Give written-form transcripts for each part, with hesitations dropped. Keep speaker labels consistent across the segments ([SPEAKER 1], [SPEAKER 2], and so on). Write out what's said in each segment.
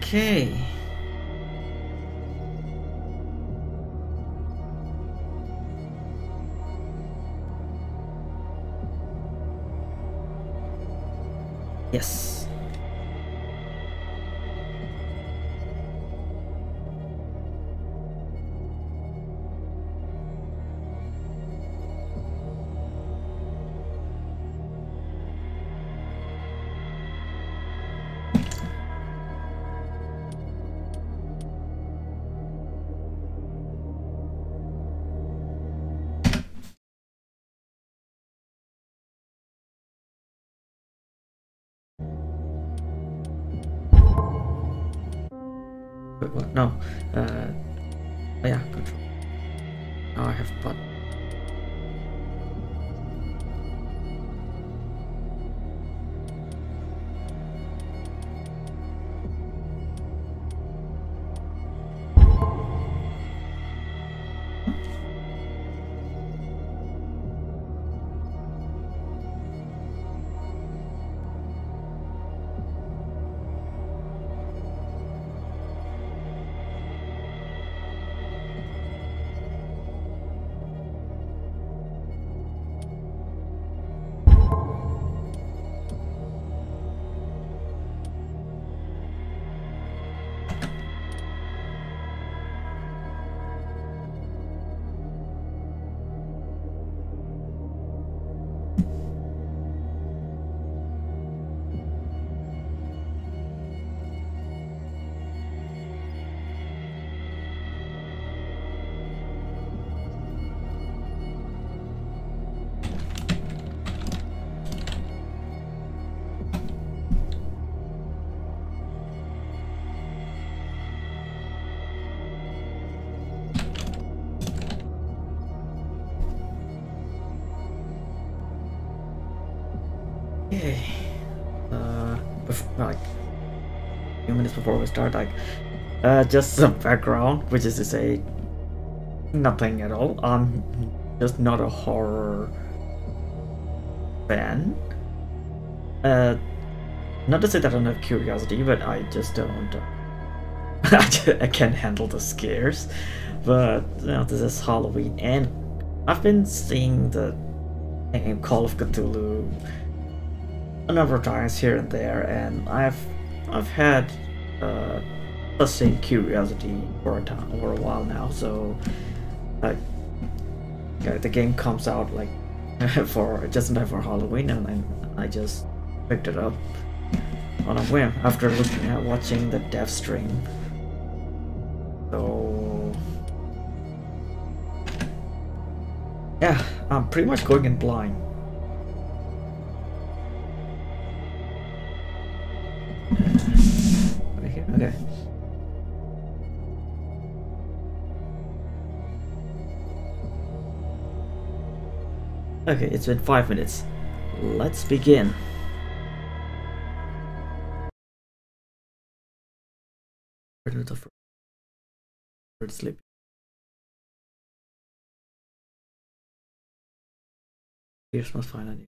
[SPEAKER 1] Okay. Yes. Wait, what? No. Oh yeah, control. Now I have button. Okay. Like a few minutes before we start, like just some background, which is to say nothing at all. I'm just not a horror fan. Not to say that I don't have curiosity, but I just don't. I can't handle the scares. But you know, this is Halloween, and I've been seeing the game Call of Cthulhu a number of times here and there, and I've had sustained curiosity for a while now. So, yeah, the game comes out like for just in time for Halloween, and I just picked it up on a whim after watching the dev stream. So yeah, I'm pretty much going in blind. Right here, okay. Okay, it's been 5 minutes. Let's begin. Sleep. Here's my final idea.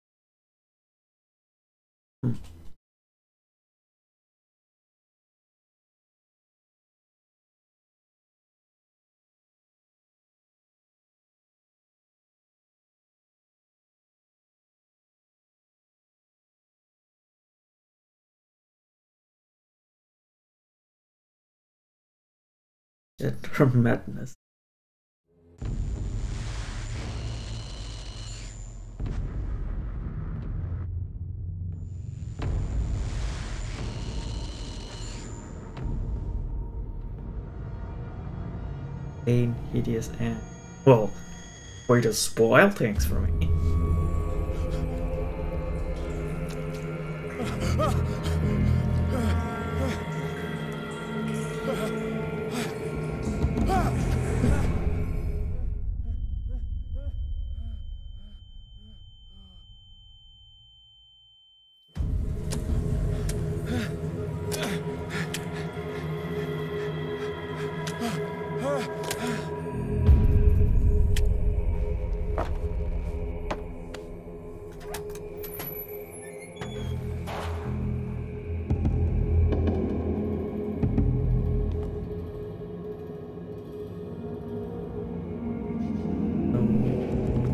[SPEAKER 1] Gender madness. Pain, hideous, and well, way to spoil things for me.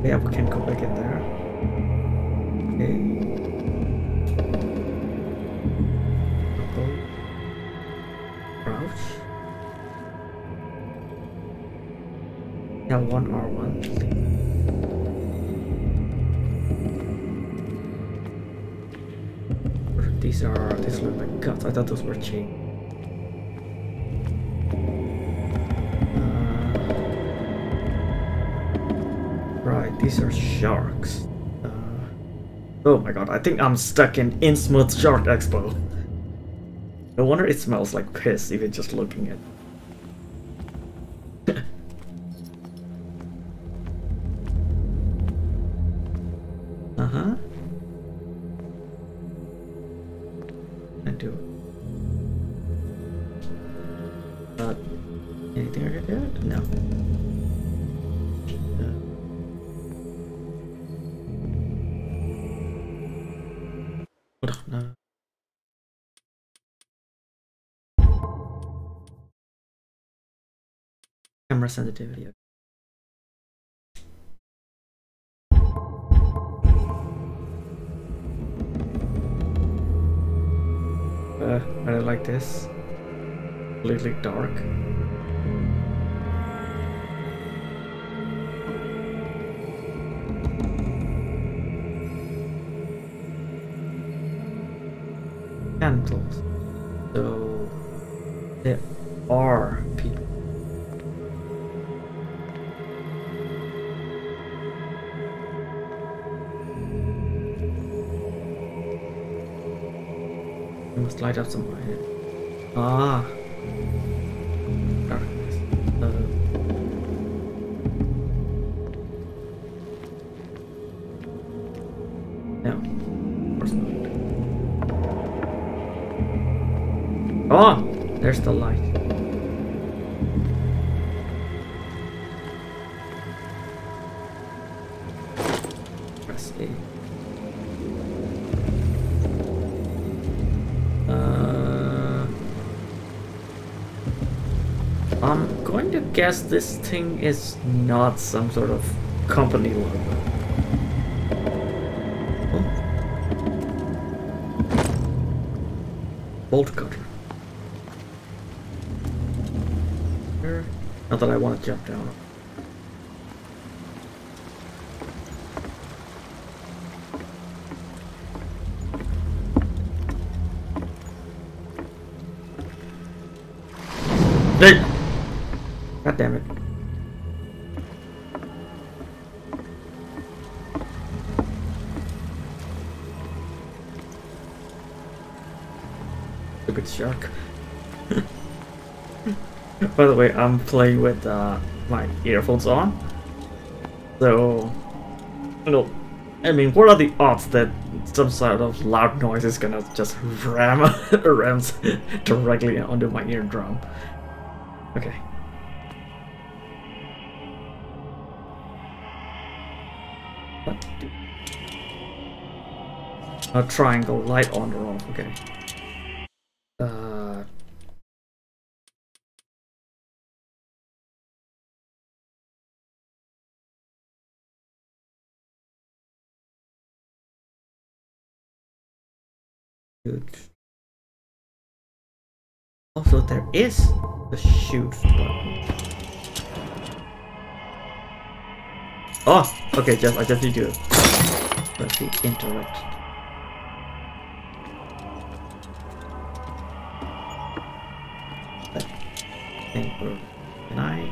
[SPEAKER 1] Yeah, we can go back in there. Okay. Crouch. Yeah, one R1. These look like guts. I thought those were chains. Right, these are sharks. Oh my god, I think I'm stuck in Innsmouth Shark Expo. No wonder it smells like piss even just looking at it. Uh-huh. I do it. Anything I can do? No. No. Camera sensitivity. I don't like this. Completely dark. Candles. So there are people. I must light up some light. Ah. Darkness. No. Of course not. Oh! There's the light. Press A. I'm going to guess this thing is not some sort of company logo. Oh. Bolt cutter. Not that I want to jump down. Hey! God damn it. Stupid shark. By the way, I'm playing with my earphones on. So, you know, I mean, what are the odds that some sort of loud noise is gonna just rams directly onto my eardrum? Okay. What? A triangle, light on or off, okay. Good. Also, there is the shoot button. Oh, okay, I just need to let's see, interact. Can I?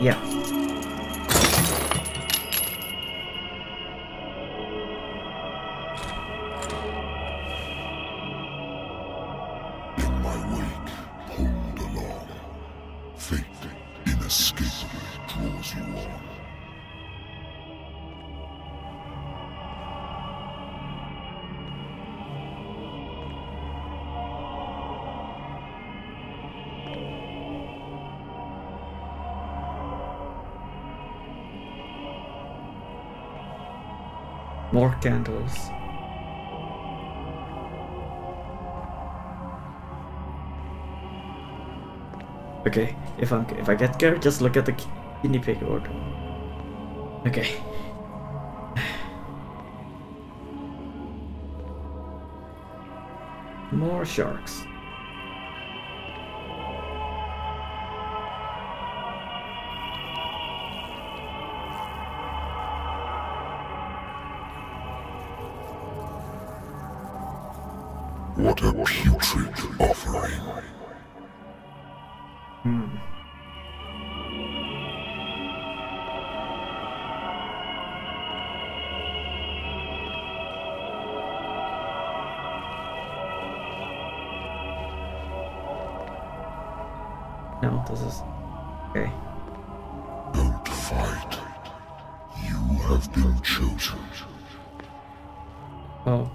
[SPEAKER 1] Yeah.
[SPEAKER 2] In my wake, hold along. Fate inescapably draws you on.
[SPEAKER 1] More candles. Okay, if I get scared, just look at the guinea pig order. Okay. More sharks.
[SPEAKER 2] What a putrid offering.
[SPEAKER 1] No, this is okay.
[SPEAKER 2] Don't fight. You have been chosen.
[SPEAKER 1] Oh.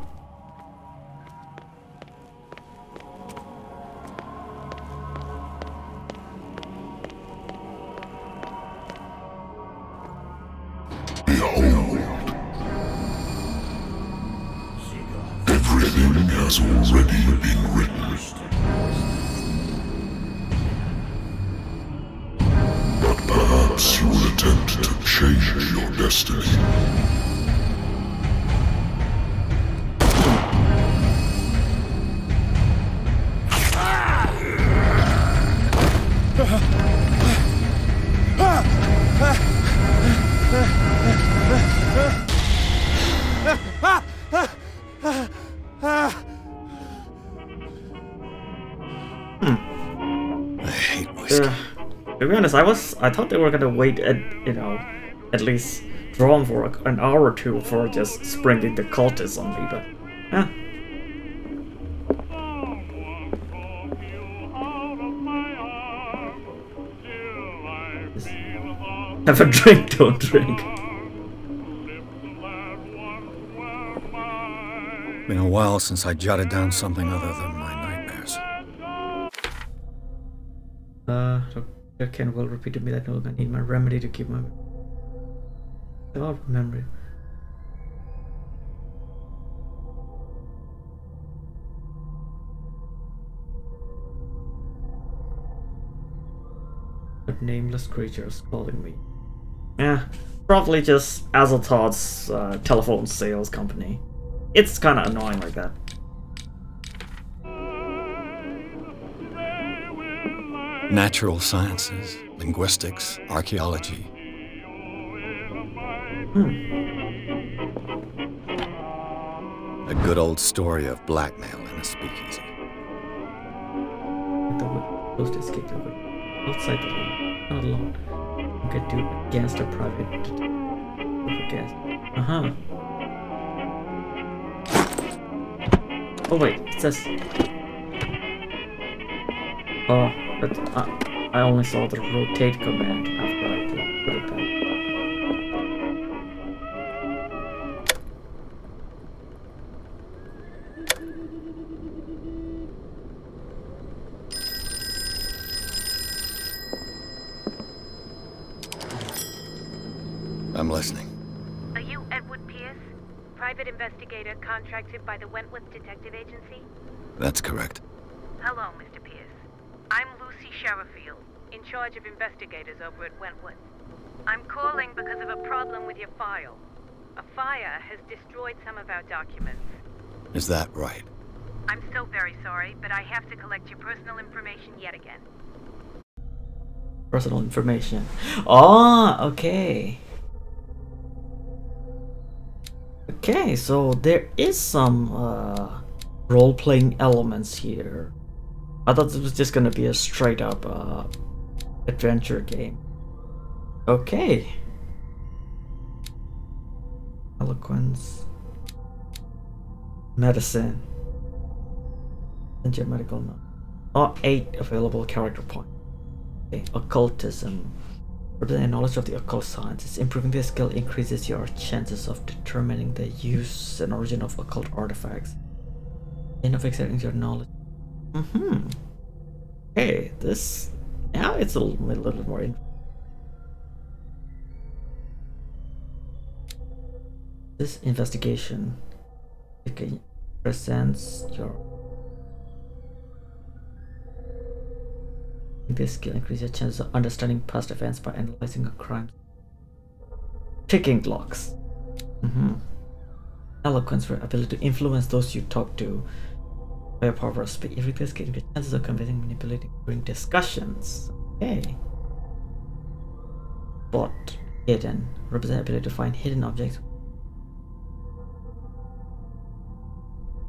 [SPEAKER 2] Behold. Everything has already been written. But perhaps you will attempt to change your destiny.
[SPEAKER 1] To be honest, I thought they were gonna wait at least draw them for an hour or two for just springing the cultists on me, but have a drink, don't drink.
[SPEAKER 3] Been a while since I jotted down something other than my nightmares.
[SPEAKER 1] Dr. Ken will repeat to me that I need my remedy to keep my memory. But nameless creatures calling me. Yeah, probably just Azathoth's telephone sales company. It's kind of annoying like that.
[SPEAKER 3] Natural sciences, linguistics, archaeology. A good old story of blackmail in a speakeasy.
[SPEAKER 1] The ghost escaped the wood. Outside the room, not alone. Get to against a private guest. Oh wait, it says. Oh, but I only saw the rotate command after I put it back.
[SPEAKER 3] I'm listening.
[SPEAKER 4] Are you Edward Pierce, private investigator contracted by the Wentworth Detective Agency?
[SPEAKER 3] That's correct.
[SPEAKER 4] Hello, Mr. Pierce. I'm Lucy Sherifield, in charge of investigators over at Wentworth. I'm calling because of a problem with your file. A fire has destroyed some of our documents.
[SPEAKER 3] Is that right?
[SPEAKER 4] I'm so very sorry, but I have to collect your personal information yet again.
[SPEAKER 1] Personal information. Oh, okay. Okay, so there is some role-playing elements here. I thought this was just gonna be a straight-up adventure game. Okay. Eloquence. Medicine. And your medical note. Oh, 8 available character points. Okay, occultism. Representing knowledge of the occult sciences. Improving this skill increases your chances of determining the use and origin of occult artifacts. And of extending your knowledge. Okay, this now it's a little bit more. This investigation presents your. This skill increases your chances of understanding past events by analyzing a crime. Ticking clocks. Eloquence, for ability to influence those you talk to by a power of speech. Every this skill increases chances of convincing, manipulating during discussions. Okay. Spot hidden. Represent ability to find hidden objects.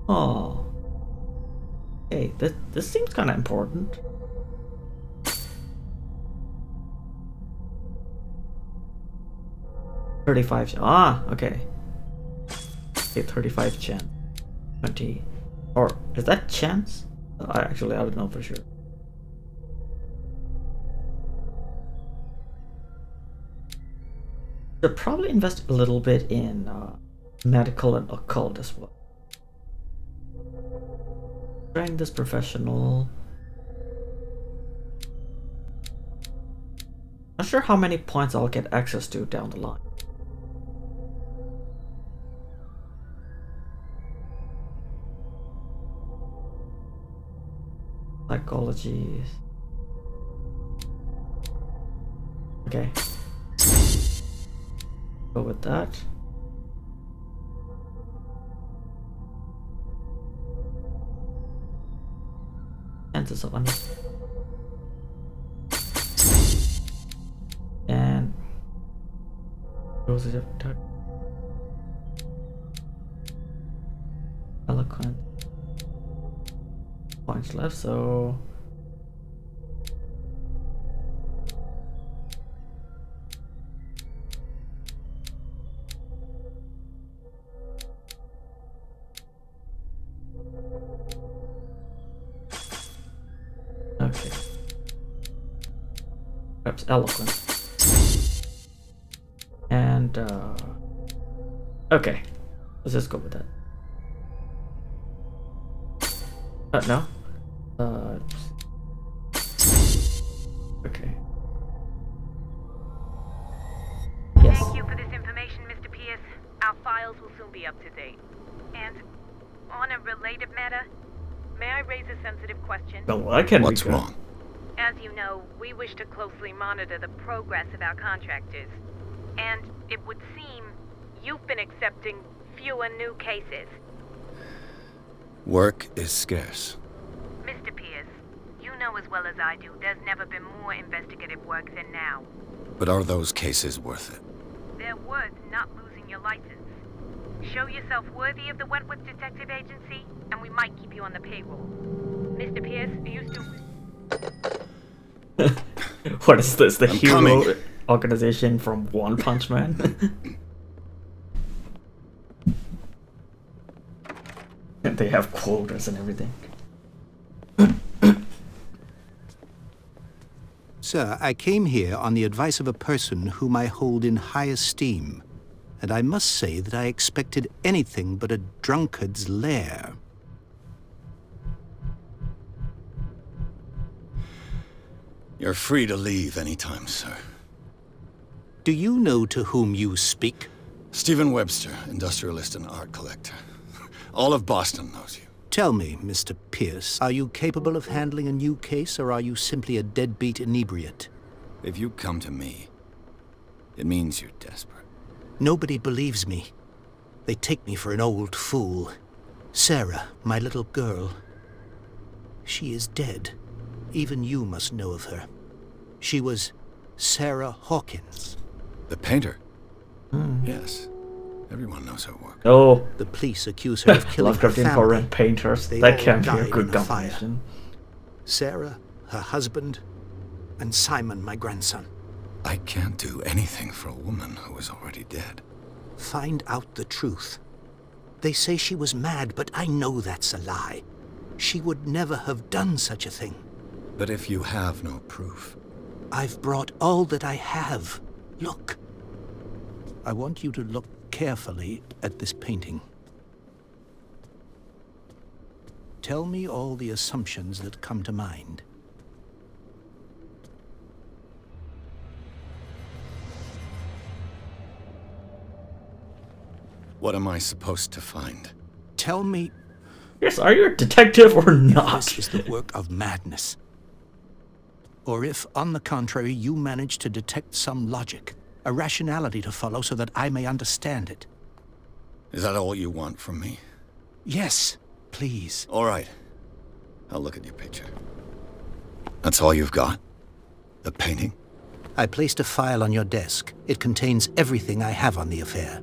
[SPEAKER 1] Oh. Okay, this seems kind of important. 35. Okay. Okay, 35 chance. 20. Or is that chance? I don't know for sure. Should probably invest a little bit in medical and occult as well. Trying this professional. Not sure how many points I'll get access to down the line. Psychology. Okay. Go with that. Chances of and dosage of touch. Eloquent. Points left, so okay. Perhaps eloquent. And okay. Let's just go with that. No. Okay. Yes.
[SPEAKER 4] Thank you for this information, Mr. Pierce. Our files will soon be up to date. And on a related matter, may I raise a sensitive question?
[SPEAKER 1] Well, I can.
[SPEAKER 3] What's wrong?
[SPEAKER 4] As you know, we wish to closely monitor the progress of our contractors. And it would seem you've been accepting fewer new cases.
[SPEAKER 3] Work is scarce.
[SPEAKER 4] Mr. Pierce, you know as well as I do, there's never been more investigative work than now.
[SPEAKER 3] But are those cases worth it?
[SPEAKER 4] They're worth not losing your license. Show yourself worthy of the Wentworth Detective Agency, and we might keep you on the payroll. Mr. Pierce, are you still...
[SPEAKER 1] What is this? The hero
[SPEAKER 3] coming.
[SPEAKER 1] organization from One Punch Man? And they have quotas and everything.
[SPEAKER 5] Sir, I came here on the advice of a person whom I hold in high esteem, and I must say that I expected anything but a drunkard's lair.
[SPEAKER 3] You're free to leave anytime, sir.
[SPEAKER 5] Do you know to whom you speak?
[SPEAKER 3] Stephen Webster, industrialist and art collector. All of Boston knows you.
[SPEAKER 5] Tell me, Mr. Pierce, are you capable of handling a new case, or are you simply a deadbeat inebriate?
[SPEAKER 3] If you come to me, it means you're desperate.
[SPEAKER 5] Nobody believes me. They take me for an old fool. Sarah, my little girl. She is dead. Even you must know of her. She was Sarah Hawkins.
[SPEAKER 3] The painter? Yes. Everyone knows her work.
[SPEAKER 1] Oh,
[SPEAKER 5] The police accuse her of killing her
[SPEAKER 1] Lovecraftian
[SPEAKER 5] family.
[SPEAKER 1] foreign painters.
[SPEAKER 5] They
[SPEAKER 1] That
[SPEAKER 5] all
[SPEAKER 1] can't be a
[SPEAKER 5] died
[SPEAKER 1] good
[SPEAKER 5] in a fire.
[SPEAKER 1] combination.
[SPEAKER 5] Sarah, her husband, and Simon, my grandson.
[SPEAKER 3] I can't do anything for a woman who is already dead.
[SPEAKER 5] Find out the truth. They say she was mad, but I know that's a lie. She would never have done such a thing.
[SPEAKER 3] But if you have no proof...
[SPEAKER 5] I've brought all that I have. Look. I want you to look carefully at this painting. Tell me all the assumptions that come to mind.
[SPEAKER 3] What am I supposed to find?
[SPEAKER 5] Tell me
[SPEAKER 1] Yes, are you a detective or not?
[SPEAKER 5] this is the work of madness. Or if, on the contrary, you manage to detect some logic, a rationality to follow so that I may understand it.
[SPEAKER 3] Is that all you want from me?
[SPEAKER 5] Yes, please.
[SPEAKER 3] All right. I'll look at your picture. That's all you've got? The painting?
[SPEAKER 5] I placed a file on your desk. It contains everything I have on the affair.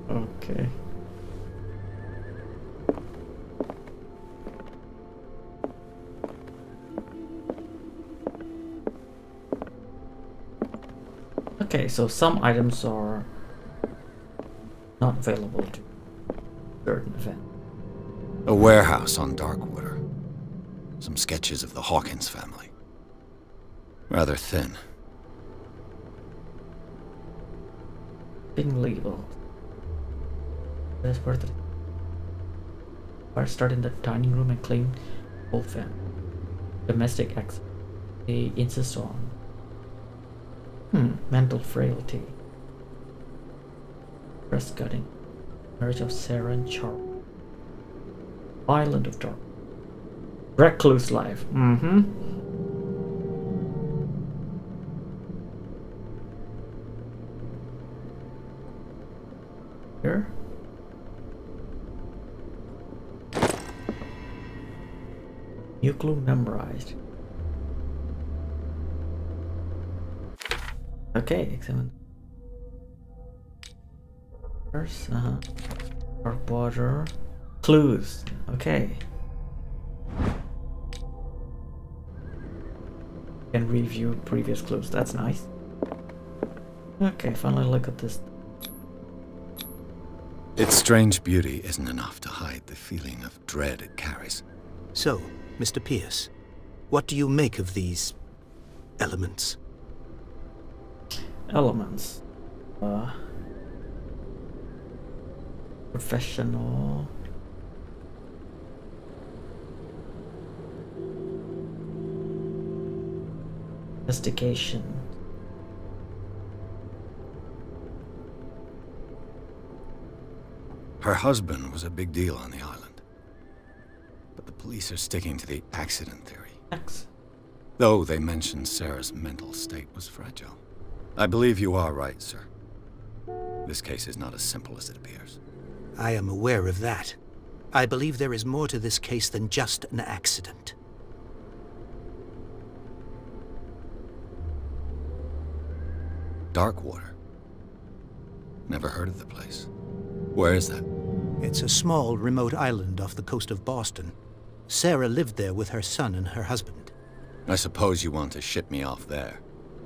[SPEAKER 1] Okay. Okay, so some items are not available to certain event.
[SPEAKER 3] A warehouse on Darkwater. Some sketches of the Hawkins family. Rather thin.
[SPEAKER 1] Being labeled. That's where the fire started in the dining room and claimed whole family. Domestic acts. They insist on mental frailty. Breast cutting. Marriage of Sarah and Charles. Island of Dark. Recluse life. Here. New clue memorized. Okay, examine. First, dark water. Clues. Okay. Can review previous clues. That's nice. Okay, finally look at this.
[SPEAKER 3] Its strange beauty isn't enough to hide the feeling of dread it carries.
[SPEAKER 5] So, Mr. Pierce, what do you make of these elements?
[SPEAKER 1] Elements. Professional. Investigation.
[SPEAKER 3] Her husband was a big deal on the island. But the police are sticking to the accident theory.
[SPEAKER 1] X.
[SPEAKER 3] Though they mentioned Sarah's mental state was fragile. I believe you are right, sir. This case is not as simple as it appears.
[SPEAKER 5] I am aware of that. I believe there is more to this case than just an accident.
[SPEAKER 3] Darkwater. Never heard of the place. Where is that?
[SPEAKER 5] It's a small, remote island off the coast of Boston. Sarah lived there with her son and her husband.
[SPEAKER 3] I suppose you want to ship me off there.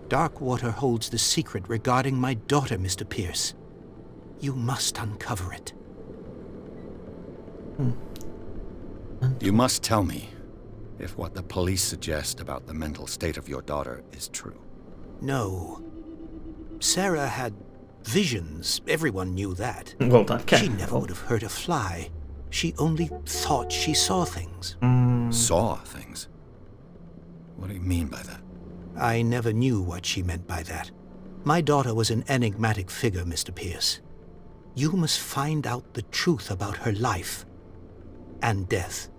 [SPEAKER 5] Darkwater holds the secret regarding my daughter, Mr. Pierce. You must uncover it.
[SPEAKER 3] You must tell me if what the police suggest about the mental state of your daughter is true.
[SPEAKER 5] No. Sarah had visions. Everyone knew that.
[SPEAKER 1] Well, that can't
[SPEAKER 5] She never would have hurt a fly. She only thought she saw things.
[SPEAKER 3] Saw things? What do you mean by that?
[SPEAKER 5] I never knew what she meant by that. My daughter was an enigmatic figure, Mr. Pierce. You must find out the truth about her life and death.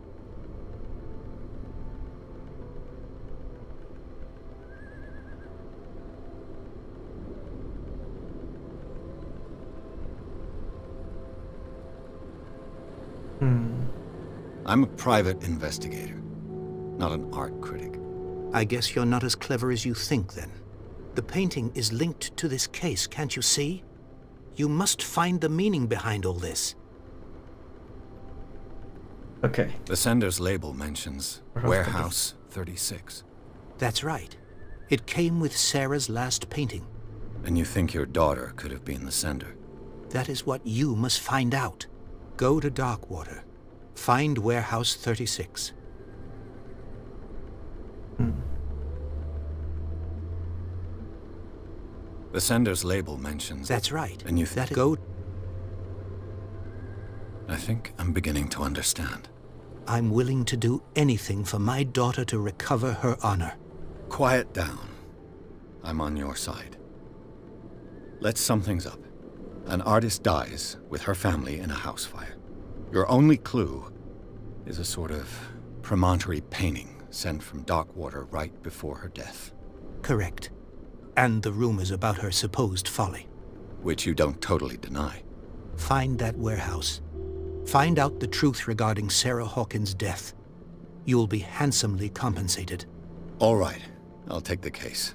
[SPEAKER 3] I'm a private investigator, not an art critic.
[SPEAKER 5] I guess you're not as clever as you think, then. The painting is linked to this case, can't you see? You must find the meaning behind all this.
[SPEAKER 1] Okay.
[SPEAKER 3] The sender's label mentions Warehouse 36.
[SPEAKER 5] That's right. It came with Sarah's last painting.
[SPEAKER 3] And you think your daughter could have been the sender?
[SPEAKER 5] That is what you must find out. Go to Darkwater. Find Warehouse 36.
[SPEAKER 3] The sender's label mentions...
[SPEAKER 5] That's right.
[SPEAKER 3] And you
[SPEAKER 5] that go...
[SPEAKER 3] I think I'm beginning to understand.
[SPEAKER 5] I'm willing to do anything for my daughter to recover her honor.
[SPEAKER 3] Quiet down. I'm on your side. Let's sum things up. An artist dies with her family in a house fire. Your only clue is a sort of promontory painting sent from Darkwater right before her death.
[SPEAKER 5] Correct. And the rumors about her supposed folly.
[SPEAKER 3] Which you don't totally deny.
[SPEAKER 5] Find that warehouse. Find out the truth regarding Sarah Hawkins' death. You'll be handsomely compensated.
[SPEAKER 3] All right. I'll take the case.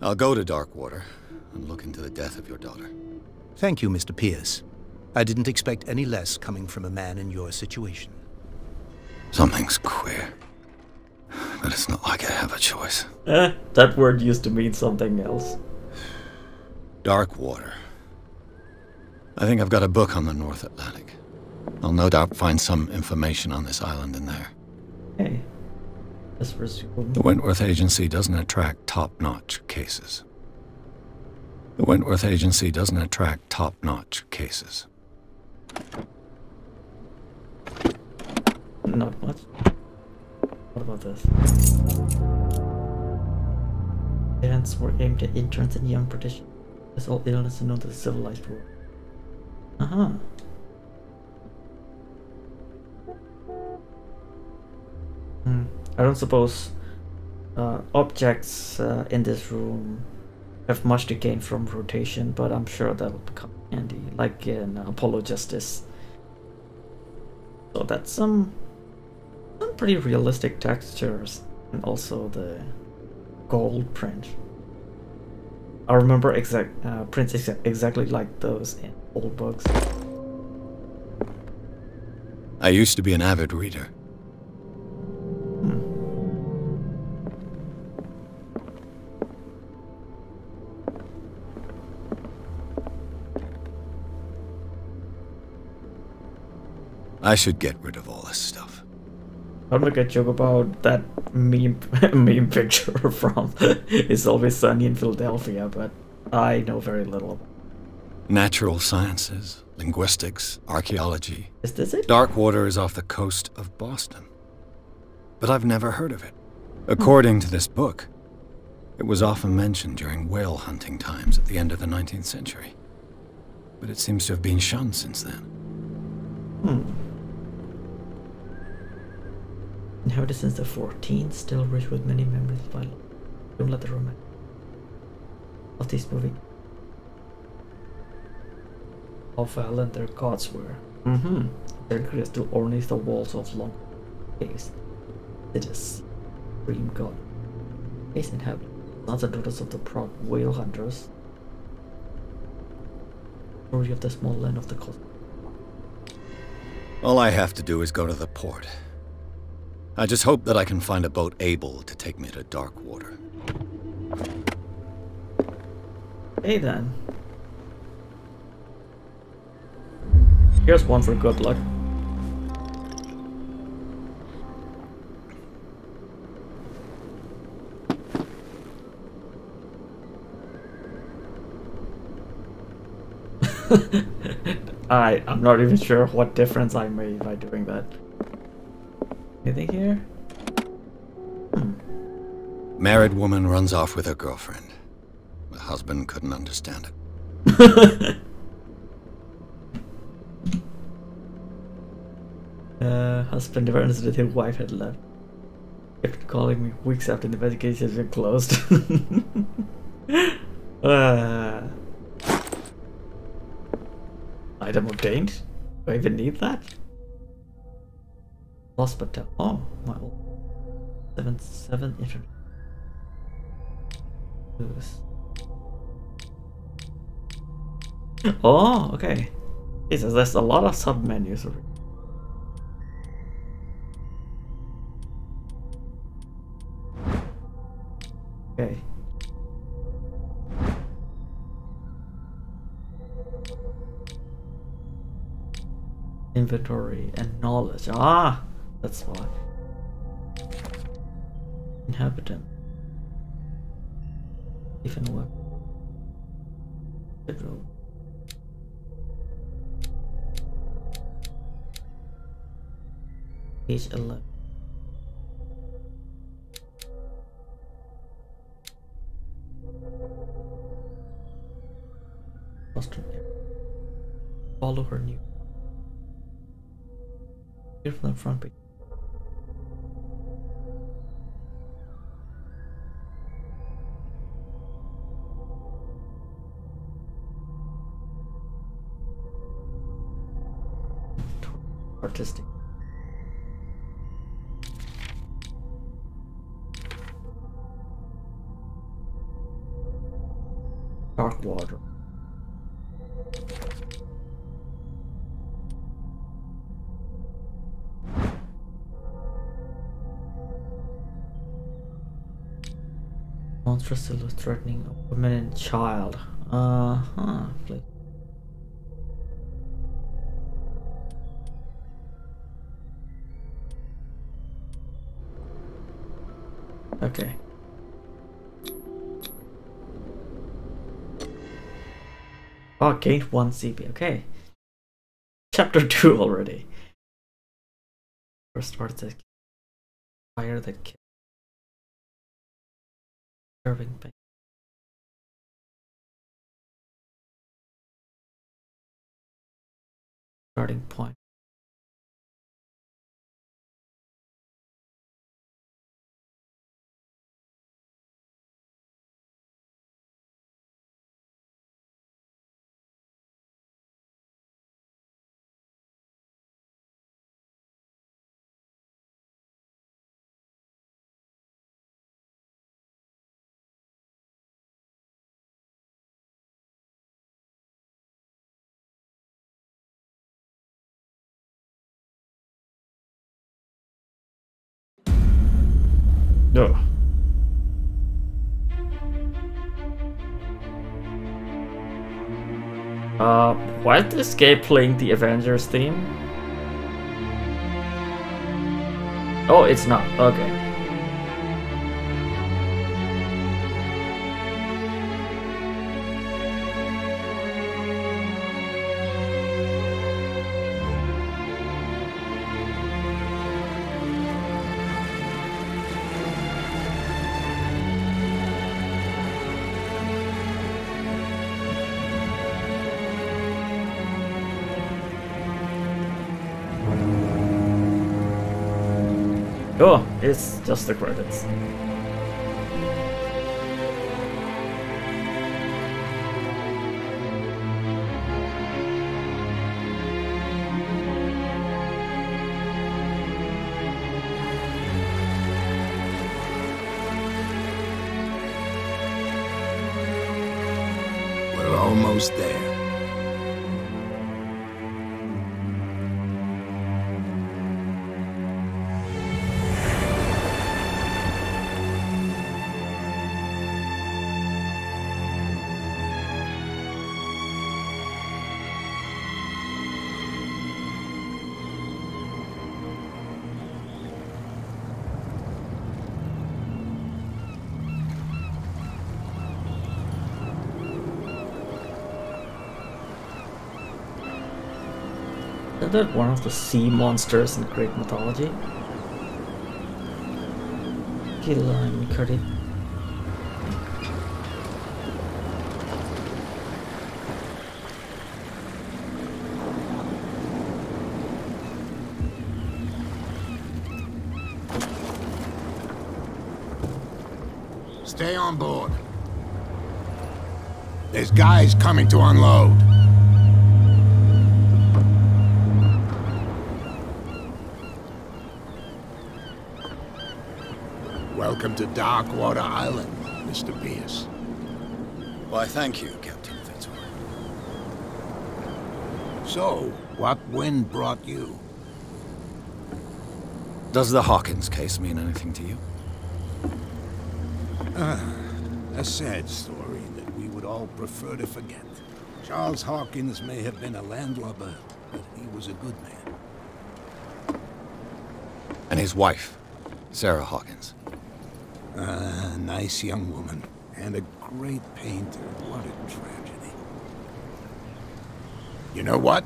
[SPEAKER 3] I'll go to Darkwater and look into the death of your daughter.
[SPEAKER 5] Thank you, Mr. Pierce. I didn't expect any less coming from a man in your situation.
[SPEAKER 3] Something's queer. But it's not like I have a choice.
[SPEAKER 1] That word used to mean something else.
[SPEAKER 3] Darkwater. I think I've got a book on the North Atlantic. I'll no doubt find some information on this island in there.
[SPEAKER 1] Hey. Let's resume.
[SPEAKER 3] The Wentworth Agency doesn't attract top-notch cases. The Wentworth Agency doesn't attract top-notch cases.
[SPEAKER 1] Not much. What about this? Events were aimed at interns and young British. As all illness known to the civilized world. Uh-huh. I don't suppose objects in this room have much to gain from rotation, but I'm sure that'll become handy, like in Apollo Justice. So that's some pretty realistic textures, and also the gold print. I remember prints exactly like those in old books.
[SPEAKER 3] I used to be an avid reader. I should get rid of all this stuff.
[SPEAKER 1] I'll make a joke about that meme picture from It's Always Sunny in Philadelphia, but I know very little about it.
[SPEAKER 3] Natural sciences, linguistics, archaeology.
[SPEAKER 1] Is this it?
[SPEAKER 3] Darkwater is off the coast of Boston. But I've never heard of it. According to this book, it was often mentioned during whale hunting times at the end of the 19th century. But it seems to have been shunned since then.
[SPEAKER 1] Inhabitants of 14, still rich with many memories of violence. Don't let the romance of this movie. How violent their gods were. Their creatures still ornate the walls of long caves. It is supreme god. Case inhabitants, sons and daughters of the proud whale hunters. Story of the small land of the coast.
[SPEAKER 3] All I have to do is go to the port. I just hope that I can find a boat able to take me to Darkwater.
[SPEAKER 1] Hey then. Here's one for good luck. I'm not even sure what difference I made by doing that. Anything here?
[SPEAKER 3] Married woman runs off with her girlfriend. The husband couldn't understand it.
[SPEAKER 1] Husband never understood his wife had left. Kept calling me weeks after the investigation had been closed. Item obtained? Do I even need that? Hospital. Oh, my old 7-7 internet. Oh, okay. Jesus, there's a lot of sub menus. Okay. Inventory and knowledge. Ah, that's why. Inhabitant. Even what? Bedroom. Page 11. Boston area. Follow her new. Here from the front page. Artistic. Dark water. Monstrous silhouette threatening a woman and child. Please. Okay. Oh, gained 1 CP. Okay. Chapter 2 already. First part is fire that kills. Serving pain. Starting point. No. Why is this game playing the Avengers theme? Oh, it's not. Okay. Oh, it's just the credits.
[SPEAKER 2] We're almost there.
[SPEAKER 1] Isn't that one of the sea monsters in Greek mythology? Kill and cut it.
[SPEAKER 2] Stay on board. There's guys coming to unload.
[SPEAKER 6] Welcome to Darkwater Island, Mr. Pierce.
[SPEAKER 3] Why, thank you, Captain Fitzroy.
[SPEAKER 6] So, what wind brought you?
[SPEAKER 3] Does the Hawkins case mean anything to you?
[SPEAKER 6] A sad story that we would all prefer to forget. Charles Hawkins may have been a landlubber, but he was a good man.
[SPEAKER 3] And his wife, Sarah Hawkins.
[SPEAKER 6] A nice young woman, and a great painter. What a tragedy. You know what?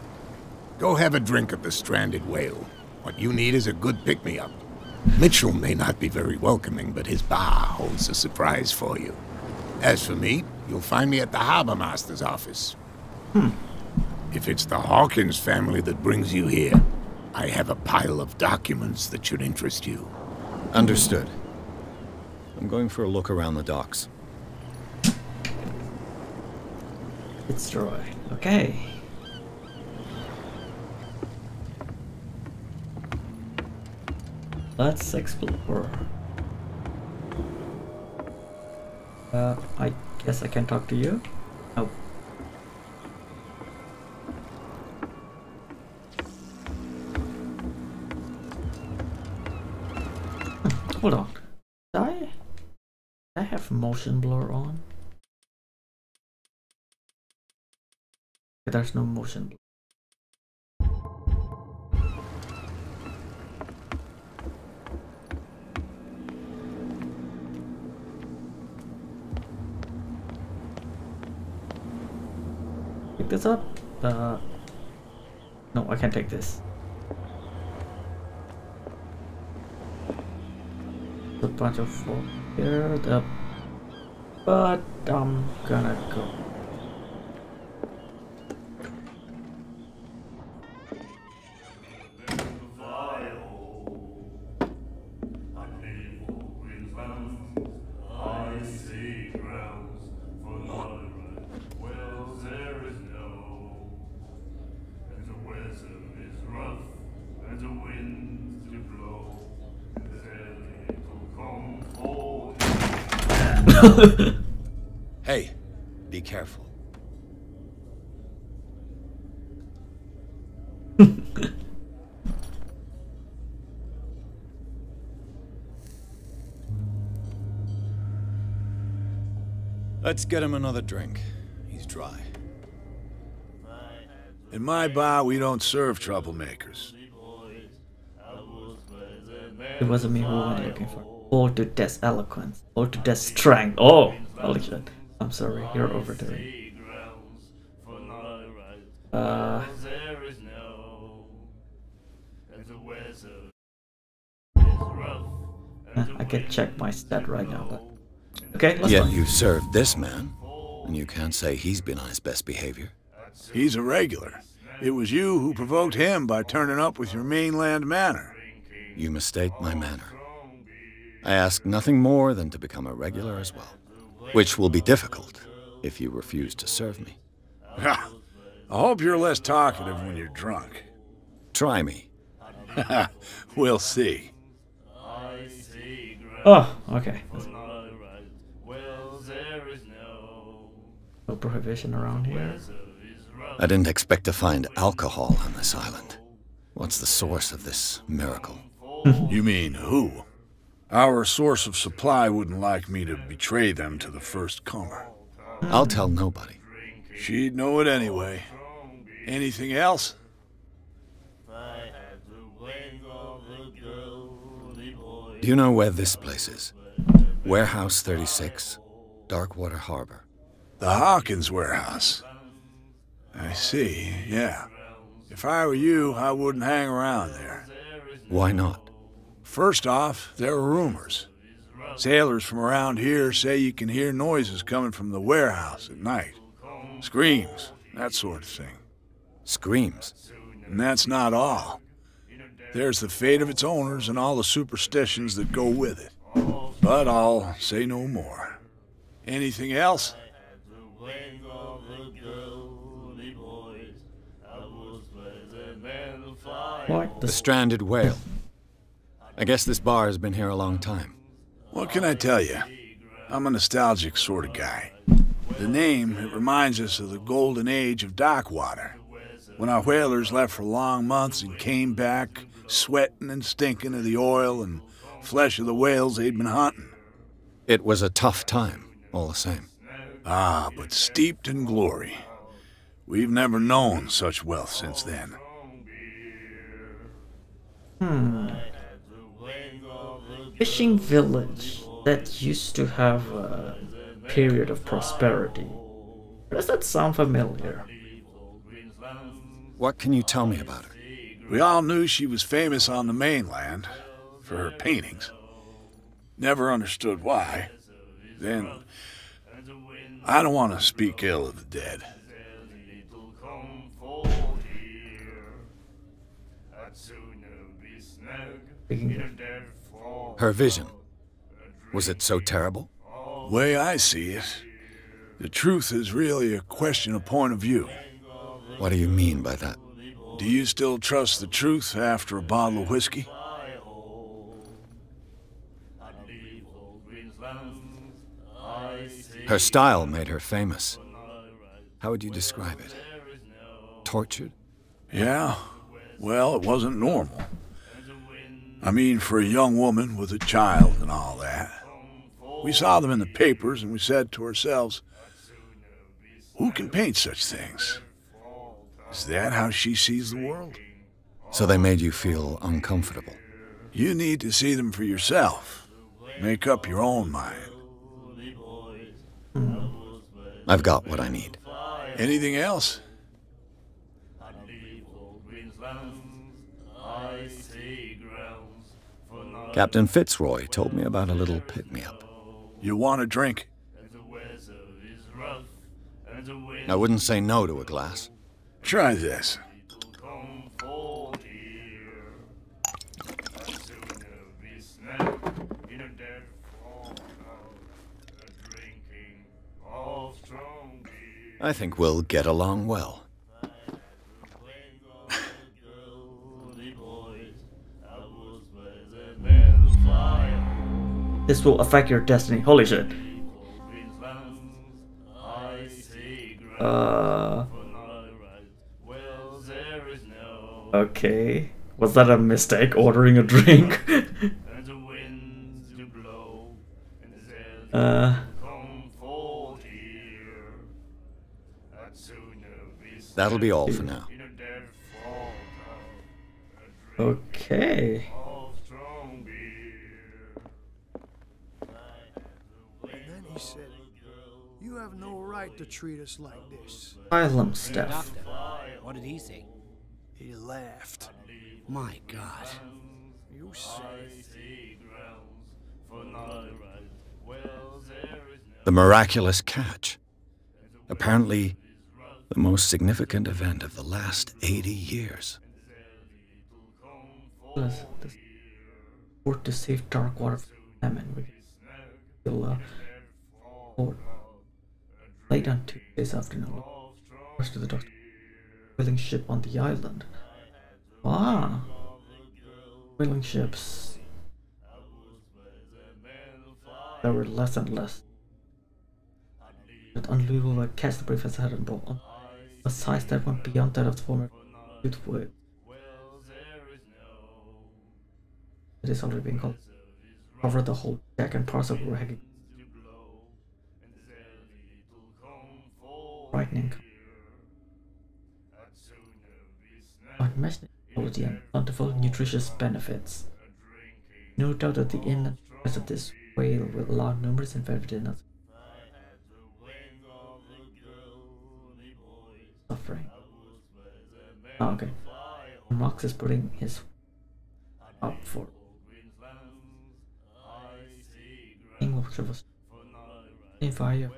[SPEAKER 6] Go have a drink at the Stranded Whale. What you need is a good pick-me-up. Mitchell may not be very welcoming, but his bar holds a surprise for you. As for me, you'll find me at the Harbor Master's office. If it's the Hawkins family that brings you here, I have a pile of documents that should interest you.
[SPEAKER 3] Understood. I'm going for a look around the docks.
[SPEAKER 1] Fitzroy. Okay. Let's explore. I guess I can talk to you. Oh. Hold on. Did I have motion blur on? There's no motion blur. Pick this up. No, I can't take this. A bunch of folk here, but I'm gonna go.
[SPEAKER 3] Hey, be careful. Let's get him another drink. He's dry.
[SPEAKER 7] In my bar, we don't serve troublemakers.
[SPEAKER 1] It wasn't me who went looking for. All to death eloquence. All to death strength. Oh, holy shit. I'm sorry, you're overdoing. I can check my stat right now, but okay, let's go.
[SPEAKER 3] Yet you served this man, and you can't say he's been on his best behavior.
[SPEAKER 7] He's a regular. It was you who provoked him by turning up with your mainland manner.
[SPEAKER 3] You mistake my manner. I ask nothing more than to become a regular as well, which will be difficult if you refuse to serve me.
[SPEAKER 7] I hope you're less talkative when you're drunk.
[SPEAKER 3] Try me.
[SPEAKER 7] We'll see.
[SPEAKER 1] Oh, okay. No prohibition around here.
[SPEAKER 3] I didn't expect to find alcohol on this island. What's the source of this miracle?
[SPEAKER 7] You mean who? Our source of supply wouldn't like me to betray them to the first comer.
[SPEAKER 3] I'll tell nobody.
[SPEAKER 7] She'd know it anyway. Anything else?
[SPEAKER 3] Do you know where this place is? Warehouse 36, Darkwater Harbor.
[SPEAKER 7] The Hawkins warehouse. I see, yeah. If I were you, I wouldn't hang around there.
[SPEAKER 3] Why not?
[SPEAKER 7] First off, there are rumors. Sailors from around here say you can hear noises coming from the warehouse at night. Screams, that sort of thing.
[SPEAKER 3] Screams?
[SPEAKER 7] And that's not all. There's the fate of its owners and all the superstitions that go with it. But I'll say no more. Anything else?
[SPEAKER 1] What?
[SPEAKER 3] The Stranded Whale. I guess this bar has been here a long time.
[SPEAKER 7] What can I tell you? I'm a nostalgic sort of guy. The name, it reminds us of the golden age of dock water, when our whalers left for long months and came back sweating and stinking of the oil and flesh of the whales they'd been hunting.
[SPEAKER 3] It was a tough time, all the same.
[SPEAKER 7] Ah, but steeped in glory. We've never known such wealth since then.
[SPEAKER 1] Fishing village that used to have a period of prosperity. Does that sound familiar?
[SPEAKER 3] What can you tell me about her?
[SPEAKER 7] We all knew she was famous on the mainland for her paintings. Never understood why. Then, I don't want to speak ill of the dead.
[SPEAKER 3] Her vision. Was it so terrible?
[SPEAKER 7] Way I see it, the truth is really a question of point of view.
[SPEAKER 3] What do you mean by that?
[SPEAKER 7] Do you still trust the truth after a bottle of whiskey?
[SPEAKER 3] Her style made her famous. How would you describe it? Tortured?
[SPEAKER 7] Yeah, well, it wasn't normal. I mean, for a young woman with a child and all that. We saw them in the papers and we said to ourselves, who can paint such things? Is that how she sees the world?
[SPEAKER 3] So they made you feel uncomfortable.
[SPEAKER 7] You need to see them for yourself. Make up your own mind.
[SPEAKER 3] I've got what I need.
[SPEAKER 7] Anything else?
[SPEAKER 3] Captain Fitzroy told me about a little pick-me-up.
[SPEAKER 7] You want a drink?
[SPEAKER 3] I wouldn't say no to a glass.
[SPEAKER 7] Try this.
[SPEAKER 3] I think we'll get along well.
[SPEAKER 1] This will affect your destiny. Holy shit. Okay. Was that a mistake, ordering a drink?
[SPEAKER 3] That'll be all for now.
[SPEAKER 1] Okay.
[SPEAKER 8] And then he said, "You have no right to treat us like this."
[SPEAKER 1] Asylum staff.
[SPEAKER 9] What did he say?
[SPEAKER 8] He laughed.
[SPEAKER 9] My God.
[SPEAKER 8] You say.
[SPEAKER 3] The miraculous catch. Apparently, the most significant event of the last 80 years.
[SPEAKER 1] Port to save dark water from salmon. Late on 2 days afternoon, first to the doctor, whaling ship on the island. Ah, whaling ships. There were less and less. But unbelievable catch the brief has had and brought on a size that went beyond that of the former youth whale. It is already being called. Cover the whole deck and parts of hanging. Frightening. Unmatched quality and plentiful nutritious benefits. No doubt that the in and rest of this whale will allow numerous invertebrates suffering. Oh, okay. Marx is putting his up for English was fire.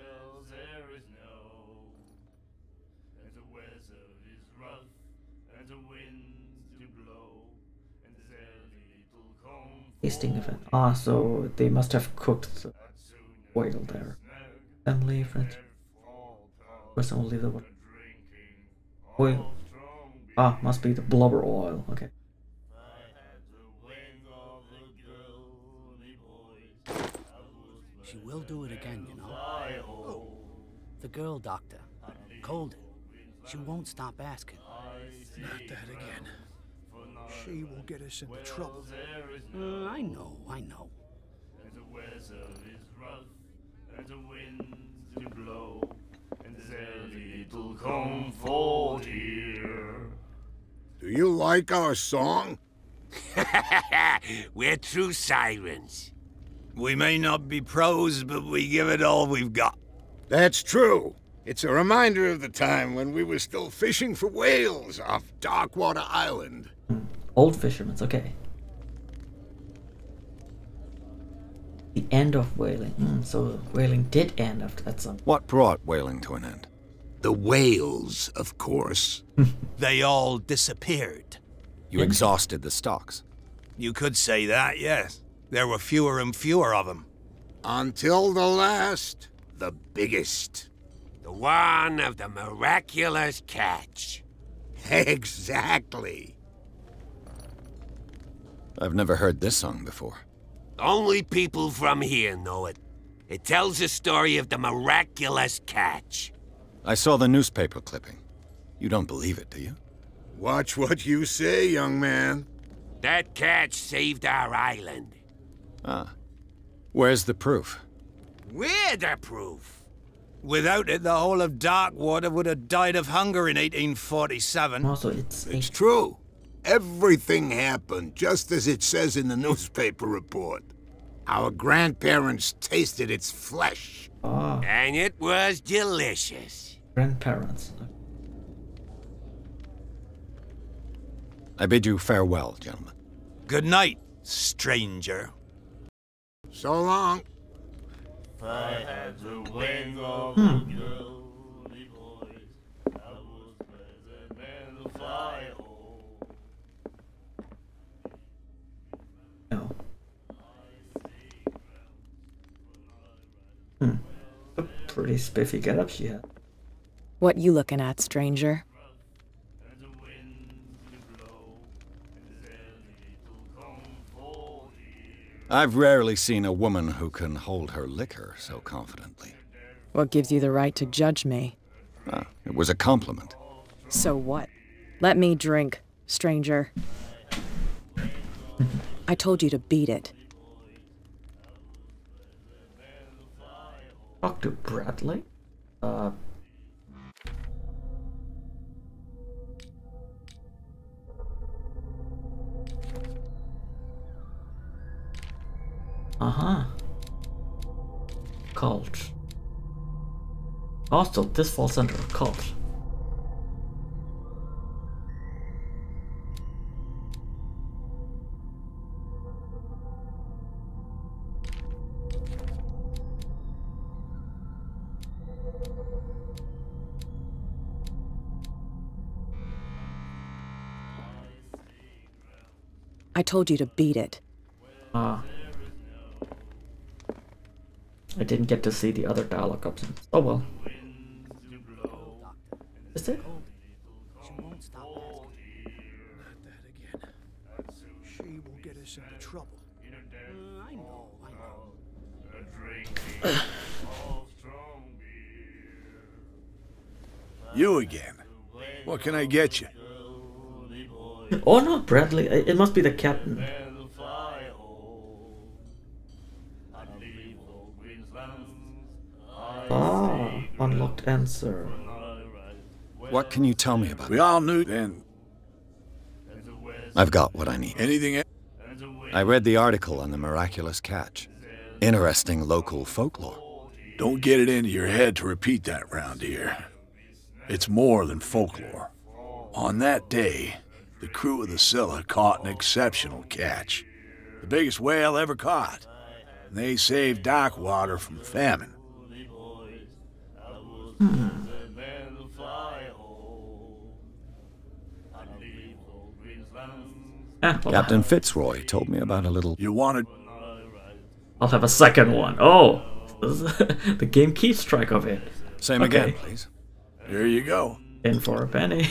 [SPEAKER 1] Tasting event. Ah, so they must have cooked the whale there. Family, friends. Person will leave the water. Oil. Ah, must be the blubber oil. Okay.
[SPEAKER 9] She will do it again, you know. The girl doctor, Colden. She won't stop asking.
[SPEAKER 8] Not that again. She will get us into trouble.
[SPEAKER 9] I know, I know.
[SPEAKER 10] And the weather is rough, and the winds do blow, and there's little comfort here.
[SPEAKER 6] Do you like our song?
[SPEAKER 11] We're true sirens.
[SPEAKER 12] We may not be pros, but we give it all we've got.
[SPEAKER 6] That's true. It's a reminder of the time when we were still fishing for whales off Darkwater Island.
[SPEAKER 1] Old fishermen's, okay. The end of whaling. So whaling did end after that some.
[SPEAKER 3] What brought whaling to an end?
[SPEAKER 6] The whales, of course.
[SPEAKER 12] They all disappeared.
[SPEAKER 3] You exhausted the stocks.
[SPEAKER 12] You could say that, yes. There were fewer and fewer of them.
[SPEAKER 6] Until the last, the biggest.
[SPEAKER 11] The one of the miraculous catch.
[SPEAKER 6] Exactly.
[SPEAKER 3] I've never heard this song before.
[SPEAKER 11] Only people from here know it. It tells the story of the miraculous catch.
[SPEAKER 3] I saw the newspaper clipping. You don't believe it, do you?
[SPEAKER 6] Watch what you say, young man.
[SPEAKER 11] That catch saved our island.
[SPEAKER 3] Ah. Where's the proof?
[SPEAKER 11] We're the proof.
[SPEAKER 12] Without it, the whole of Darkwater would have died of hunger in 1847.
[SPEAKER 1] Also, it's
[SPEAKER 6] true. Everything happened just as it says in the newspaper report. Our grandparents tasted its flesh.
[SPEAKER 1] Ah.
[SPEAKER 11] And it was delicious.
[SPEAKER 1] Grandparents.
[SPEAKER 3] I bid you farewell, gentlemen.
[SPEAKER 12] Good night, stranger.
[SPEAKER 6] So long.
[SPEAKER 10] If I had the wings of a girl, boys, I was better than the fire.
[SPEAKER 1] No. A pretty spiffy getup she had.
[SPEAKER 13] What you looking at, stranger?
[SPEAKER 3] I've rarely seen a woman who can hold her liquor so confidently.
[SPEAKER 13] What gives you the right to judge me?
[SPEAKER 3] Ah, it was a compliment.
[SPEAKER 13] So what? Let me drink, stranger. I told you to beat it.
[SPEAKER 1] Talk to Bradley? Uh-huh. Cult. Also, this falls under a cult.
[SPEAKER 13] I told you to beat it.
[SPEAKER 1] Ah. I didn't get to see the other dialogue options. Oh well. Is it?
[SPEAKER 8] Not that again. She will get us into trouble.
[SPEAKER 9] I know, I know.
[SPEAKER 7] You again. What can I get you?
[SPEAKER 1] Oh no, Bradley. It must be the captain. Ah, unlocked answer.
[SPEAKER 3] What can you tell me about
[SPEAKER 7] We
[SPEAKER 3] it?
[SPEAKER 7] all knew then.
[SPEAKER 3] I've got what I need.
[SPEAKER 7] Anything else?
[SPEAKER 3] I read the article on the miraculous catch. Interesting local folklore.
[SPEAKER 7] Don't get it into your head to repeat that round here. It's more than folklore. On that day, the crew of the Scylla caught an exceptional catch. The biggest whale ever caught. And they saved Darkwater from famine.
[SPEAKER 3] Captain Fitzroy told me about a little...
[SPEAKER 7] You wanted...
[SPEAKER 1] I'll have a second one. Oh! The game keeps track of it.
[SPEAKER 3] Same again, please.
[SPEAKER 7] Here you go.
[SPEAKER 1] In for a penny.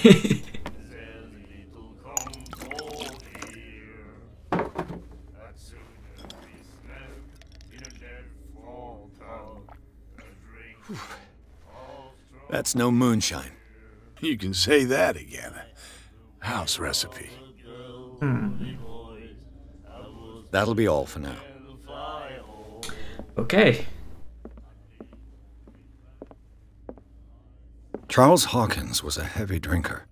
[SPEAKER 3] That's no moonshine.
[SPEAKER 7] You can say that again. House recipe.
[SPEAKER 3] That'll be all for now.
[SPEAKER 1] Okay.
[SPEAKER 3] Charles Hawkins was a heavy drinker.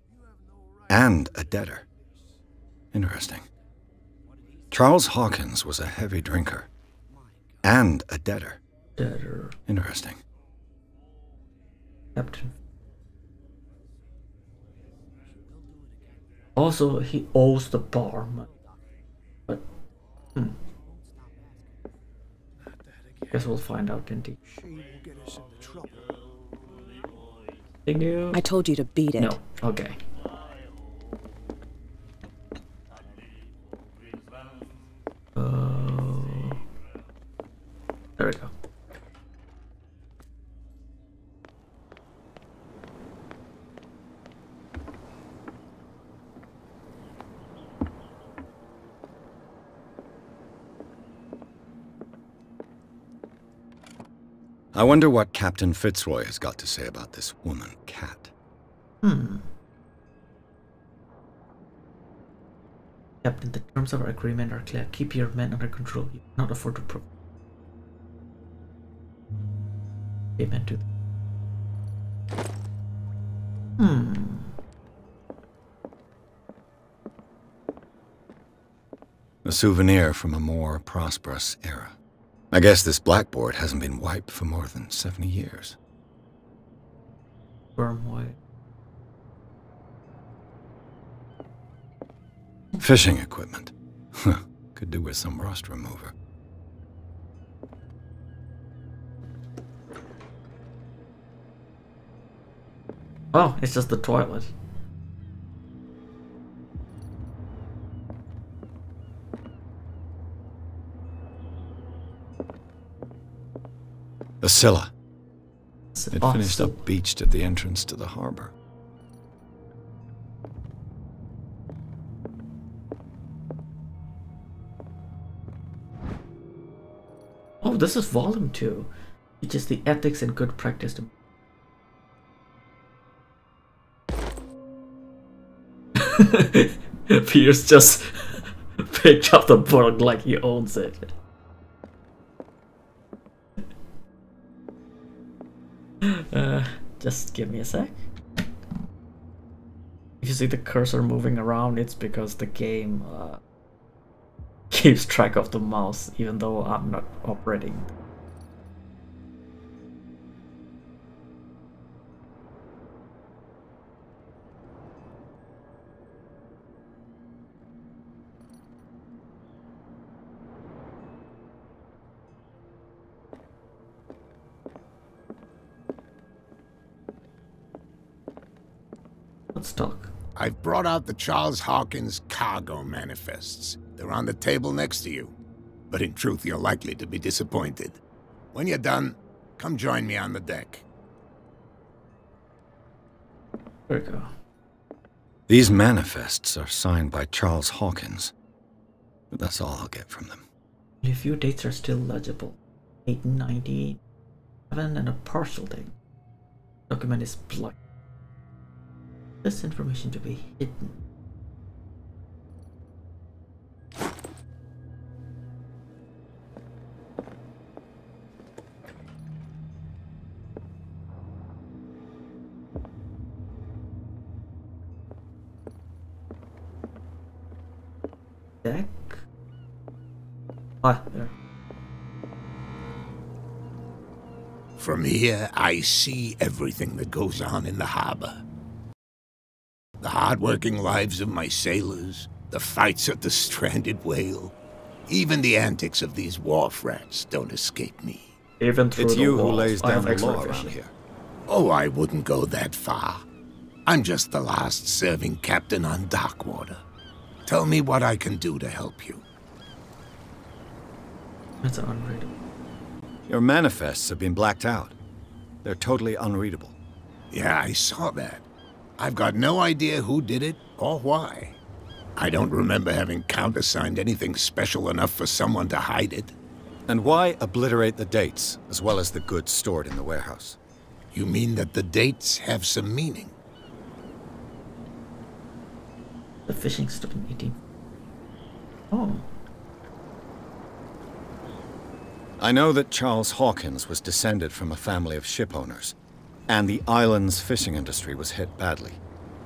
[SPEAKER 3] And a debtor. Interesting. Charles Hawkins was a heavy drinker. And a debtor.
[SPEAKER 1] Debtor.
[SPEAKER 3] Interesting.
[SPEAKER 1] Captain. Also, he owes the bar money. But, guess we'll find out indeed. Thank you.
[SPEAKER 13] I told you to beat it.
[SPEAKER 1] No. Okay. There we go.
[SPEAKER 3] I wonder what Captain Fitzroy has got to say about this woman, Cat.
[SPEAKER 1] Captain, the terms of our agreement are clear. Keep your men under control. You cannot afford to payment to
[SPEAKER 3] A souvenir from a more prosperous era. I guess this blackboard hasn't been wiped for more than 70 years.
[SPEAKER 1] Wormwood.
[SPEAKER 3] Fishing equipment. Could do with some rust remover.
[SPEAKER 1] Oh, it's just the toilet.
[SPEAKER 3] The Scylla. It
[SPEAKER 1] awesome.
[SPEAKER 3] finished up beached at the entrance to the harbor.
[SPEAKER 1] Oh, this is volume 2. It's just the ethics and good practice to Pierce just picked up the book like he owns it. Just give me a sec. If you see the cursor moving around, it's because the game keeps track of the mouse, even though I'm not operating. Let's talk.
[SPEAKER 6] I've brought out the Charles Hawkins cargo manifests. They're on the table next to you. But in truth, you're likely to be disappointed. When you're done, come join me on the deck.
[SPEAKER 1] There we go.
[SPEAKER 3] These manifests are signed by Charles Hawkins. But that's all I'll get from them.
[SPEAKER 1] Only a few dates are still legible. 1897 and a partial date. Document is blank. This information to be hidden. Deck. Ah, there.
[SPEAKER 6] From here, I see everything that goes on in the harbor. The hard-working lives of my sailors, the fights at the stranded whale, even the antics of these wharf rats don't escape me.
[SPEAKER 1] Even through
[SPEAKER 3] it's
[SPEAKER 1] the
[SPEAKER 3] you
[SPEAKER 1] walls,
[SPEAKER 3] who lays
[SPEAKER 1] I
[SPEAKER 3] down
[SPEAKER 1] have
[SPEAKER 3] the law
[SPEAKER 1] extra
[SPEAKER 3] around
[SPEAKER 1] vision.
[SPEAKER 3] here.
[SPEAKER 6] Oh, I wouldn't go that far. I'm just the last serving captain on Darkwater. Tell me what I can do to help you.
[SPEAKER 1] That's unreadable.
[SPEAKER 3] Your manifests have been blacked out. They're totally unreadable.
[SPEAKER 6] Yeah, I saw that. I've got no idea who did it or why. I don't remember having countersigned anything special enough for someone to hide it.
[SPEAKER 3] And why obliterate the dates, as well as the goods stored in the warehouse?
[SPEAKER 6] You mean that the dates have some meaning?
[SPEAKER 1] The fishing stopped in 18. Oh.
[SPEAKER 3] I know that Charles Hawkins was descended from a family of ship owners, and the island's fishing industry was hit badly.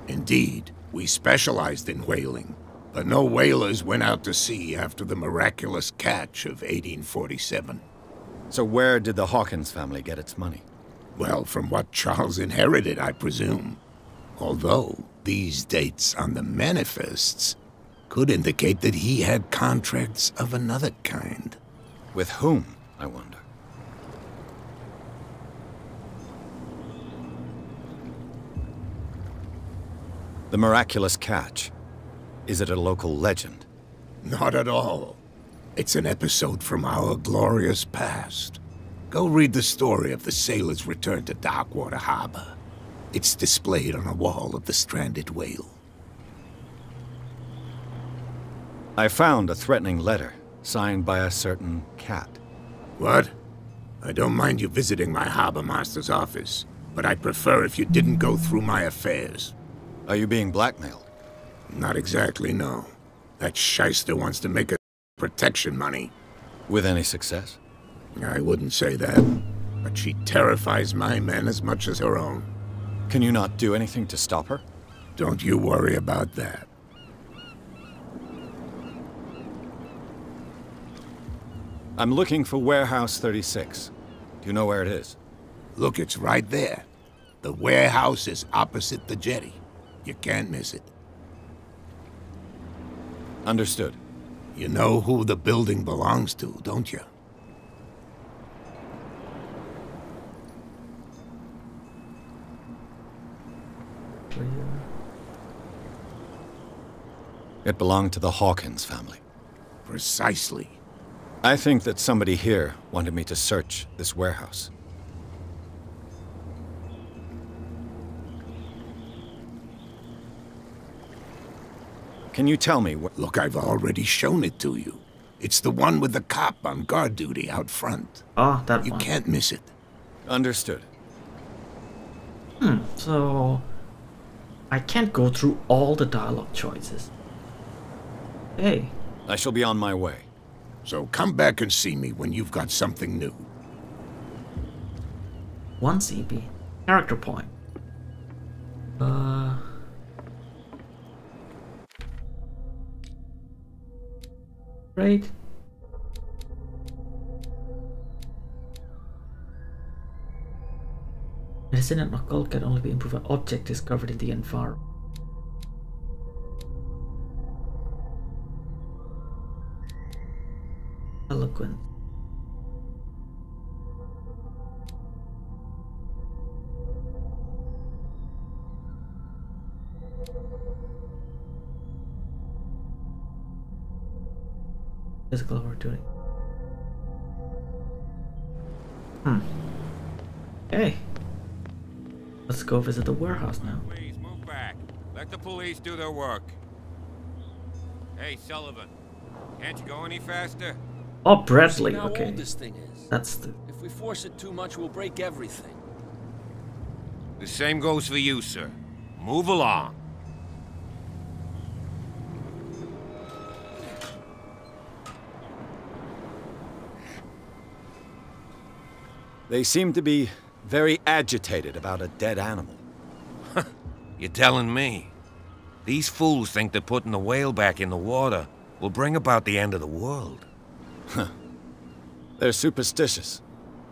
[SPEAKER 6] Indeed, we specialized in whaling, but no whalers went out to sea after the miraculous catch of 1847.
[SPEAKER 3] So where did the Hawkins family get its money?
[SPEAKER 6] Well, from what Charles inherited, I presume. Although, these dates on the manifests could indicate that he had contracts of another kind.
[SPEAKER 3] With whom, I wonder? The miraculous catch. Is it a local legend?
[SPEAKER 6] Not at all. It's an episode from our glorious past. Go read the story of the sailor's return to Darkwater Harbor. It's displayed on a wall of the stranded whale.
[SPEAKER 3] I found a threatening letter, signed by a certain cat.
[SPEAKER 6] What? I don't mind you visiting my harbor master's office, but I'd prefer if you didn't go through my affairs.
[SPEAKER 3] Are you being blackmailed?
[SPEAKER 6] Not exactly, no. That shyster wants to make a protection money.
[SPEAKER 3] With any success?
[SPEAKER 6] I wouldn't say that, but she terrifies my men as much as her own.
[SPEAKER 3] Can you not do anything to stop her?
[SPEAKER 6] Don't you worry about that.
[SPEAKER 3] I'm looking for Warehouse 36. Do you know where it is?
[SPEAKER 6] Look, it's right there. The warehouse is opposite the jetty. You can't miss it.
[SPEAKER 3] Understood.
[SPEAKER 6] You know who the building belongs to, don't you?
[SPEAKER 3] It belonged to the Hawkins family.
[SPEAKER 6] Precisely.
[SPEAKER 3] I think that somebody here wanted me to search this warehouse. Can you tell me what...
[SPEAKER 6] Look, I've already shown it to you. It's the one with the cop on guard duty out front.
[SPEAKER 1] Ah, that one.
[SPEAKER 6] You can't miss it.
[SPEAKER 3] Understood.
[SPEAKER 1] So... I can't go through all the dialogue choices. Hey.
[SPEAKER 3] I shall be on my way.
[SPEAKER 6] So come back and see me when you've got something new.
[SPEAKER 1] 1 CP. Character point. Right. Medicine and occult can only be improved by object discovered in the environment. Eloquent. Physical opportunity. Hey. Let's go visit the warehouse now.
[SPEAKER 14] Please move back. Let the police do their work. Hey, Sullivan. Can't you go any faster?
[SPEAKER 1] Oh, Bradley.
[SPEAKER 15] See how
[SPEAKER 1] Okay.
[SPEAKER 15] old this thing is.
[SPEAKER 1] That's the...
[SPEAKER 15] If we force it too much, we'll break everything.
[SPEAKER 14] The same goes for you, sir. Move along.
[SPEAKER 3] They seem to be very agitated about a dead animal.
[SPEAKER 14] You're telling me? These fools think that putting the whale back in the water will bring about the end of the world.
[SPEAKER 3] They're superstitious.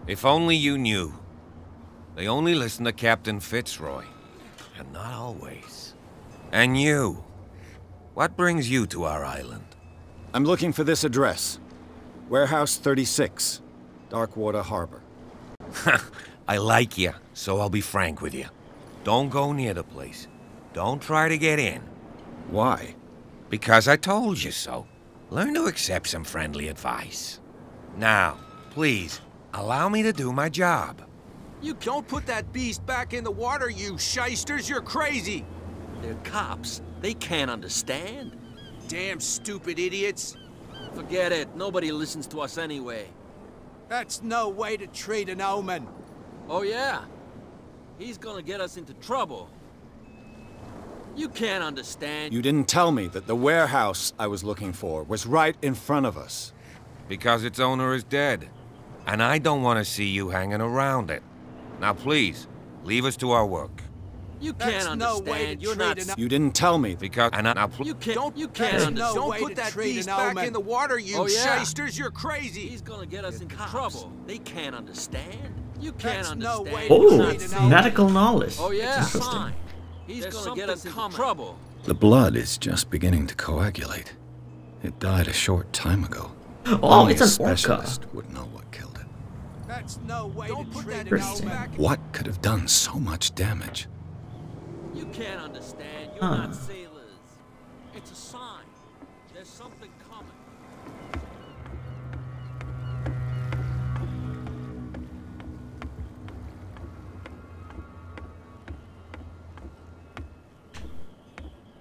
[SPEAKER 14] If only you knew. They only listen to Captain Fitzroy. And not always. And you. What brings you to our island?
[SPEAKER 3] I'm looking for this address. Warehouse 36, Darkwater Harbor.
[SPEAKER 14] I like you, so I'll be frank with you. Don't go near the place. Don't try to get in.
[SPEAKER 3] Why?
[SPEAKER 14] Because I told you so. Learn to accept some friendly advice. Now, please, allow me to do my job.
[SPEAKER 15] You don't put that beast back in the water, you shysters! You're crazy!
[SPEAKER 16] They're cops. They can't understand.
[SPEAKER 15] Damn stupid idiots!
[SPEAKER 16] Forget it. Nobody listens to us anyway.
[SPEAKER 12] That's no way to treat an omen.
[SPEAKER 16] Oh, yeah? He's gonna get us into trouble. You can't understand.
[SPEAKER 3] You didn't tell me that the warehouse I was looking for was right in front of us.
[SPEAKER 14] Because its owner is dead. And I don't want to see you hanging around it. Now please, leave us to our work.
[SPEAKER 16] You can't understand. You're not.
[SPEAKER 3] You didn't tell me.
[SPEAKER 14] Because
[SPEAKER 16] you can't. You can't understand.
[SPEAKER 15] Don't put that beast back in the water, you shysters. You're crazy.
[SPEAKER 16] He's gonna get us into trouble. They can't understand. You can't understand.
[SPEAKER 1] Oh, medical knowledge.
[SPEAKER 16] Oh yeah.
[SPEAKER 1] That's interesting.
[SPEAKER 16] He's gonna get us into trouble.
[SPEAKER 3] The blood is just beginning to coagulate. It died a short time ago.
[SPEAKER 1] Oh,
[SPEAKER 3] Only
[SPEAKER 1] it's
[SPEAKER 3] a
[SPEAKER 1] an orca.
[SPEAKER 3] specialist would know what killed it.
[SPEAKER 12] That's no way to treat an
[SPEAKER 1] Interesting.
[SPEAKER 12] omen.
[SPEAKER 3] What could have done so much damage?
[SPEAKER 16] You can't understand. You're not sailors. It's a sign. There's something coming.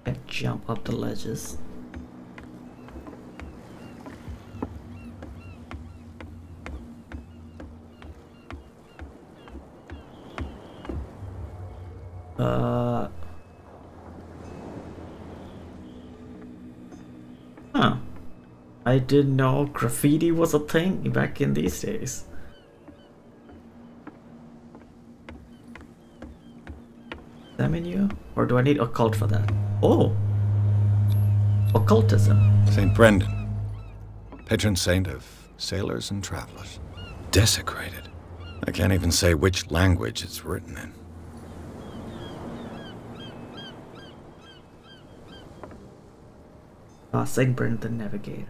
[SPEAKER 1] I jump up the ledges. Huh. I didn't know graffiti was a thing back in these days. That menu? Or do I need occult for that? Oh! Occultism.
[SPEAKER 3] St. Brendan, patron saint of sailors and travelers. Desecrated. I can't even say which language it's written in.
[SPEAKER 1] St. Brendan the Navigator.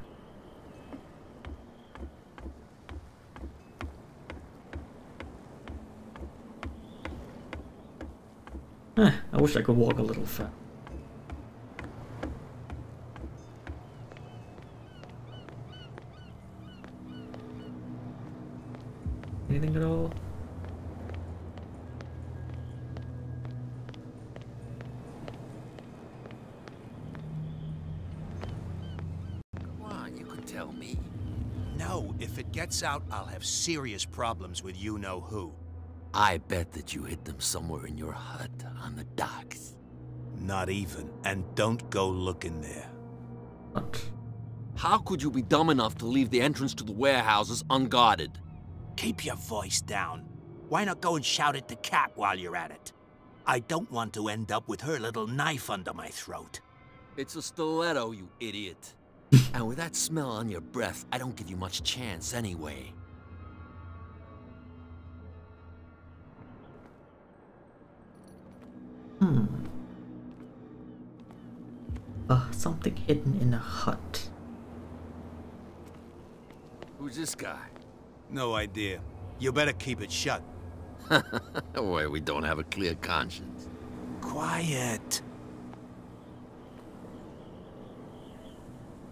[SPEAKER 1] I wish I could walk a little fast. Anything at all?
[SPEAKER 11] Come on, you could tell me.
[SPEAKER 5] No, if it gets out, I'll have serious problems with you-know-who.
[SPEAKER 11] I bet that you hid them somewhere in your hut on the docks.
[SPEAKER 5] Not even. And don't go looking there.
[SPEAKER 1] What?
[SPEAKER 16] How could you be dumb enough to leave the entrance to the warehouses unguarded?
[SPEAKER 5] Keep your voice down. Why not go and shout at the cat while you're at it? I don't want to end up with her little knife under my throat.
[SPEAKER 16] It's a stiletto, you idiot.
[SPEAKER 11] And with that smell on your breath, I don't give you much chance anyway.
[SPEAKER 1] Something hidden in a hut.
[SPEAKER 16] Who's this guy?
[SPEAKER 5] No idea. You better keep it shut.
[SPEAKER 11] Boy, we don't have a clear conscience.
[SPEAKER 5] Quiet.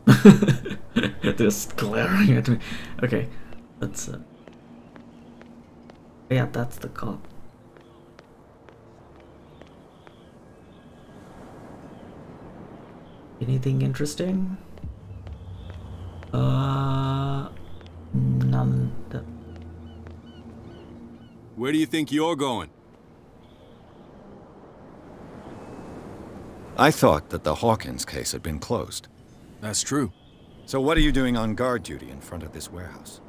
[SPEAKER 1] They're just glaring at me. Okay, let's yeah, that's the cop. Anything interesting? None.
[SPEAKER 17] Where do you think you're going?
[SPEAKER 3] I thought that the Hawkins case had been closed.
[SPEAKER 17] That's true.
[SPEAKER 3] So what are you doing on guard duty in front of this warehouse?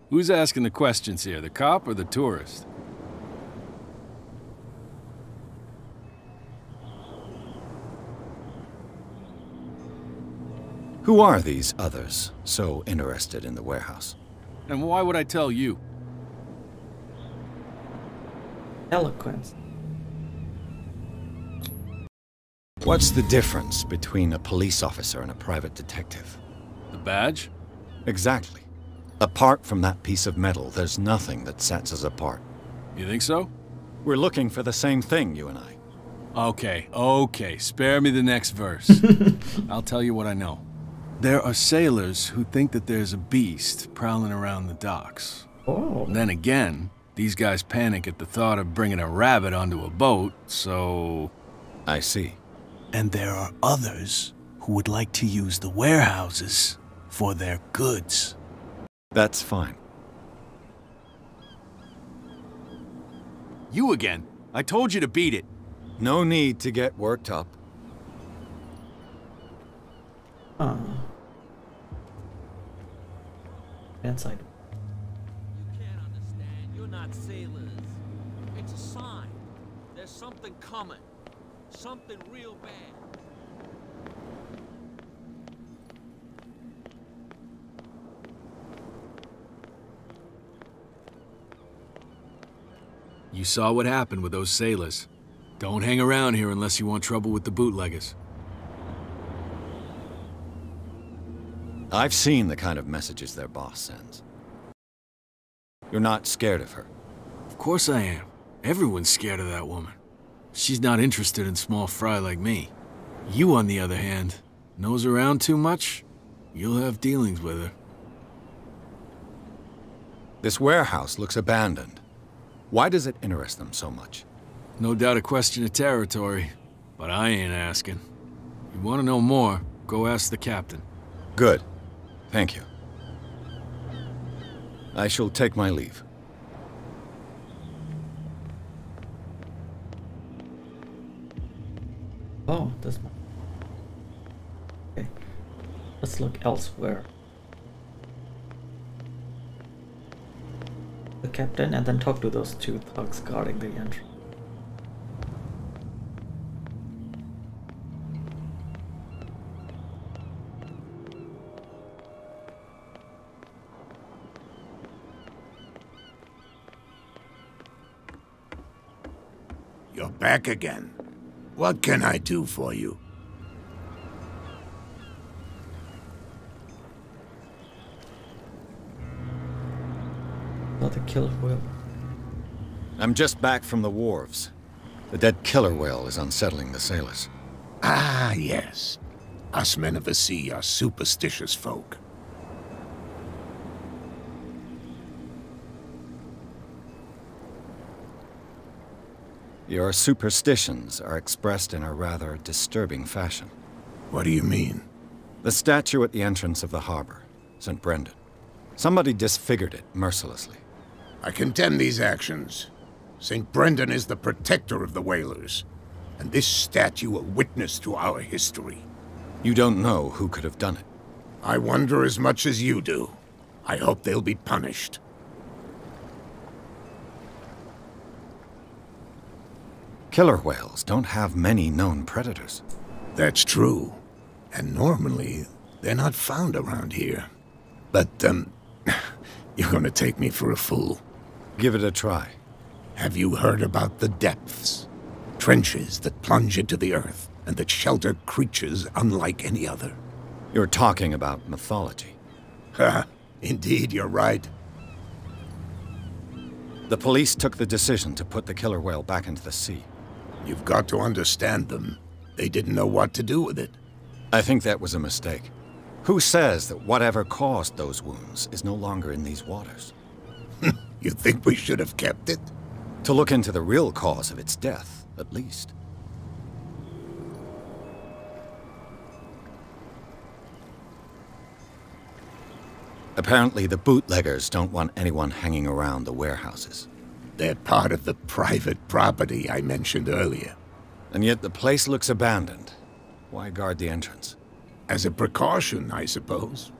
[SPEAKER 17] Who's asking the questions here, the cop or the tourist?
[SPEAKER 3] Who are these others so interested in the warehouse?
[SPEAKER 17] And why would I tell you?
[SPEAKER 1] Eloquence.
[SPEAKER 3] What's the difference between a police officer and a private detective?
[SPEAKER 17] The badge?
[SPEAKER 3] Exactly. Apart from that piece of metal, there's nothing that sets us apart.
[SPEAKER 17] You think so?
[SPEAKER 3] We're looking for the same thing, you and I.
[SPEAKER 17] Okay, spare me the next verse. I'll tell you what I know. There are sailors who think that there's a beast prowling around the docks.
[SPEAKER 1] Oh.
[SPEAKER 17] Then again, these guys panic at the thought of bringing a rabbit onto a boat, so...
[SPEAKER 3] I see.
[SPEAKER 18] And there are others who would like to use the warehouses for their goods.
[SPEAKER 3] That's fine.
[SPEAKER 17] You again. I told you to beat it.
[SPEAKER 3] No need to get worked up.
[SPEAKER 1] Inside.
[SPEAKER 16] You can't understand. You're not sailors. It's a sign. There's something coming. Something real bad.
[SPEAKER 17] You saw what happened with those sailors. Don't hang around here unless you want trouble with the bootleggers.
[SPEAKER 3] I've seen the kind of messages their boss sends. You're not scared of her?
[SPEAKER 17] Of course I am. Everyone's scared of that woman. She's not interested in small fry like me. You, on the other hand, nose around too much, you'll have dealings with her.
[SPEAKER 3] This warehouse looks abandoned. Why does it interest them so much?
[SPEAKER 17] No doubt a question of territory, but I ain't asking. You want to know more, go ask the captain.
[SPEAKER 3] Good. Thank you. I shall take my leave.
[SPEAKER 1] Oh, this one. Okay. Let's look elsewhere. The captain and then talk to those two thugs guarding the entrance.
[SPEAKER 6] You're back again. What can I do for you?
[SPEAKER 1] The killer whale.
[SPEAKER 3] I'm just back from the wharves. The dead killer whale is unsettling the sailors.
[SPEAKER 6] Ah, yes. Us men of the sea are superstitious folk.
[SPEAKER 3] Your superstitions are expressed in a rather disturbing fashion.
[SPEAKER 6] What do you mean?
[SPEAKER 3] The statue at the entrance of the harbor, St. Brendan. Somebody disfigured it mercilessly.
[SPEAKER 6] I condemn these actions. St. Brendan is the protector of the whalers, and this statue a witness to our history.
[SPEAKER 3] You don't know who could have done it.
[SPEAKER 6] I wonder as much as you do. I hope they'll be punished.
[SPEAKER 3] Killer whales don't have many known predators.
[SPEAKER 6] That's true. And normally, they're not found around here. But, you're gonna take me for a fool.
[SPEAKER 3] Give it a try.
[SPEAKER 6] Have you heard about the depths? Trenches that plunge into the earth and that shelter creatures unlike any other.
[SPEAKER 3] You're talking about mythology.
[SPEAKER 6] Ha! Indeed, you're right.
[SPEAKER 3] The police took the decision to put the killer whale back into the sea.
[SPEAKER 6] You've got to understand them. They didn't know what to do with it.
[SPEAKER 3] I think that was a mistake. Who says that whatever caused those wounds is no longer in these waters?
[SPEAKER 6] You think we should have kept it?
[SPEAKER 3] To look into the real cause of its death, at least. Apparently, the bootleggers don't want anyone hanging around the warehouses.
[SPEAKER 6] They're part of the private property I mentioned earlier.
[SPEAKER 3] And yet the place looks abandoned. Why guard the entrance?
[SPEAKER 6] As a precaution, I suppose.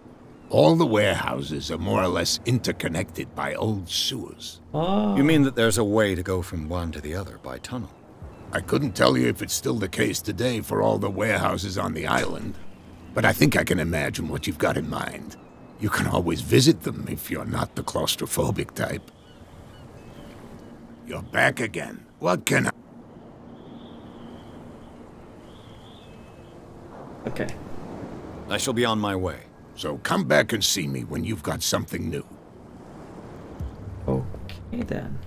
[SPEAKER 6] All the warehouses are more or less interconnected by old sewers.
[SPEAKER 1] Oh.
[SPEAKER 3] You mean that there's a way to go from one to the other by tunnel?
[SPEAKER 6] I couldn't tell you if it's still the case today for all the warehouses on the island, but I think I can imagine what you've got in mind. You can always visit them if you're not the claustrophobic type. You're back again. What can I...
[SPEAKER 1] Okay.
[SPEAKER 3] I shall be on my way.
[SPEAKER 6] So come back and see me when you've got something new.
[SPEAKER 1] Okay then.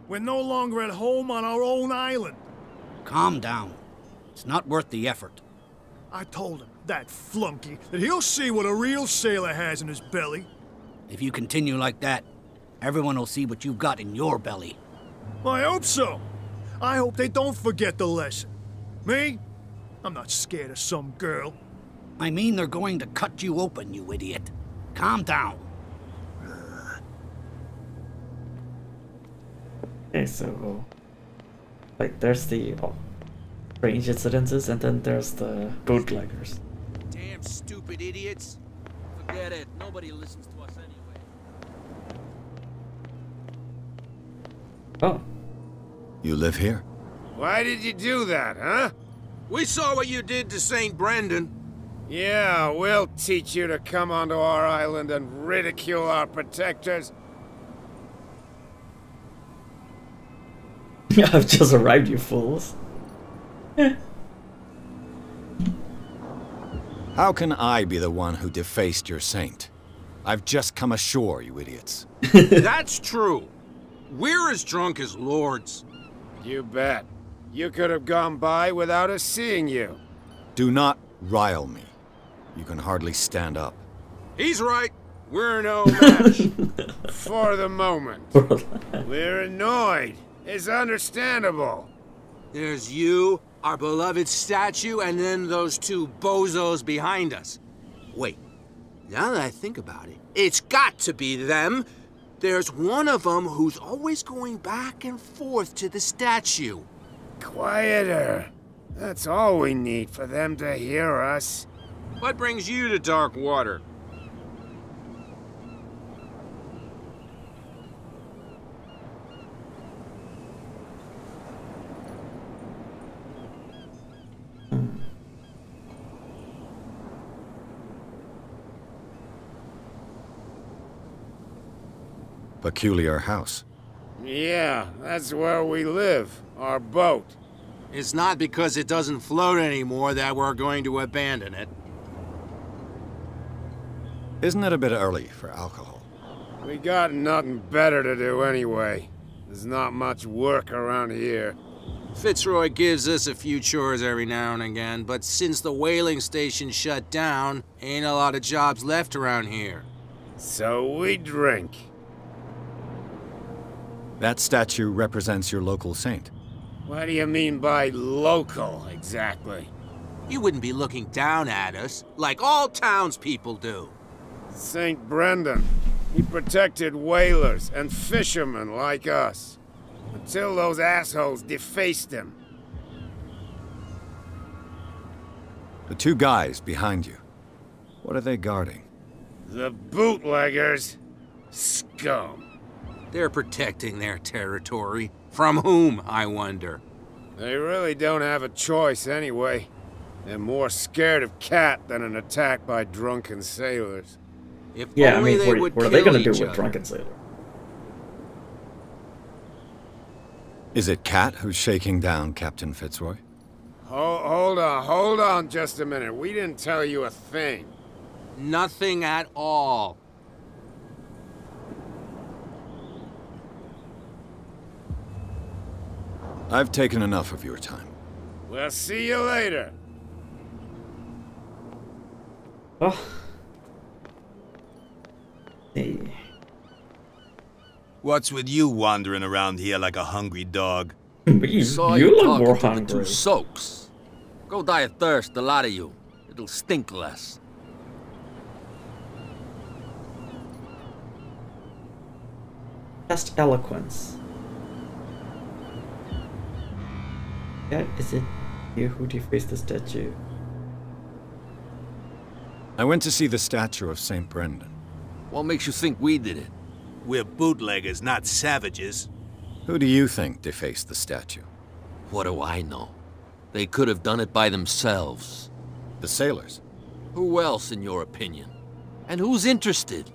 [SPEAKER 8] We're no longer at home on our own island.
[SPEAKER 9] Calm down. It's not worth the effort.
[SPEAKER 8] I told him, that flunky, that he'll see what a real sailor has in his belly.
[SPEAKER 9] If you continue like that, everyone will see what you've got in your belly.
[SPEAKER 8] I hope so. I hope they don't forget the lesson. Me? I'm not scared of some girl.
[SPEAKER 9] I mean they're going to cut you open, you idiot. Calm down.
[SPEAKER 1] Okay, so like there's the strange incidences, and then there's the bootleggers.
[SPEAKER 15] Damn stupid idiots.
[SPEAKER 16] Forget it. Nobody listens to us anyway.
[SPEAKER 1] Oh.
[SPEAKER 3] You live here?
[SPEAKER 19] Why did you do that, huh?
[SPEAKER 15] We saw what you did to St. Brendan.
[SPEAKER 19] Yeah, we'll teach you to come onto our island and ridicule our protectors.
[SPEAKER 1] I've just arrived, you fools.
[SPEAKER 3] How can I be the one who defaced your saint? I've just come ashore, you idiots.
[SPEAKER 15] That's true. We're as drunk as lords.
[SPEAKER 19] You bet. You could have gone by without us seeing you.
[SPEAKER 3] Do not rile me. You can hardly stand up.
[SPEAKER 15] He's right. We're no match.
[SPEAKER 19] For the moment. We're annoyed. It's understandable.
[SPEAKER 15] There's you, our beloved statue, and then those two bozos behind us. Wait, now that I think about it, it's got to be them. There's one of them who's always going back and forth to the statue.
[SPEAKER 19] Quieter. That's all we need for them to hear us.
[SPEAKER 15] What brings you to dark water?
[SPEAKER 3] Peculiar house.
[SPEAKER 19] Yeah, that's where we live. Our boat.
[SPEAKER 15] It's not because it doesn't float anymore that we're going to abandon it.
[SPEAKER 3] Isn't it a bit early for alcohol?
[SPEAKER 19] We got nothing better to do anyway. There's not much work around here.
[SPEAKER 15] Fitzroy gives us a few chores every now and again, but since the whaling station shut down, ain't a lot of jobs left around here.
[SPEAKER 19] So we drink.
[SPEAKER 3] That statue represents your local saint.
[SPEAKER 19] What do you mean by local, exactly?
[SPEAKER 15] You wouldn't be looking down at us, like all townspeople do.
[SPEAKER 19] St. Brendan. He protected whalers and fishermen like us. Until those assholes defaced him.
[SPEAKER 3] The two guys behind you. What are they guarding?
[SPEAKER 19] The bootleggers. Scum.
[SPEAKER 15] They're protecting their territory. From whom, I wonder?
[SPEAKER 19] They really don't have a choice anyway. They're more scared of Cat than an attack by drunken sailors.
[SPEAKER 15] If
[SPEAKER 1] yeah,
[SPEAKER 15] only
[SPEAKER 1] I mean,
[SPEAKER 15] they
[SPEAKER 1] what
[SPEAKER 15] would
[SPEAKER 1] are they
[SPEAKER 15] kill
[SPEAKER 1] gonna do
[SPEAKER 15] each
[SPEAKER 1] with
[SPEAKER 15] other.
[SPEAKER 1] drunken sailor?
[SPEAKER 3] Is it Cat who's shaking down Captain Fitzroy?
[SPEAKER 19] Hold on just a minute. We didn't tell you a thing.
[SPEAKER 15] Nothing at all.
[SPEAKER 3] I've taken enough of your time.
[SPEAKER 19] We'll see you later.
[SPEAKER 1] Oh. Hey.
[SPEAKER 12] What's with you wandering around here like a hungry dog?
[SPEAKER 1] You
[SPEAKER 16] Saw
[SPEAKER 1] look
[SPEAKER 16] talking
[SPEAKER 1] more
[SPEAKER 16] to the
[SPEAKER 1] hungry.
[SPEAKER 16] two soaks. Go die of thirst, the lot of you. It'll stink less.
[SPEAKER 1] Just eloquence. Yeah, is it you who defaced the statue?
[SPEAKER 3] I went to see the statue of St. Brendan.
[SPEAKER 16] What makes you think we did it?
[SPEAKER 12] We're bootleggers, not savages.
[SPEAKER 3] Who do you think defaced the statue?
[SPEAKER 16] What do I know? They could have done it by themselves.
[SPEAKER 3] The sailors.
[SPEAKER 16] Who else, in your opinion? And who's interested?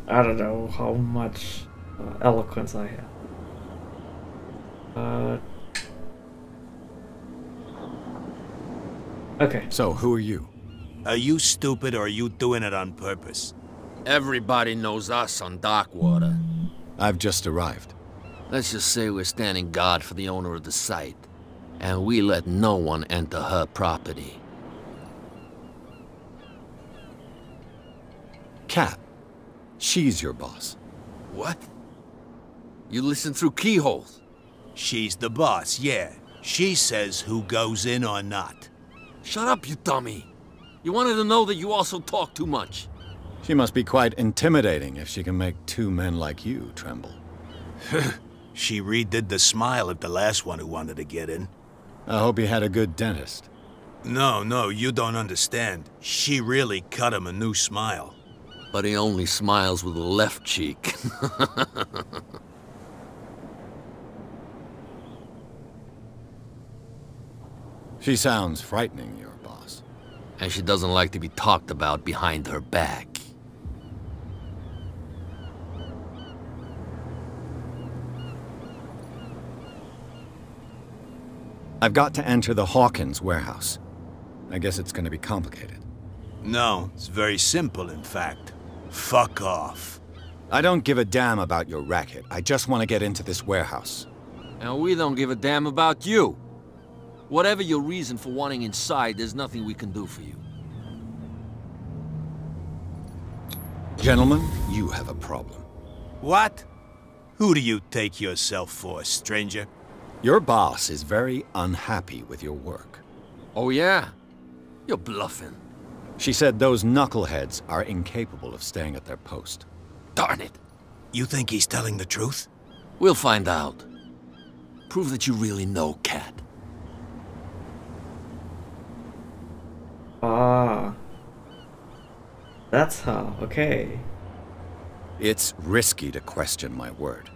[SPEAKER 1] I don't know how much eloquence I have. Okay.
[SPEAKER 3] So, who are you?
[SPEAKER 12] Are you stupid or are you doing it on purpose?
[SPEAKER 16] Everybody knows us on Darkwater.
[SPEAKER 3] I've just arrived.
[SPEAKER 16] Let's just say we're standing guard for the owner of the site, and we let no one enter her property.
[SPEAKER 3] Cat. She's your boss.
[SPEAKER 16] What? You listen through keyholes?
[SPEAKER 18] She's the boss, yeah. She says who goes in or not.
[SPEAKER 16] Shut up, you dummy. You wanted to know that you also talk too much.
[SPEAKER 3] She must be quite intimidating if she can make two men like you tremble.
[SPEAKER 18] She redid the smile of the last one who wanted to get in.
[SPEAKER 3] I hope he had a good dentist.
[SPEAKER 18] No, you don't understand. She really cut him a new smile.
[SPEAKER 16] But he only smiles with the left cheek.
[SPEAKER 3] She sounds frightening, your boss.
[SPEAKER 16] And she doesn't like to be talked about behind her back.
[SPEAKER 3] I've got to enter the Hawkins warehouse. I guess it's going to be complicated.
[SPEAKER 18] No, it's very simple, in fact. Fuck off.
[SPEAKER 3] I don't give a damn about your racket. I just want to get into this warehouse.
[SPEAKER 16] And we don't give a damn about you. Whatever your reason for wanting inside, there's nothing we can do for you.
[SPEAKER 3] Gentlemen, you have a problem.
[SPEAKER 18] What? Who do you take yourself for, stranger?
[SPEAKER 3] Your boss is very unhappy with your work.
[SPEAKER 16] Oh yeah? You're bluffing.
[SPEAKER 3] She said those knuckleheads are incapable of staying at their post.
[SPEAKER 16] Darn it!
[SPEAKER 18] You think he's telling the truth?
[SPEAKER 16] We'll find out. Prove that you really know, Cat.
[SPEAKER 1] Ah. That's how, okay.
[SPEAKER 3] It's risky to question my word.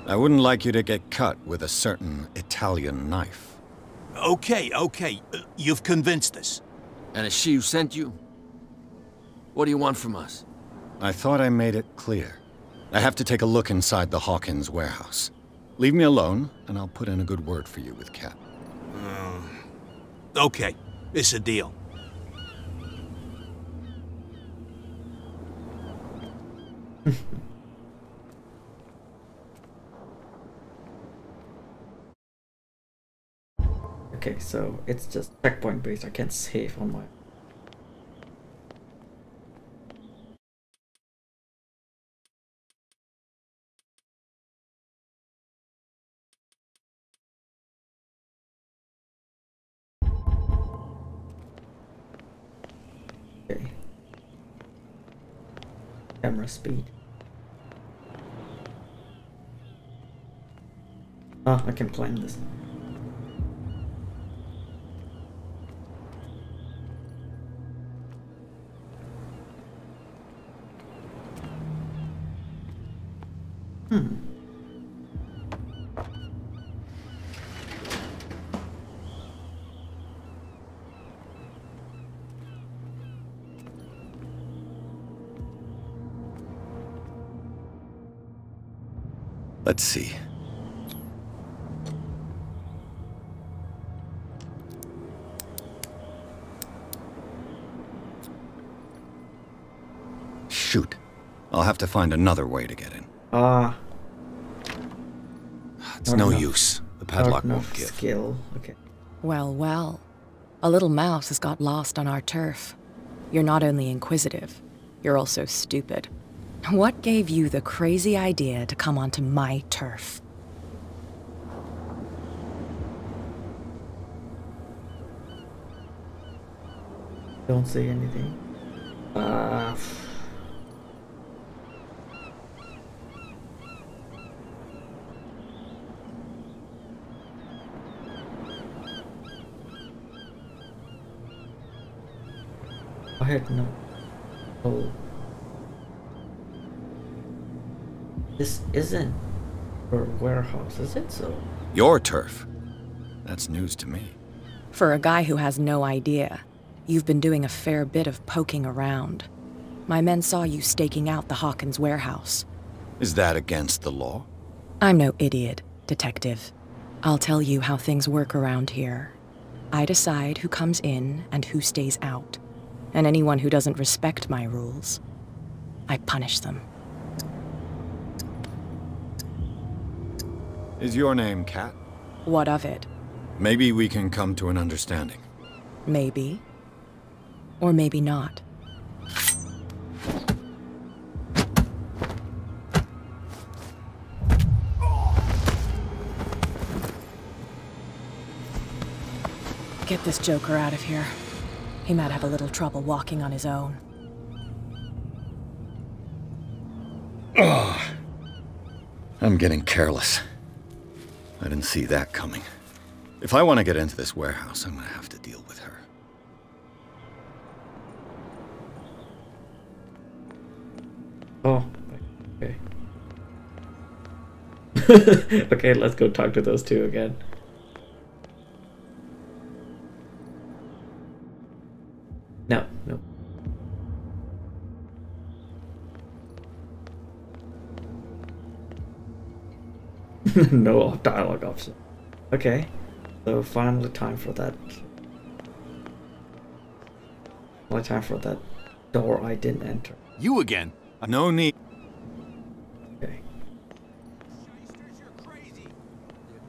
[SPEAKER 3] I wouldn't like you to get cut with a certain Italian knife.
[SPEAKER 18] Okay. You've convinced us.
[SPEAKER 16] And it's she who sent you? What do you want from us?
[SPEAKER 3] I thought I made it clear. I have to take a look inside the Hawkins warehouse. Leave me alone, and I'll put in a good word for you with Cat.
[SPEAKER 18] Okay, it's a deal.
[SPEAKER 1] Okay, so it's just checkpoint based. I can't save on my... Okay. Camera speed. Ah, I can climb this.
[SPEAKER 3] Let's see. Shoot. I'll have to find another way to get in. It's no use. The padlock won't give.
[SPEAKER 1] Skill. Okay.
[SPEAKER 13] Well. A little mouse has got lost on our turf. You're not only inquisitive, you're also stupid. What gave you the crazy idea to come onto my turf?
[SPEAKER 1] Don't say anything. I had no... Oh. This isn't a warehouse, is it so?
[SPEAKER 3] Your turf? That's news to me.
[SPEAKER 13] For a guy who has no idea, you've been doing a fair bit of poking around. My men saw you staking out the Hawkins warehouse.
[SPEAKER 3] Is that against the law?
[SPEAKER 13] I'm no idiot, Detective. I'll tell you how things work around here. I decide who comes in and who stays out. And anyone who doesn't respect my rules, I punish them.
[SPEAKER 3] Is your name Cat?
[SPEAKER 13] What of it?
[SPEAKER 3] Maybe we can come to an understanding.
[SPEAKER 13] Maybe. Or maybe not. get this joker out of here. He might have a little trouble walking on his own.
[SPEAKER 3] Ugh. I'm getting careless. I didn't see that coming. If I want to get into this warehouse, I'm going to have to deal with her.
[SPEAKER 1] Oh, okay. Okay, let's go talk to those two again. No, no. No dialogue option. Okay, so finally time for that. Finally time for that door I didn't enter.
[SPEAKER 3] You again? No need.
[SPEAKER 1] Okay.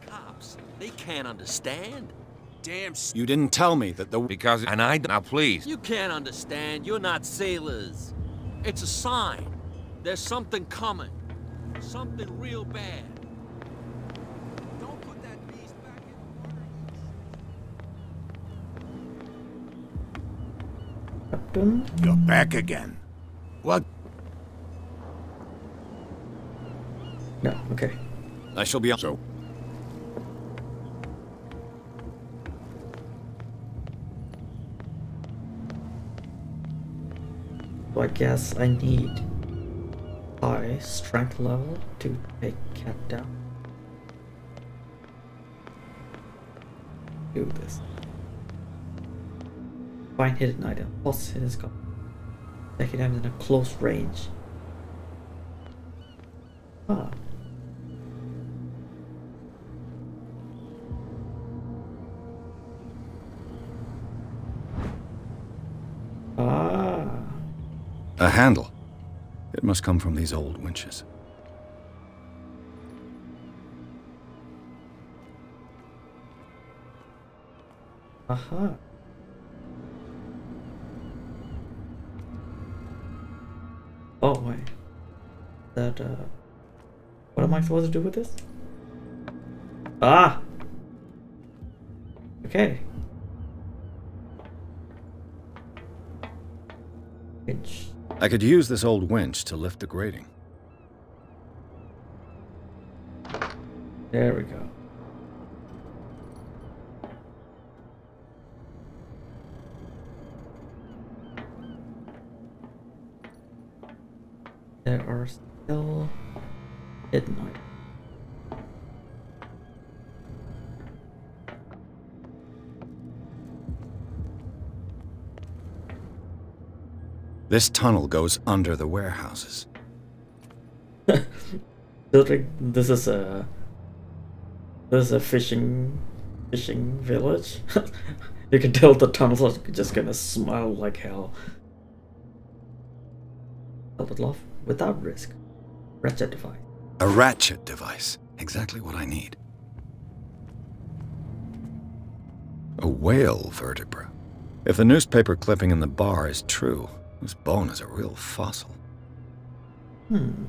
[SPEAKER 16] Cops, they can't understand.
[SPEAKER 15] Damn.
[SPEAKER 3] You didn't tell me that the...
[SPEAKER 14] Because... And I... Now, please.
[SPEAKER 16] You can't understand. You're not sailors. It's a sign. There's something coming. Something real bad. Don't put that beast back in the water.
[SPEAKER 6] You're back again. What?
[SPEAKER 1] No, okay.
[SPEAKER 3] I shall be on...
[SPEAKER 6] So?
[SPEAKER 1] So I guess I need high strength level to take Cat down. Do this. Find hidden item. Pulse hidden skull. Take it in a close range. Ah. Ah.
[SPEAKER 3] A handle. It must come from these old winches.
[SPEAKER 1] Aha. Oh wait. That what am I supposed to do with this? Ah. Okay. Winch.
[SPEAKER 3] I could use this old winch to lift the grating.
[SPEAKER 1] There we go. There are still hidden items.
[SPEAKER 3] This tunnel goes under the warehouses.
[SPEAKER 1] This is a fishing village. You can tell the tunnels are just gonna smell like hell. Help it off without risk. Ratchet device.
[SPEAKER 3] A ratchet device. Exactly what I need. A whale vertebra. If the newspaper clipping in the bar is true, this bone is a real fossil.
[SPEAKER 1] Hmm.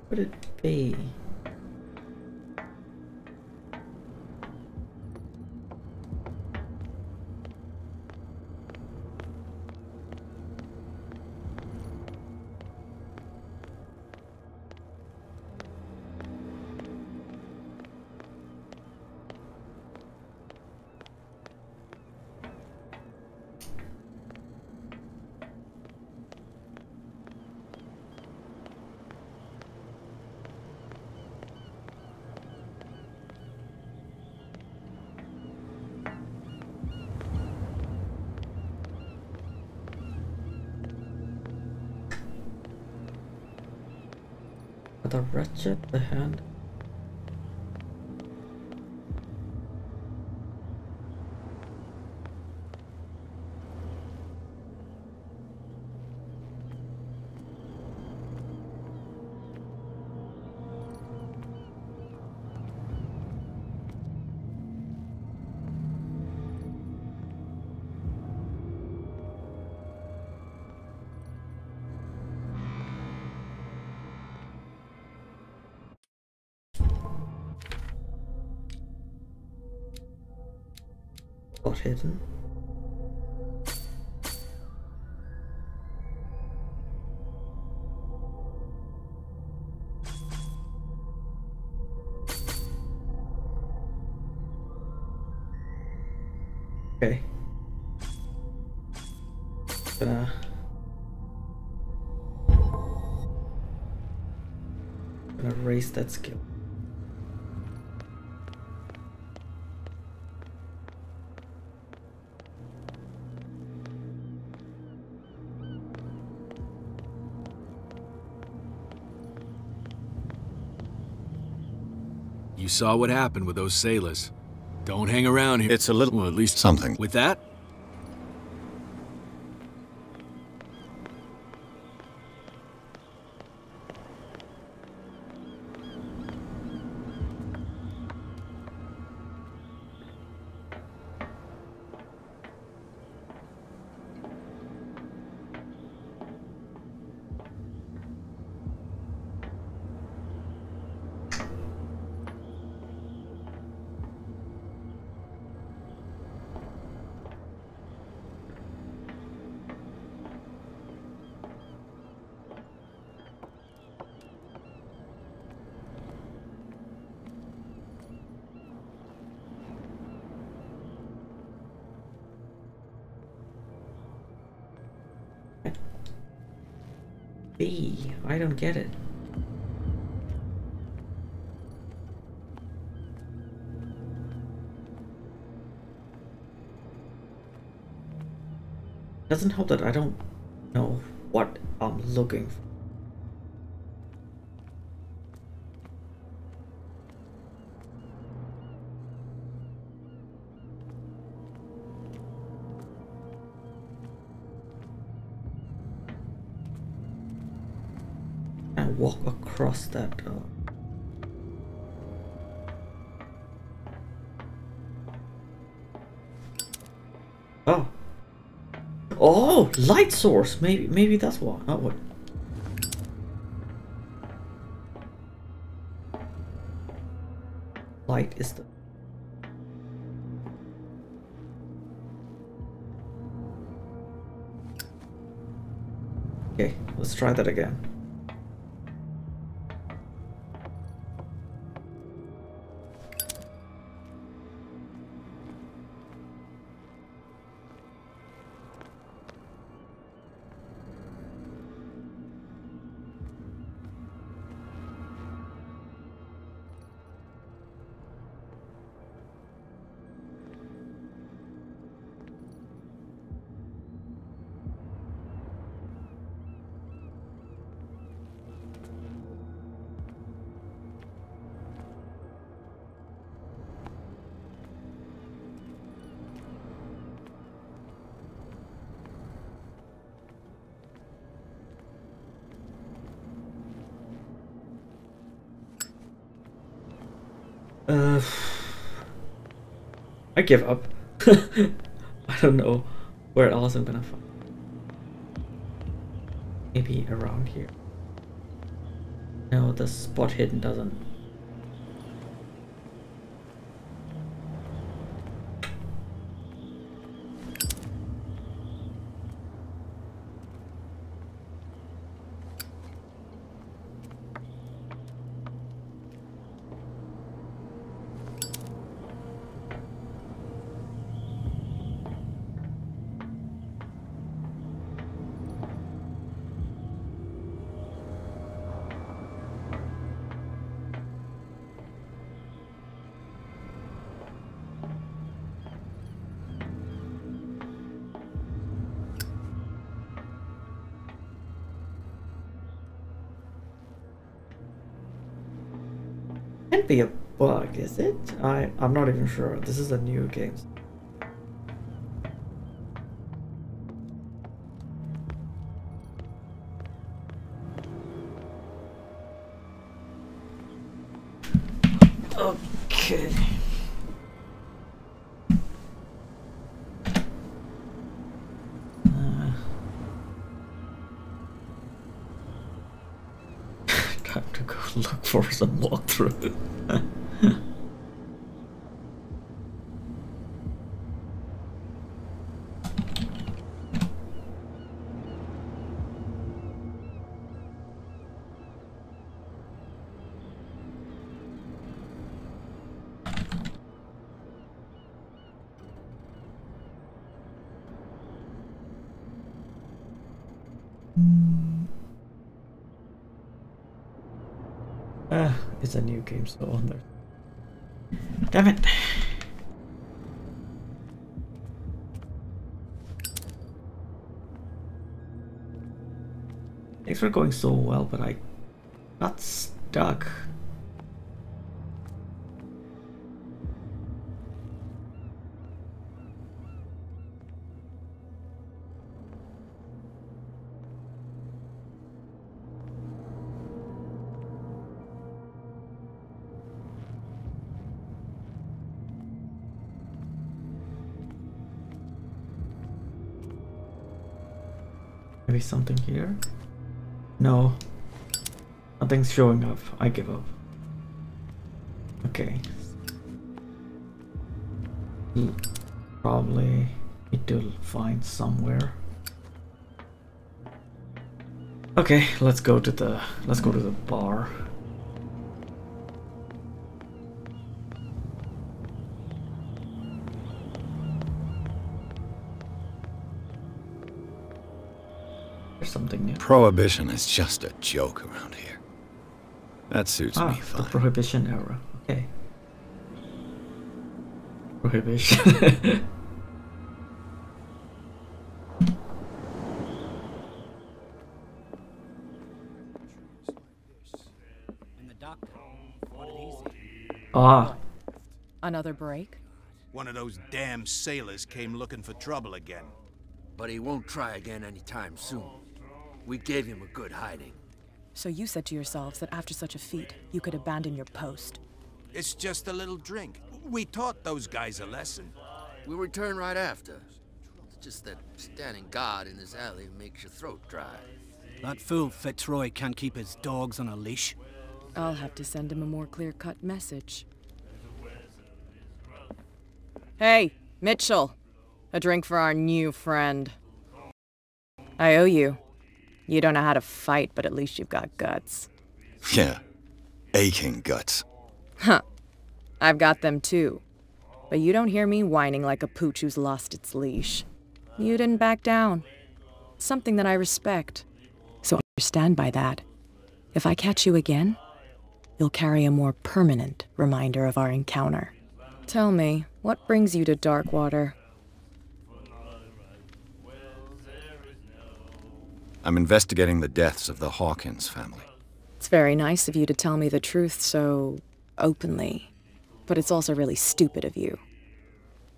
[SPEAKER 1] What would it be? The wretched, the hand. Got hidden. Okay. Gonna raise that skill.
[SPEAKER 17] You saw what happened with those sailors. Don't hang around here.
[SPEAKER 3] It's a little...
[SPEAKER 17] Well, at least
[SPEAKER 3] something.
[SPEAKER 17] With that?
[SPEAKER 1] B. I don't get it. Doesn't help that I don't know what I'm looking for. And walk across that. Oh. Oh, light source. Maybe that's why. Oh, what? Light is the. Okay, let's try that again. I give up. I don't know where else I'm gonna find. Maybe around here. No, the spot hidden doesn't. Can't be a bug, is it? I'm not even sure. This is a new game. Okay. Got to go look for some walkthrough. It's a new game, so on there. Damn it! Things were going so well, but I got stuck. Maybe something here? No. Nothing's showing up. I give up. Okay. Probably need to find somewhere. Okay, let's go to the bar. Something new.
[SPEAKER 3] Prohibition is just a joke around here. That suits me fine.
[SPEAKER 1] The Prohibition era. Okay. Prohibition.
[SPEAKER 13] Another break?
[SPEAKER 18] One of those damn sailors came looking for trouble again.
[SPEAKER 16] But he won't try again anytime soon. We gave him a good hiding.
[SPEAKER 13] So you said to yourselves that after such a feat, you could abandon your post.
[SPEAKER 18] It's just a little drink. We taught those guys a lesson.
[SPEAKER 16] We'll return right after. It's just that standing guard in this alley makes your throat dry.
[SPEAKER 9] That fool Fitzroy can't keep his dogs on a leash.
[SPEAKER 13] I'll have to send him a more clear-cut message. Hey, Mitchell. A drink for our new friend. I owe you. You don't know how to fight, but at least you've got guts.
[SPEAKER 3] Yeah. Aching guts.
[SPEAKER 13] Huh. I've got them too. But you don't hear me whining like a pooch who's lost its leash. You didn't back down. Something that I respect. So understand by that. If I catch you again, you'll carry a more permanent reminder of our encounter. Tell me, what brings you to Darkwater?
[SPEAKER 3] I'm investigating the deaths of the Hawkins family.
[SPEAKER 13] It's very nice of you to tell me the truth so openly, but it's also really stupid of you.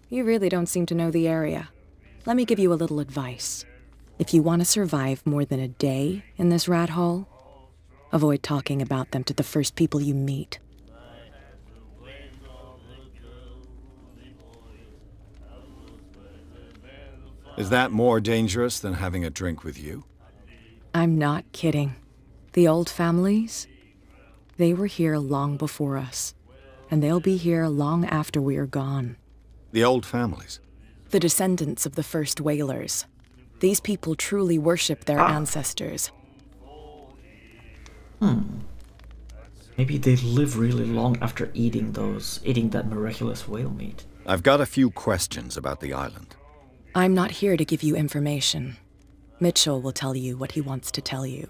[SPEAKER 13] You really don't seem to know the area. Let me give you a little advice. If you want to survive more than a day in this rat hole, avoid talking about them to the first people you meet.
[SPEAKER 3] Is that more dangerous than having a drink with you?
[SPEAKER 13] I'm not kidding. The old families, they were here long before us, and they'll be here long after we are gone.
[SPEAKER 3] The old families?
[SPEAKER 13] The descendants of the first whalers. These people truly worship their ancestors.
[SPEAKER 1] Maybe they live really long after eating that miraculous whale meat.
[SPEAKER 3] I've got a few questions about the island.
[SPEAKER 13] I'm not here to give you information. Mitchell will tell you what he wants to tell you.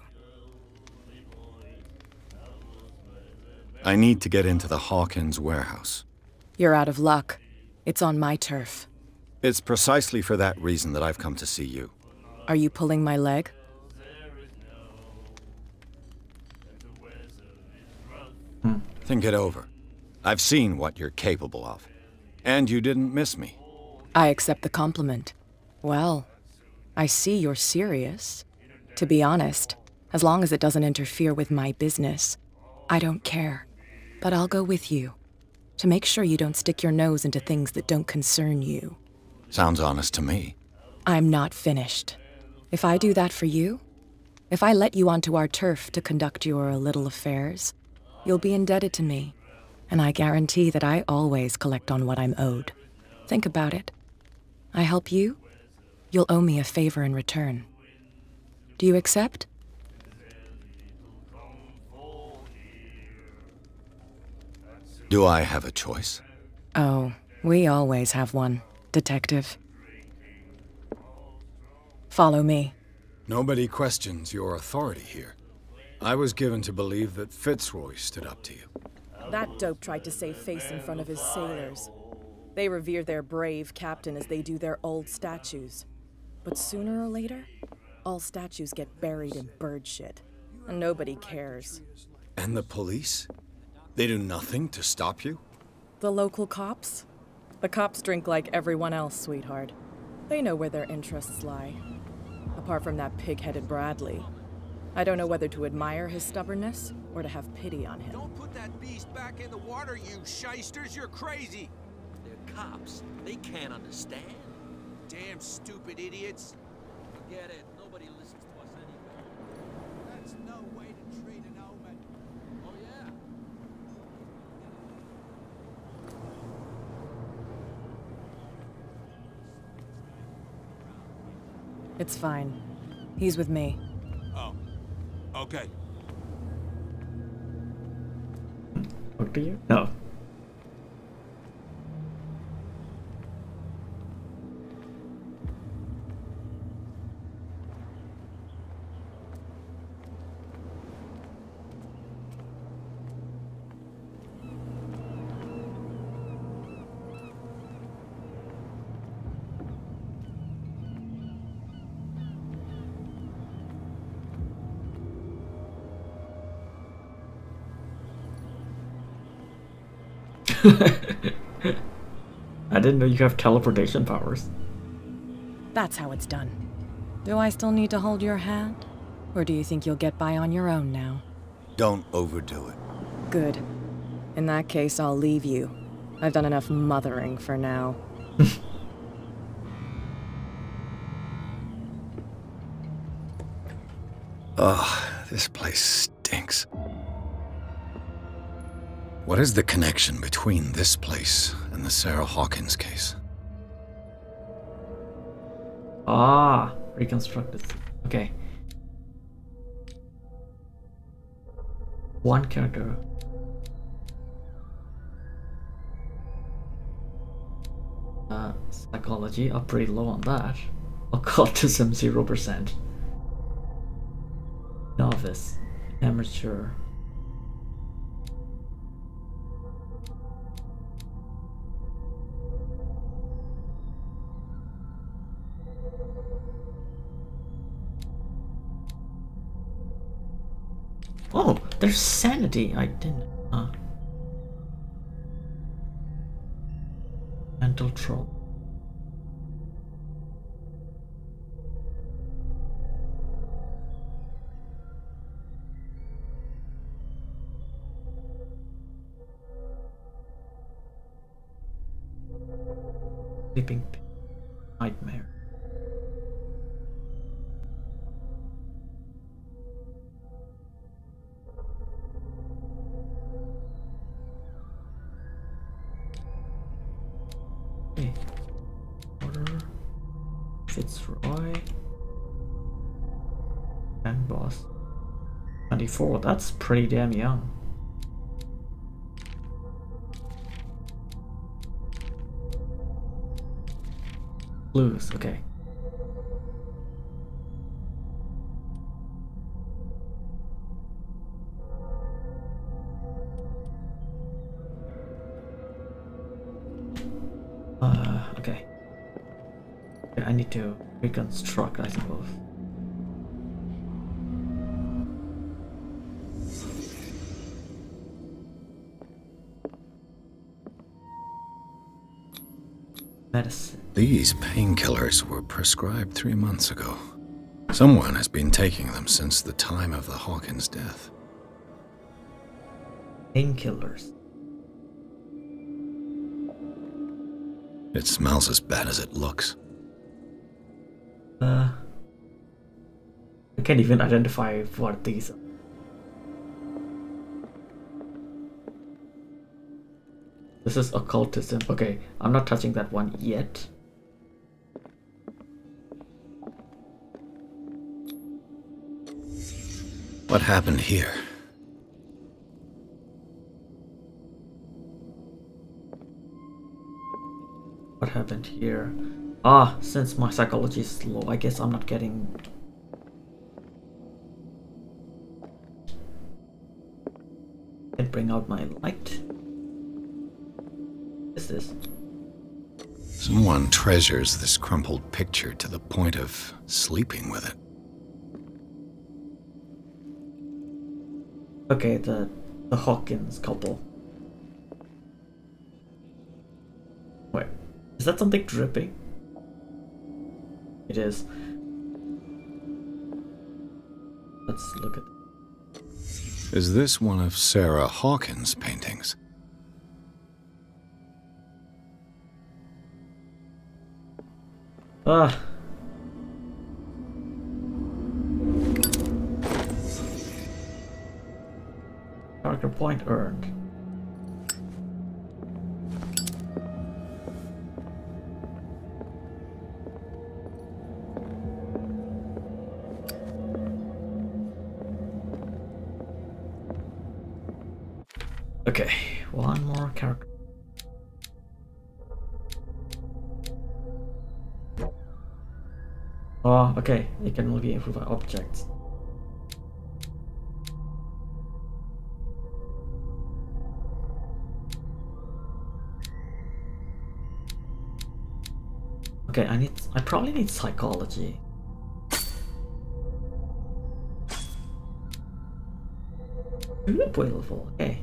[SPEAKER 3] I need to get into the Hawkins warehouse.
[SPEAKER 13] You're out of luck. It's on my turf.
[SPEAKER 3] It's precisely for that reason that I've come to see you.
[SPEAKER 13] Are you pulling my leg?
[SPEAKER 3] Think it over. I've seen what you're capable of. And you didn't miss me.
[SPEAKER 13] I accept the compliment. Well, I see you're serious. To be honest, as long as it doesn't interfere with my business, I don't care. But I'll go with you, to make sure you don't stick your nose into things that don't concern you.
[SPEAKER 3] Sounds honest to me.
[SPEAKER 13] I'm not finished. If I do that for you, if I let you onto our turf to conduct your little affairs, you'll be indebted to me. And I guarantee that I always collect on what I'm owed. Think about it. I help you, you'll owe me a favor in return. Do you accept?
[SPEAKER 3] Do I have a choice?
[SPEAKER 13] Oh, we always have one, Detective. Follow me.
[SPEAKER 3] Nobody questions your authority here. I was given to believe that Fitzroy stood up to you.
[SPEAKER 13] That dope tried to save face in front of his sailors. They revere their brave captain as they do their old statues. But sooner or later, all statues get buried in bird shit, and nobody cares.
[SPEAKER 3] And the police? They do nothing to stop you?
[SPEAKER 13] The local cops? The cops drink like everyone else, sweetheart. They know where their interests lie. Apart from that pig-headed Bradley. I don't know whether to admire his stubbornness or to have pity on him.
[SPEAKER 15] Don't put that beast back in the water, you shysters! You're crazy!
[SPEAKER 16] They're cops. They can't understand.
[SPEAKER 15] Damn stupid idiots!
[SPEAKER 16] Forget it. Nobody listens to us anymore.
[SPEAKER 15] That's no way to treat an omen.
[SPEAKER 16] Oh, yeah.
[SPEAKER 13] It's fine. He's with me.
[SPEAKER 15] Oh. Okay.
[SPEAKER 1] Talk to you? No. I didn't know you have teleportation powers.
[SPEAKER 13] That's how it's done. Do I still need to hold your hand? Or do you think you'll get by on your own now?
[SPEAKER 3] Don't overdo it.
[SPEAKER 13] Good. In that case, I'll leave you. I've done enough mothering for now.
[SPEAKER 3] Ugh, this place stinks. What is the connection between this place and the Sarah Hawkins case?
[SPEAKER 1] Ah, reconstructed. Okay. One character. Psychology, up pretty low on that. Occultism, 0%. Novice. Amateur. Oh, there's sanity. I didn't. Mental troll. Sleeping nightmare. Okay. Order. Fitzroy. And boss. 24. That's pretty damn young. Blues, okay. Okay. I need to reconstruct, I suppose. Medicine.
[SPEAKER 3] These painkillers were prescribed 3 months ago. Someone has been taking them since the time of the Hawkins' death.
[SPEAKER 1] Painkillers.
[SPEAKER 3] It smells as bad as it looks.
[SPEAKER 1] I can't even identify what these are. This is occultism. Okay, I'm not touching that one yet.
[SPEAKER 3] What happened here?
[SPEAKER 1] What happened here? Ah, since my psychology is low, I guess I'm not getting... Can't bring out my light. What is this?
[SPEAKER 3] Someone treasures this crumpled picture to the point of sleeping with it.
[SPEAKER 1] Okay, the Hawkins couple. Wait, is that something dripping? It is. Let's look at it.
[SPEAKER 3] Is this one of Sarah Hawkins' paintings?
[SPEAKER 1] Ah. Character point earned. Okay, one more character. Oh, okay, it can only be improved by objects. Okay, I probably need psychology. Available, okay.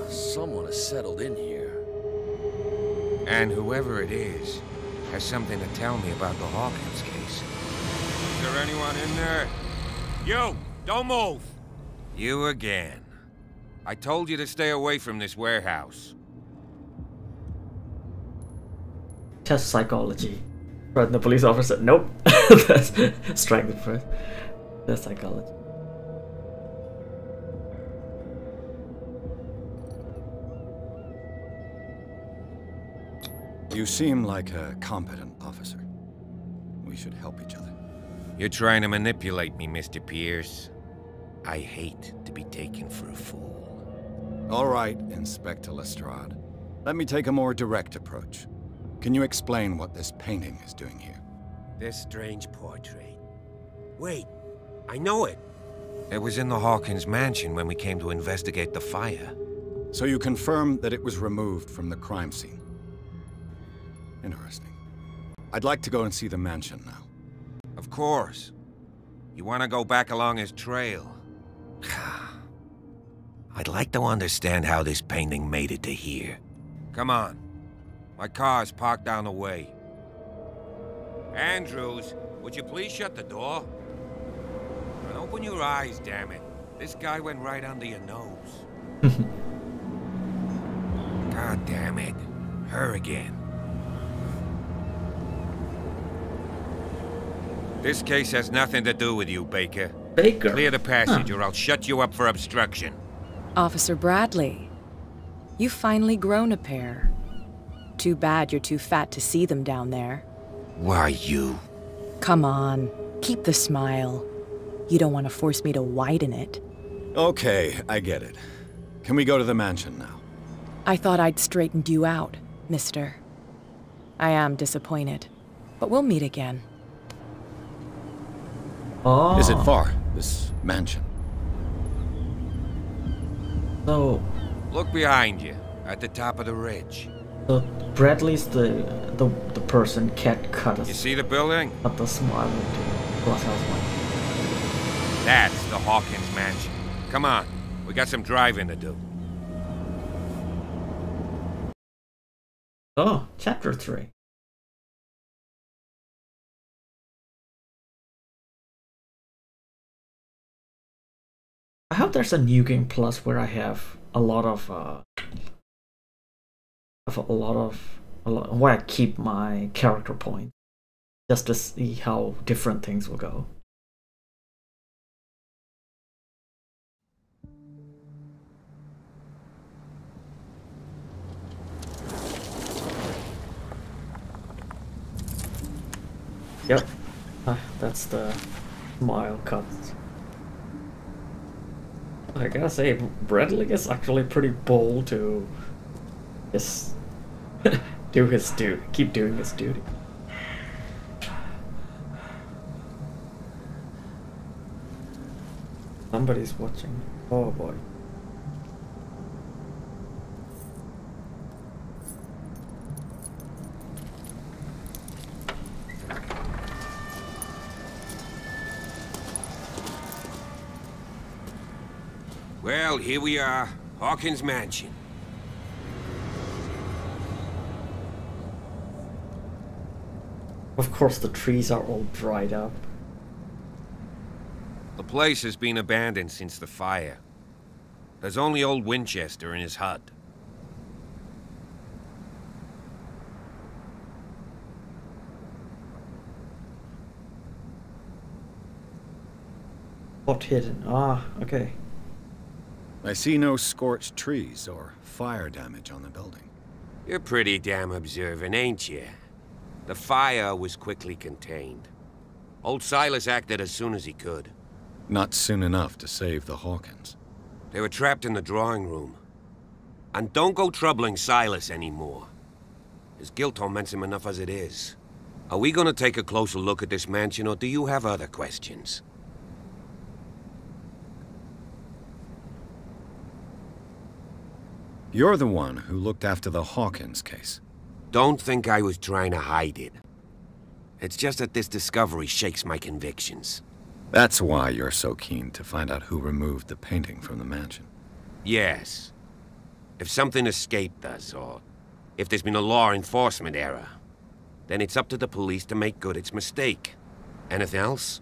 [SPEAKER 16] Someone has settled in here.
[SPEAKER 14] And whoever it is has something to tell me about the Hawkins case. Is there anyone in there? You! Don't move! You again. I told you to stay away from this warehouse.
[SPEAKER 1] Test psychology. Right, the police officer. Nope. That's strength first. Test psychology.
[SPEAKER 3] You seem like a competent officer. We should help each other.
[SPEAKER 14] You're trying to manipulate me, Mr. Pierce. I hate to be taken for a fool.
[SPEAKER 3] All right, Inspector Lestrade. Let me take a more direct approach. Can you explain what this painting is doing here?
[SPEAKER 11] This strange portrait. Wait, I know it.
[SPEAKER 14] It was in the Hawkins mansion when we came to investigate the fire.
[SPEAKER 3] So you confirm that it was removed from the crime scene? Interesting. I'd like to go and see the mansion now.
[SPEAKER 14] Of course. You want to go back along his trail? I'd like to understand how this painting made it to here. Come on. My car's parked down the way. Andrews, would you please shut the door? And open your eyes, damn it. This guy went right under your nose. God damn it. Her again. This case has nothing to do with you, Baker.
[SPEAKER 1] Baker?
[SPEAKER 14] Clear the passage or I'll shut you up for obstruction.
[SPEAKER 13] Officer Bradley, you've finally grown a pair. Too bad you're too fat to see them down there.
[SPEAKER 14] Why you?
[SPEAKER 13] Come on, keep the smile. You don't want to force me to widen it.
[SPEAKER 3] Okay, I get it. Can we go to the mansion now?
[SPEAKER 13] I thought I'd straightened you out, mister. I am disappointed, but we'll meet again.
[SPEAKER 1] Oh.
[SPEAKER 3] Is it far, this mansion?
[SPEAKER 1] So...
[SPEAKER 14] Look behind you, at the top of the ridge.
[SPEAKER 1] So Bradley's the person cat cut us.
[SPEAKER 14] You see the building?
[SPEAKER 1] Cut the smile into glasshouse one.
[SPEAKER 14] That's the Hawkins mansion. Come on, we got some driving to do.
[SPEAKER 1] Oh, chapter 3. I hope there's a new game plus where I have a lot of where I keep my character points, just to see how different things will go. Yep, that's the smile cut. I gotta say, Bradley is actually pretty bold to just do his duty, keep doing his duty. Somebody's watching. Oh boy.
[SPEAKER 14] Well, here we are, Hawkins Mansion.
[SPEAKER 1] Of course, the trees are all dried up.
[SPEAKER 14] The place has been abandoned since the fire. There's only old Winchester in his hut.
[SPEAKER 1] What hidden? Ah, okay.
[SPEAKER 3] I see no scorched trees or fire damage on the building.
[SPEAKER 14] You're pretty damn observant, ain't you? The fire was quickly contained. Old Silas acted as soon as he could.
[SPEAKER 3] Not soon enough to save the Hawkins.
[SPEAKER 14] They were trapped in the drawing room. And don't go troubling Silas anymore. His guilt torments him enough as it is. Are we gonna take a closer look at this mansion, or do you have other questions?
[SPEAKER 3] You're the one who looked after the Hawkins case.
[SPEAKER 14] Don't think I was trying to hide it. It's just that this discovery shakes my convictions.
[SPEAKER 3] That's why you're so keen to find out who removed the painting from the mansion.
[SPEAKER 14] Yes. If something escaped us, or if there's been a law enforcement error, then it's up to the police to make good its mistake. Anything else?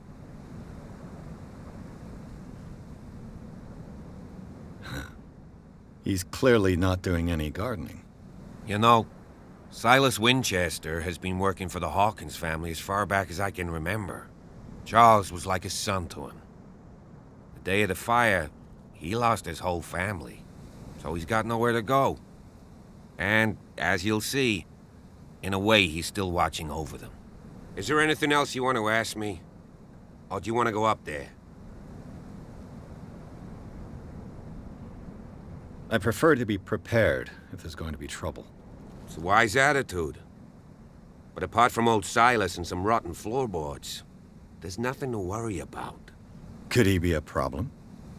[SPEAKER 3] He's clearly not doing any gardening.
[SPEAKER 14] You know, Silas Winchester has been working for the Hawkins family as far back as I can remember. Charles was like a son to him. The day of the fire, he lost his whole family, so he's got nowhere to go. And, as you'll see, in a way he's still watching over them. Is there anything else you want to ask me? Or do you want to go up there?
[SPEAKER 3] I prefer to be prepared if there's going to be trouble.
[SPEAKER 14] It's a wise attitude. But apart from old Silas and some rotten floorboards, there's nothing to worry about.
[SPEAKER 3] Could he be a problem?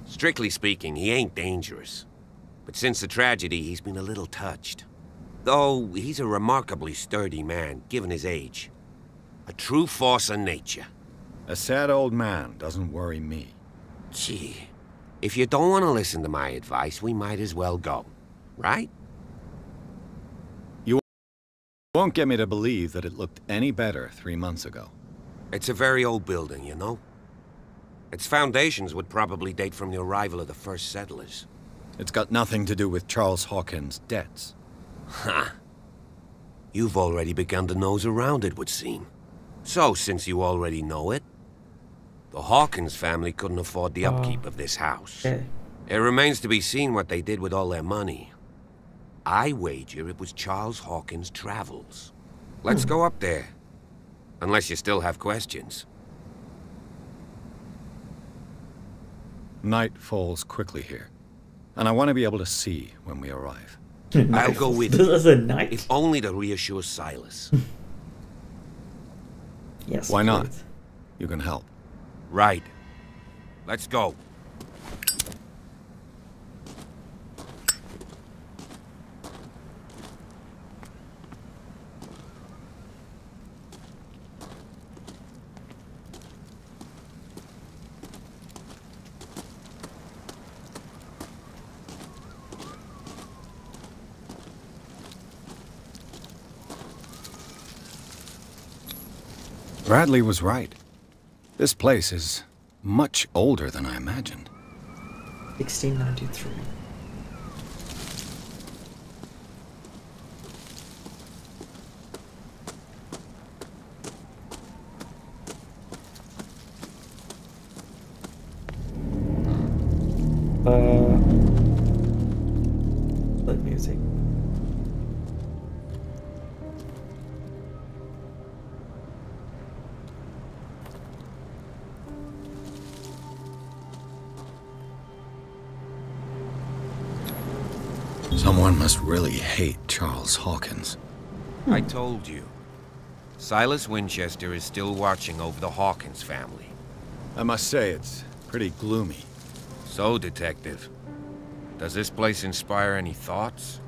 [SPEAKER 14] Strictly speaking, he ain't dangerous. But since the tragedy, he's been a little touched. Though, he's a remarkably sturdy man, given his age. A true force of nature.
[SPEAKER 3] A sad old man doesn't worry me.
[SPEAKER 14] Gee, if you don't want to listen to my advice, we might as well go. Right?
[SPEAKER 3] You won't get me to believe that it looked any better 3 months ago.
[SPEAKER 14] It's a very old building, you know? Its foundations would probably date from the arrival of the first settlers.
[SPEAKER 3] It's got nothing to do with Charles Hawkins' debts.
[SPEAKER 14] Ha! You've already begun to nose around, it would seem. So, since you already know it, the Hawkins family couldn't afford the upkeep of this house.
[SPEAKER 1] Okay.
[SPEAKER 14] It remains to be seen what they did with all their money. I wager it was Charles Hawkins' travels. Let's go up there. Unless you still have questions.
[SPEAKER 3] Night falls quickly here, and I want to be able to see when we arrive.
[SPEAKER 14] I'll go with
[SPEAKER 1] This
[SPEAKER 14] you,
[SPEAKER 1] is a night.
[SPEAKER 14] if only to reassure Silas.
[SPEAKER 1] Yes.
[SPEAKER 3] Why not?
[SPEAKER 1] please.
[SPEAKER 3] You can help.
[SPEAKER 14] Right. Let's go.
[SPEAKER 3] Bradley was right. This place is much older than I imagined.
[SPEAKER 1] 1693. Play music.
[SPEAKER 3] Someone must really hate Charles Hawkins.
[SPEAKER 14] I told you. Silas Winchester is still watching over the Hawkins family.
[SPEAKER 3] I must say, it's pretty gloomy.
[SPEAKER 14] So, Detective, does this place inspire any thoughts?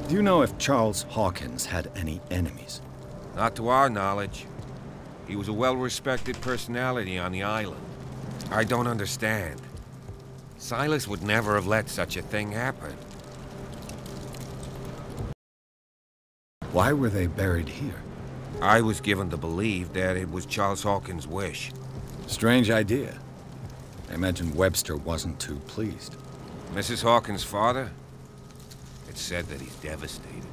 [SPEAKER 3] Do you know if Charles Hawkins had any enemies?
[SPEAKER 14] Not to our knowledge. He was a well-respected personality on the island. I don't understand. Silas would never have let such a thing happen.
[SPEAKER 3] Why were they buried here?
[SPEAKER 14] I was given to believe that it was Charles Hawkins' wish.
[SPEAKER 3] Strange idea. I imagine Webster wasn't too pleased.
[SPEAKER 14] Mrs. Hawkins' father? It's said that he's devastated.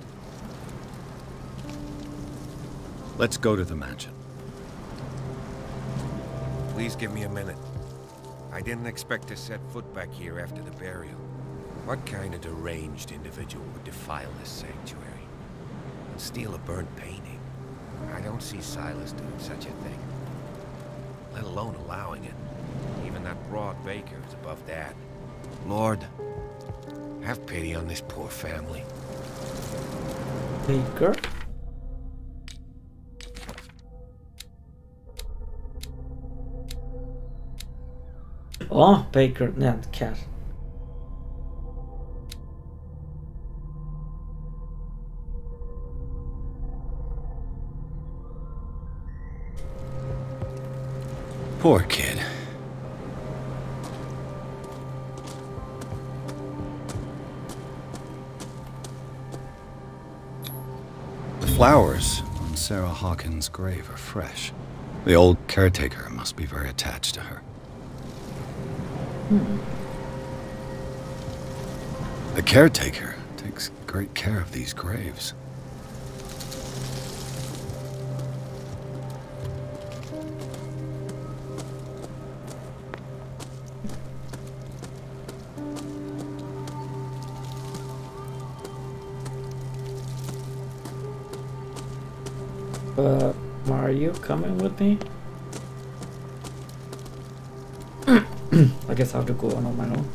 [SPEAKER 3] Let's go to the mansion.
[SPEAKER 14] Please give me a minute. I didn't expect to set foot back here after the burial. What kind of deranged individual would defile this sanctuary and steal a burnt painting? I don't see Silas doing such a thing, let alone allowing it. Even that broad baker is above that. Lord, have pity on this poor family.
[SPEAKER 1] Baker? Oh, Baker, not cat.
[SPEAKER 3] Poor kid. The flowers on Sarah Hawkins' grave are fresh. The old caretaker must be very attached to her. The caretaker takes great care of these graves.
[SPEAKER 1] Are you coming with me? I guess I have to go on my own.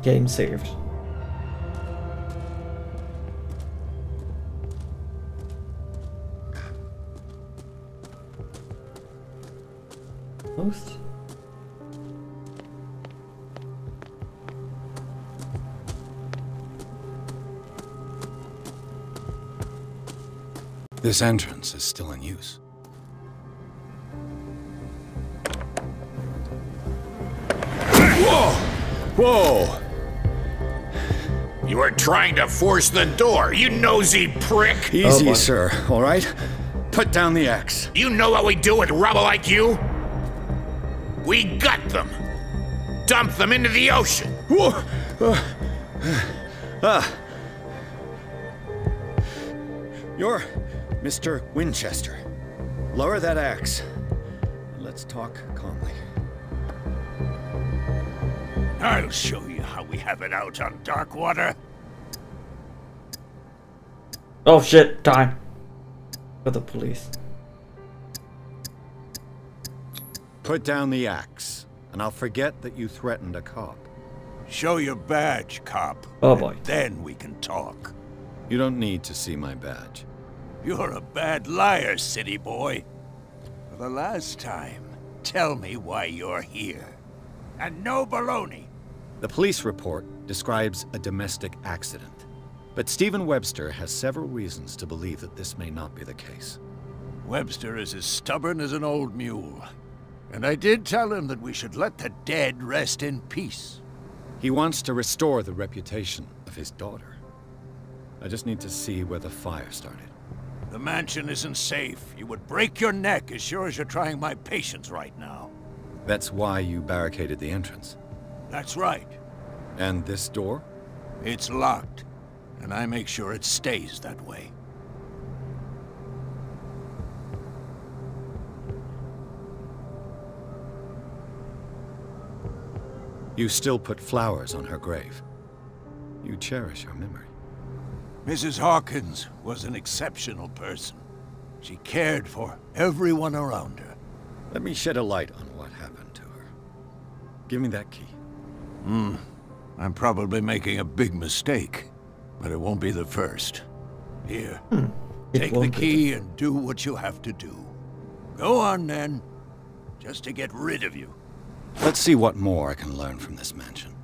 [SPEAKER 1] Game saved. Post.
[SPEAKER 3] This entrance is still in use.
[SPEAKER 6] Whoa!
[SPEAKER 3] Whoa!
[SPEAKER 6] You are trying to force the door, you nosy prick!
[SPEAKER 3] Easy, sir, all right? Put down the axe.
[SPEAKER 6] You know what we do with rubble like you? We gut them. Dump them into the ocean.
[SPEAKER 3] Whoa! You're Mr. Winchester. Lower that axe. Let's talk calmly.
[SPEAKER 20] I'll show you how we have it out on Darkwater.
[SPEAKER 1] Oh shit, time. For the police.
[SPEAKER 3] Put down the axe, and I'll forget that you threatened a cop.
[SPEAKER 20] Show your badge, cop.
[SPEAKER 1] Oh boy.
[SPEAKER 20] Then we can talk.
[SPEAKER 3] You don't need to see my badge.
[SPEAKER 20] You're a bad liar, city boy. For the last time, tell me why you're here. And no baloney.
[SPEAKER 3] The police report describes a domestic accident, but Stephen Webster has several reasons to believe that this may not be the case.
[SPEAKER 20] Webster is as stubborn as an old mule. And I did tell him that we should let the dead rest in peace.
[SPEAKER 3] He wants to restore the reputation of his daughter. I just need to see where the fire started.
[SPEAKER 20] The mansion isn't safe. You would break your neck as sure as you're trying my patience right now.
[SPEAKER 3] That's why you barricaded the entrance?
[SPEAKER 20] That's right.
[SPEAKER 3] And this door?
[SPEAKER 20] It's locked, and I make sure it stays that way.
[SPEAKER 3] You still put flowers on her grave. You cherish her memory.
[SPEAKER 20] Mrs. Hawkins was an exceptional person. She cared for everyone around her.
[SPEAKER 3] Let me shed a light on what happened to her. Give me that key.
[SPEAKER 20] I'm probably making a big mistake, but it won't be the first. Here, take the key and do what you have to do. Go on, then, just to get rid of you.
[SPEAKER 3] Let's see what more I can learn from this mansion.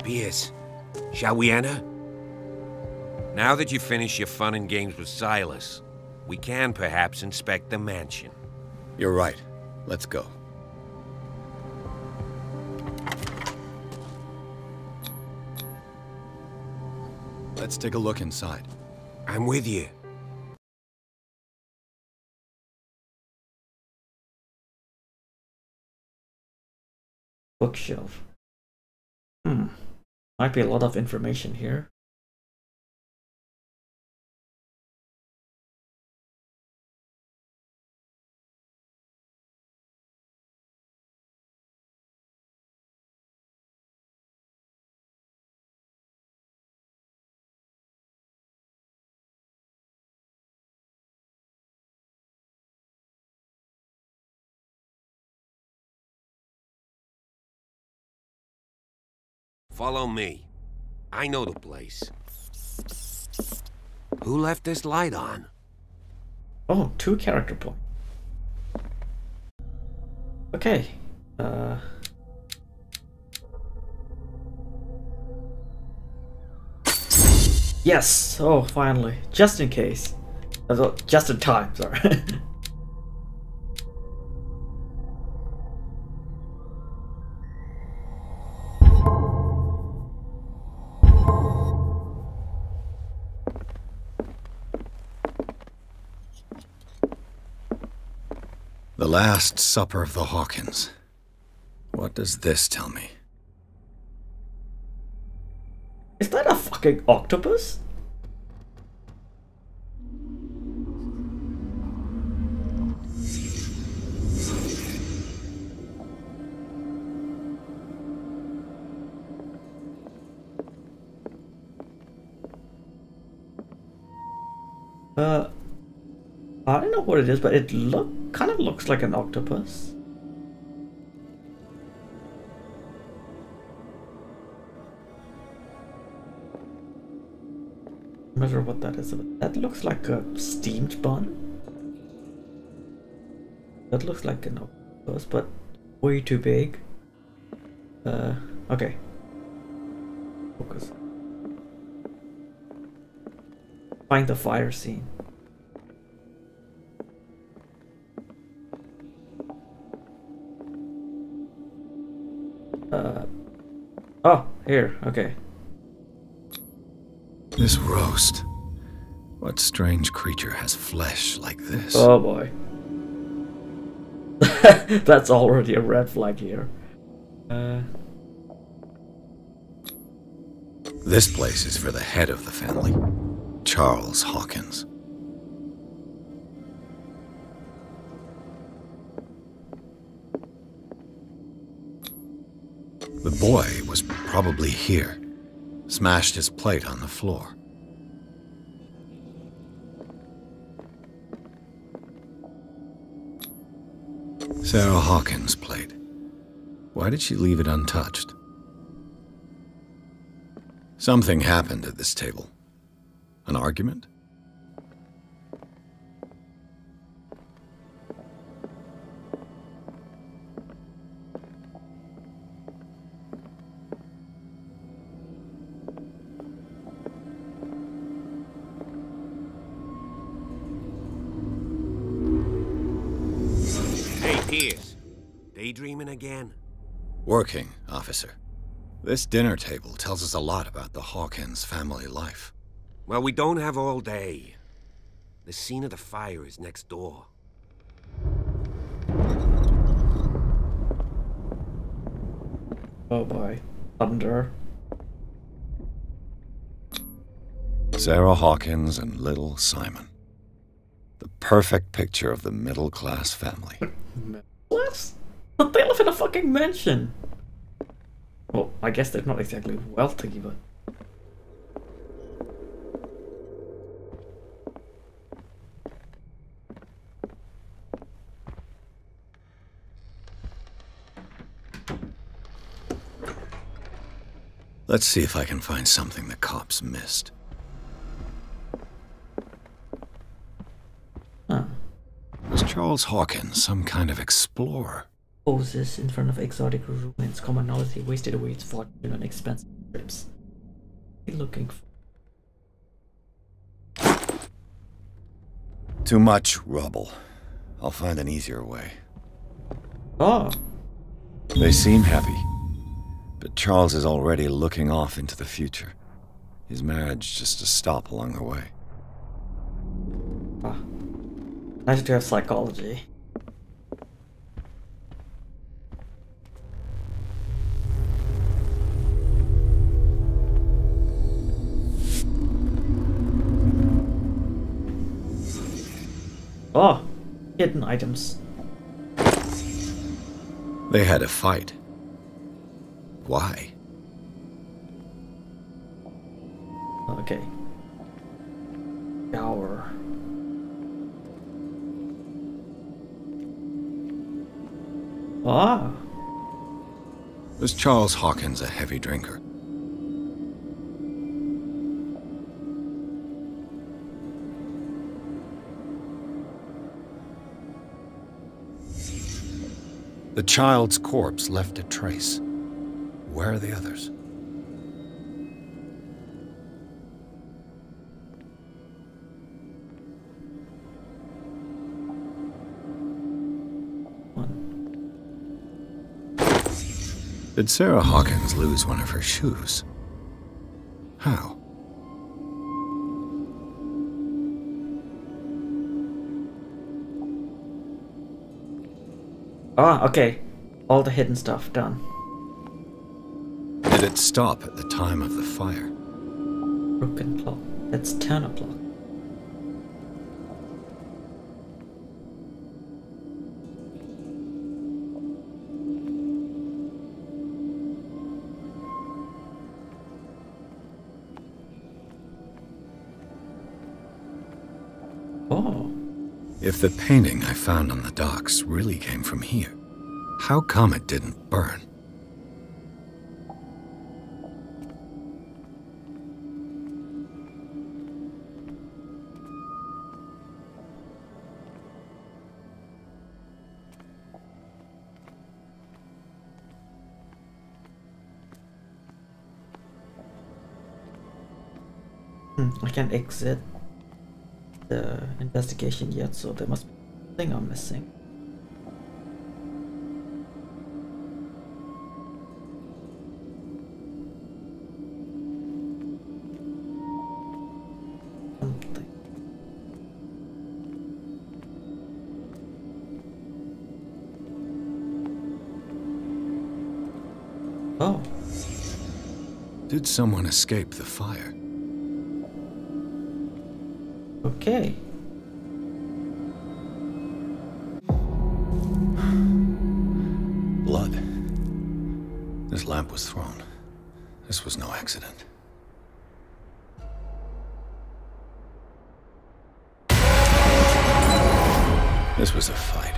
[SPEAKER 14] Pierce, shall we enter? Now that you've finished your fun and games with Silas, we can perhaps inspect the mansion.
[SPEAKER 3] You're right. Let's go. Let's take a look inside.
[SPEAKER 14] I'm with you.
[SPEAKER 1] Bookshelf. Might be a lot of information here.
[SPEAKER 14] Follow me. I know the place. Who left this light on?
[SPEAKER 1] Oh, 2 character points. Okay. Yes! Oh, finally. Just in case. Just in time, sorry.
[SPEAKER 3] The Last Supper of the Hawkins. What does this tell me?
[SPEAKER 1] Is that a fucking octopus? I don't know what it is, but it kind of looks like an octopus. I'm not sure what that is. That looks like a steamed bun. That looks like an octopus, but way too big. Okay. Focus. Find the fire scene. Oh, here, okay.
[SPEAKER 3] This roast. What strange creature has flesh like this?
[SPEAKER 1] Oh boy. That's already a red flag here.
[SPEAKER 3] This place is for the head of the family, Charles Hawkins. The boy was probably here. Smashed his plate on the floor. Sarah Hawkins' plate. Why did she leave it untouched? Something happened at this table. An argument?
[SPEAKER 11] Pierce, daydreaming again?
[SPEAKER 3] Working, officer. This dinner table tells us a lot about the Hawkins family life.
[SPEAKER 11] Well, we don't have all day. The scene of the fire is next door.
[SPEAKER 1] Oh boy. Thunder.
[SPEAKER 3] Sarah Hawkins and little Simon. The perfect picture of the middle-class family.
[SPEAKER 1] What? But they live in a fucking mansion. Well, I guess they're not exactly wealthy, but...
[SPEAKER 3] Let's see if I can find something the cops missed.
[SPEAKER 1] Huh.
[SPEAKER 3] Was Charles Hawkins some kind of explorer?
[SPEAKER 1] Poses in front of exotic ruins, commonality wasted away its fortune on expensive trips. Looking for...
[SPEAKER 3] Too much rubble. I'll find an easier way.
[SPEAKER 1] Oh.
[SPEAKER 3] They seem heavy. But Charles is already looking off into the future. His marriage just a stop along the way.
[SPEAKER 1] Ah. Nice to have psychology. Oh, hidden items.
[SPEAKER 3] They had a fight. Why?
[SPEAKER 1] Okay. Shower. Ah.
[SPEAKER 3] Was Charles Hawkins a heavy drinker? The child's corpse left a trace. Where are the others? Did Sarah Hawkins lose one of her shoes? How?
[SPEAKER 1] Ah, okay. All the hidden stuff done.
[SPEAKER 3] Did it stop at the time of the fire?
[SPEAKER 1] Broken clock. That's 10 o'clock. Oh.
[SPEAKER 3] If the painting I found on the docks really came from here, how come it didn't burn?
[SPEAKER 1] I can't exit the investigation yet, so there must be something I'm missing. Something. Oh.
[SPEAKER 3] Did someone escape the fire?
[SPEAKER 1] Okay.
[SPEAKER 3] Blood. This lamp was thrown. This was no accident. This was a fight.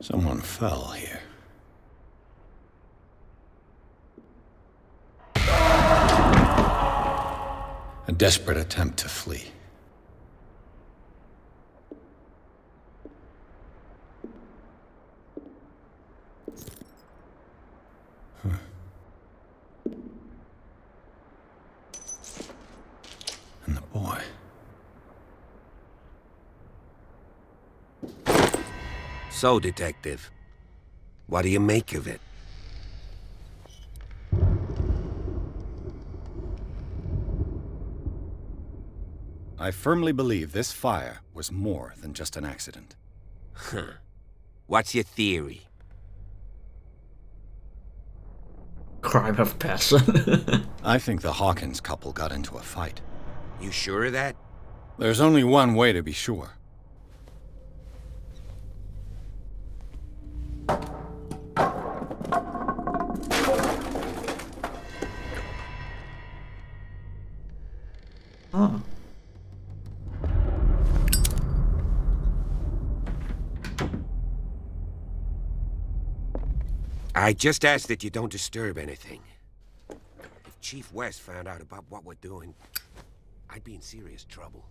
[SPEAKER 3] Someone fell here. A desperate attempt to flee. And the boy.
[SPEAKER 11] So, Detective, what do you make of it?
[SPEAKER 3] I firmly believe this fire was more than just an accident.
[SPEAKER 11] Huh. What's your theory?
[SPEAKER 1] Crime of passion.
[SPEAKER 3] I think the Hawkins couple got into a fight.
[SPEAKER 11] You sure of that?
[SPEAKER 3] There's only one way to be sure.
[SPEAKER 1] Oh.
[SPEAKER 11] I just ask that you don't disturb anything. If Chief West found out about what we're doing, I'd be in serious trouble.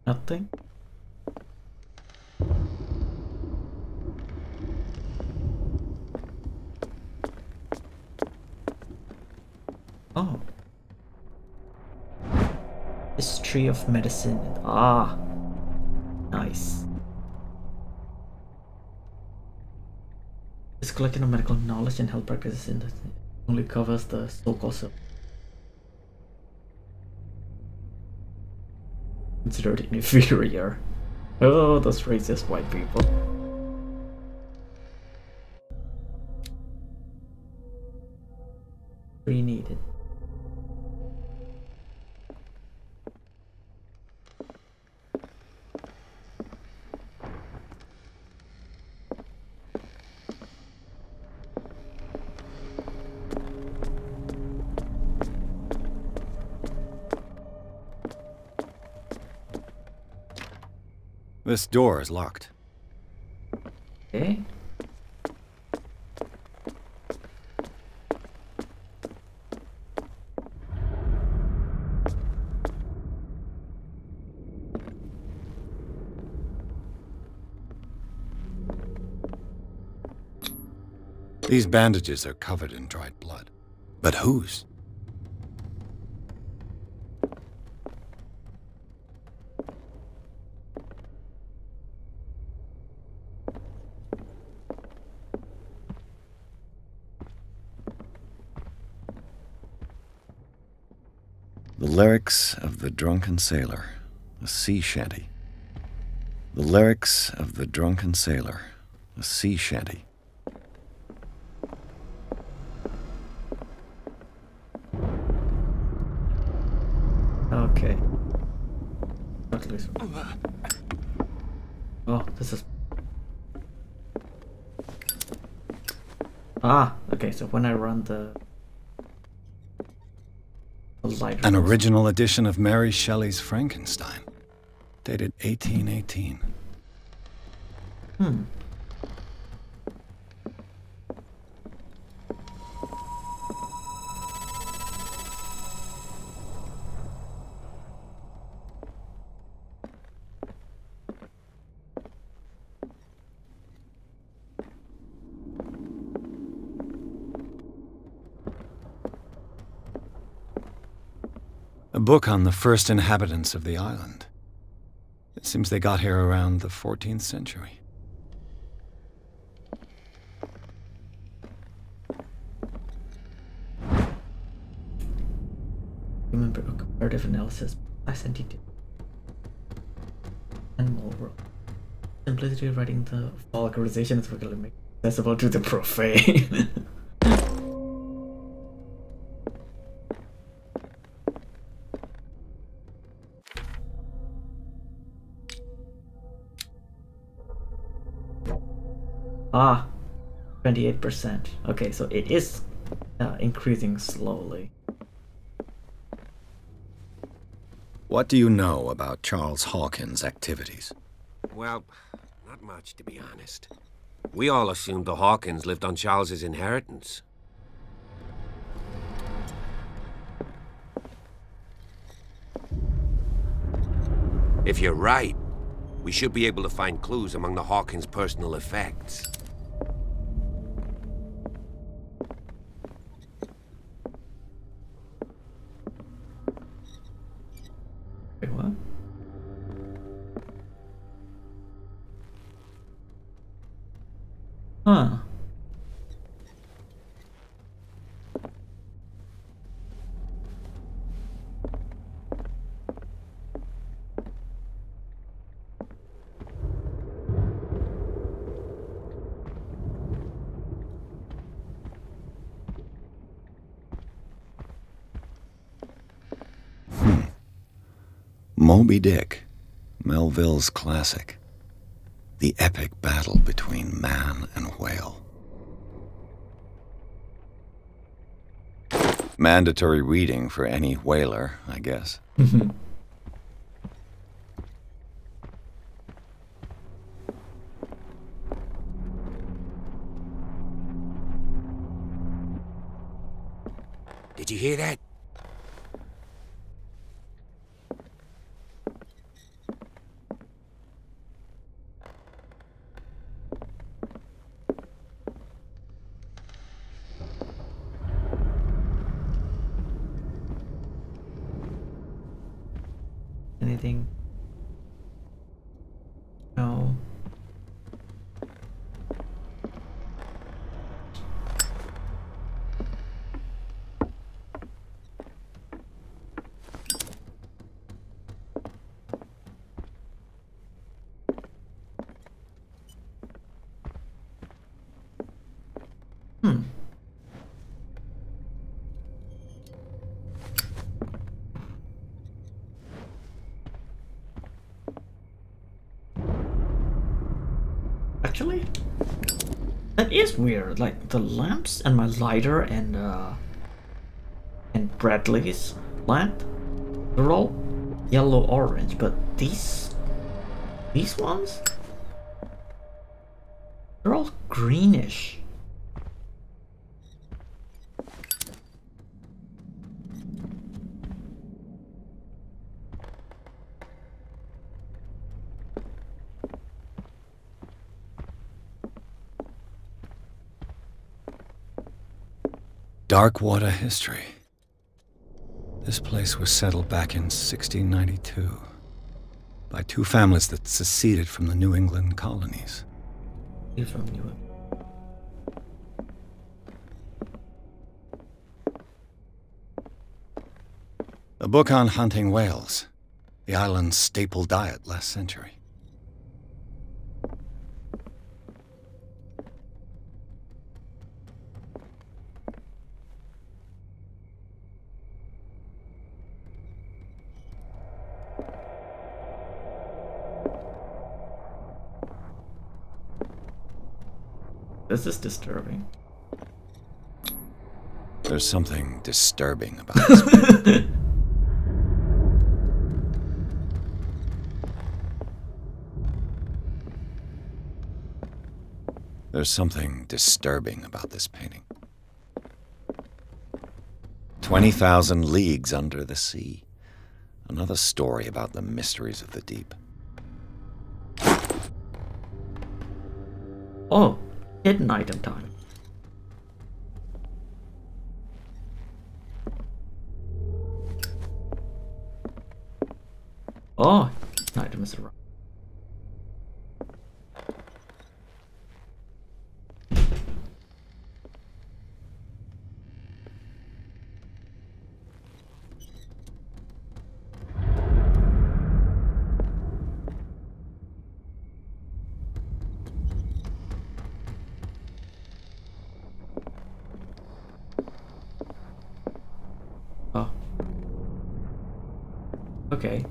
[SPEAKER 1] Nothing? Oh. History of medicine. Ah. Nice. This collection of medical knowledge and health practices in the only covers the so-called considered inferior. Oh, those racist white people. We need it.
[SPEAKER 3] This door is locked.
[SPEAKER 1] Okay.
[SPEAKER 3] These bandages are covered in dried blood. But whose? The lyrics of the drunken sailor, a sea shanty. The lyrics of the drunken sailor, a sea shanty.
[SPEAKER 1] Okay. At least. Oh, this is. Ah, okay. So when I run the light.
[SPEAKER 3] An original edition of Mary Shelley's Frankenstein, dated 1818.
[SPEAKER 1] Hmm.
[SPEAKER 3] A book on the first inhabitants of the island. It seems they got here around the 14th century.
[SPEAKER 1] Remember a comparative analysis, identity, and moral. Simplicity of writing the vulgarization is regularly made accessible to the profane. Ah, 28%. Okay, so it is increasing slowly.
[SPEAKER 3] What do you know about Charles Hawkins' activities?
[SPEAKER 11] Well, not much, to be honest. We all assumed the Hawkins lived on Charles's inheritance. If you're right, we should be able to find clues among the Hawkins' personal effects.
[SPEAKER 1] Wait, what? Huh.
[SPEAKER 3] Moby Dick, Melville's classic. The epic battle between man and whale. Mandatory reading for any whaler, I guess.
[SPEAKER 11] Did you hear that?
[SPEAKER 1] Anything? No. Actually, that is weird. Like the lamps and my lighter and Bradley's lamp, they're all yellow orange, but these ones, they're all greenish.
[SPEAKER 3] Darkwater history. This place was settled back in 1692 by two families that seceded from the New England colonies.
[SPEAKER 1] You're from New England.
[SPEAKER 3] A book on hunting whales, the island's staple diet last century.
[SPEAKER 1] This is disturbing.
[SPEAKER 3] There's something disturbing about this. There's something disturbing about this painting. 20,000 leagues under the sea. Another story about the mysteries of the deep.
[SPEAKER 1] Oh, hidden item time. Oh, hidden item is around. Oh. Okay.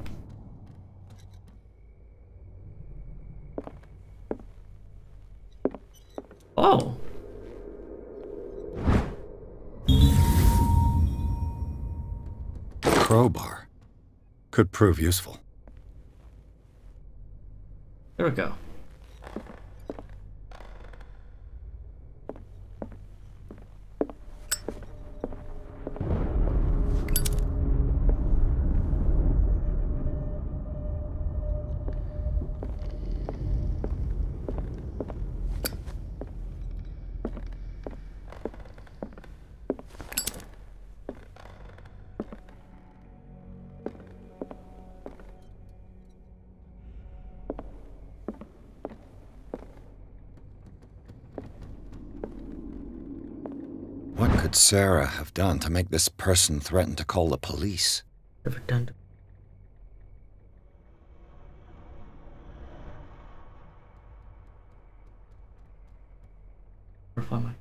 [SPEAKER 1] Oh.
[SPEAKER 3] Crowbar. Could prove useful.
[SPEAKER 1] There we go.
[SPEAKER 3] What could Sarah have done to make this person threaten to call the police?
[SPEAKER 1] Ever done to perform?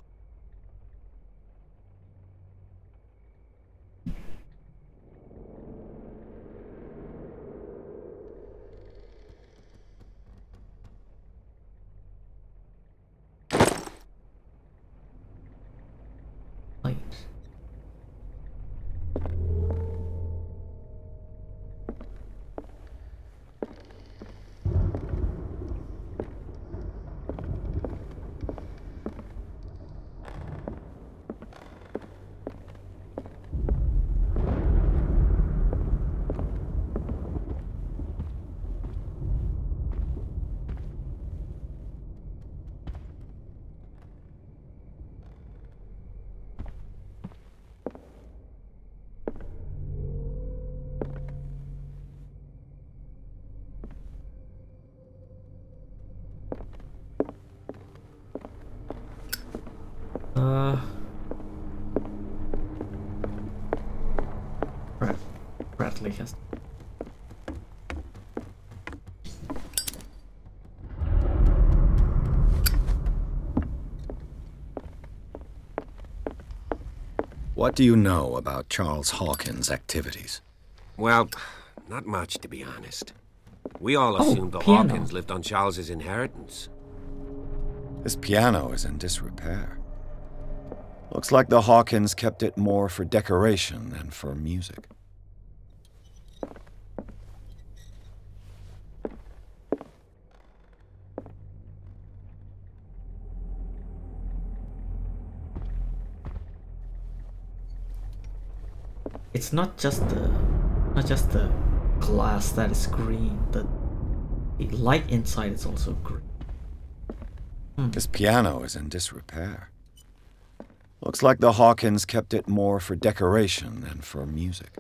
[SPEAKER 1] Bradley has.
[SPEAKER 3] What do you know about Charles Hawkins' activities?
[SPEAKER 11] Well, not much, to be honest. We all assumed the
[SPEAKER 3] piano.
[SPEAKER 11] Hawkins lived on Charles's inheritance.
[SPEAKER 3] This piano is in disrepair. Looks like the Hawkins kept it more for decoration than for music.
[SPEAKER 1] It's not just the glass that is green. The light inside is also green.
[SPEAKER 3] This piano is in disrepair. Looks like the Hawkins kept it more for decoration than for music.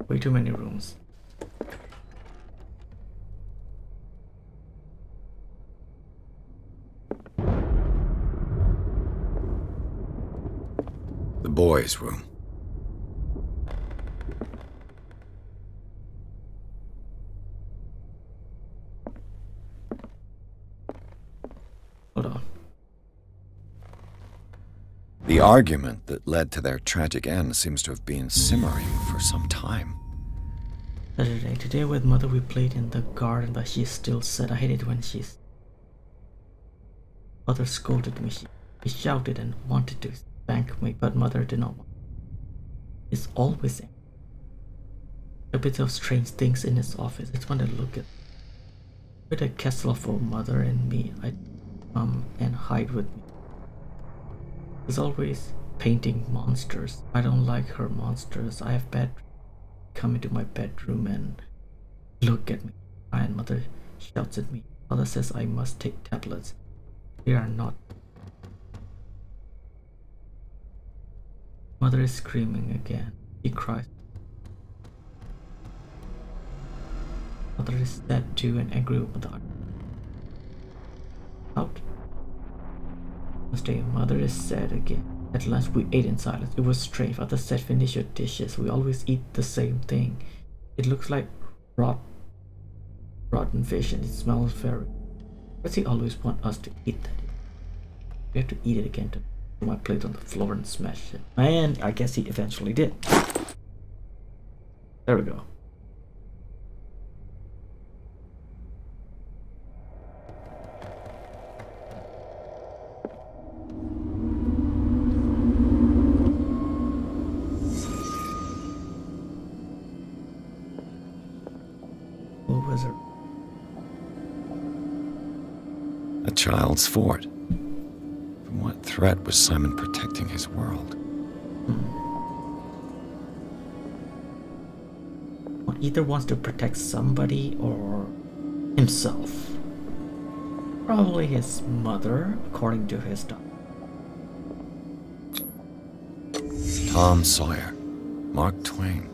[SPEAKER 1] Way too many rooms.
[SPEAKER 3] The boys' room.
[SPEAKER 1] Hold on.
[SPEAKER 3] The argument that led to their tragic end seems to have been simmering for some time.
[SPEAKER 1] Today with Mother we played in the garden, but she still said I hate it when she's... Mother scolded me. She shouted and wanted to spank me, but Mother did not want. It's always a bit of strange things in his office. It's when I look at with a castle for Mother and me. I come and hide with me. He's always painting monsters. I don't like her monsters. I have bad. Come into my bedroom and look at me. And Mother shouts at me. Father says I must take tablets. They are not. Mother is screaming again. He cries. Mother is sad too and angry with the out. Stay. Mother is sad again. At last we ate in silence. It was strange. Father said, "Finish your dishes. We always eat the same thing. It looks like rotten fish and it smells very. But he always want us to eat that. We have to eat it again to put my plate on the floor and smash it." And I guess he eventually did. There we go. Wizard.
[SPEAKER 3] A child's fort. From what threat was Simon protecting his world?
[SPEAKER 1] Well, either wants to protect somebody or himself. Probably his mother, according to his doctor.
[SPEAKER 3] Tom Sawyer. Mark Twain.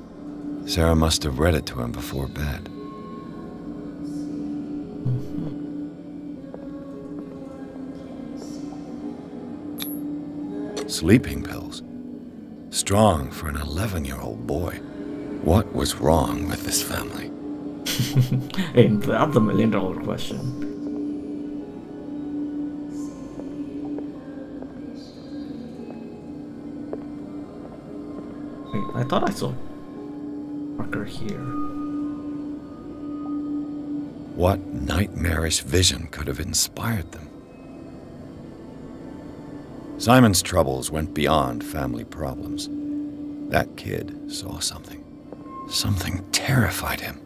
[SPEAKER 3] Sarah must have read it to him before bed. Sleeping pills. Strong for an 11-year-old boy. What was wrong with this family?
[SPEAKER 1] Ain't that the million-dollar question? Wait, I thought I saw Parker here.
[SPEAKER 3] What nightmarish vision could have inspired them? Simon's troubles went beyond family problems. That kid saw something. Something terrified him.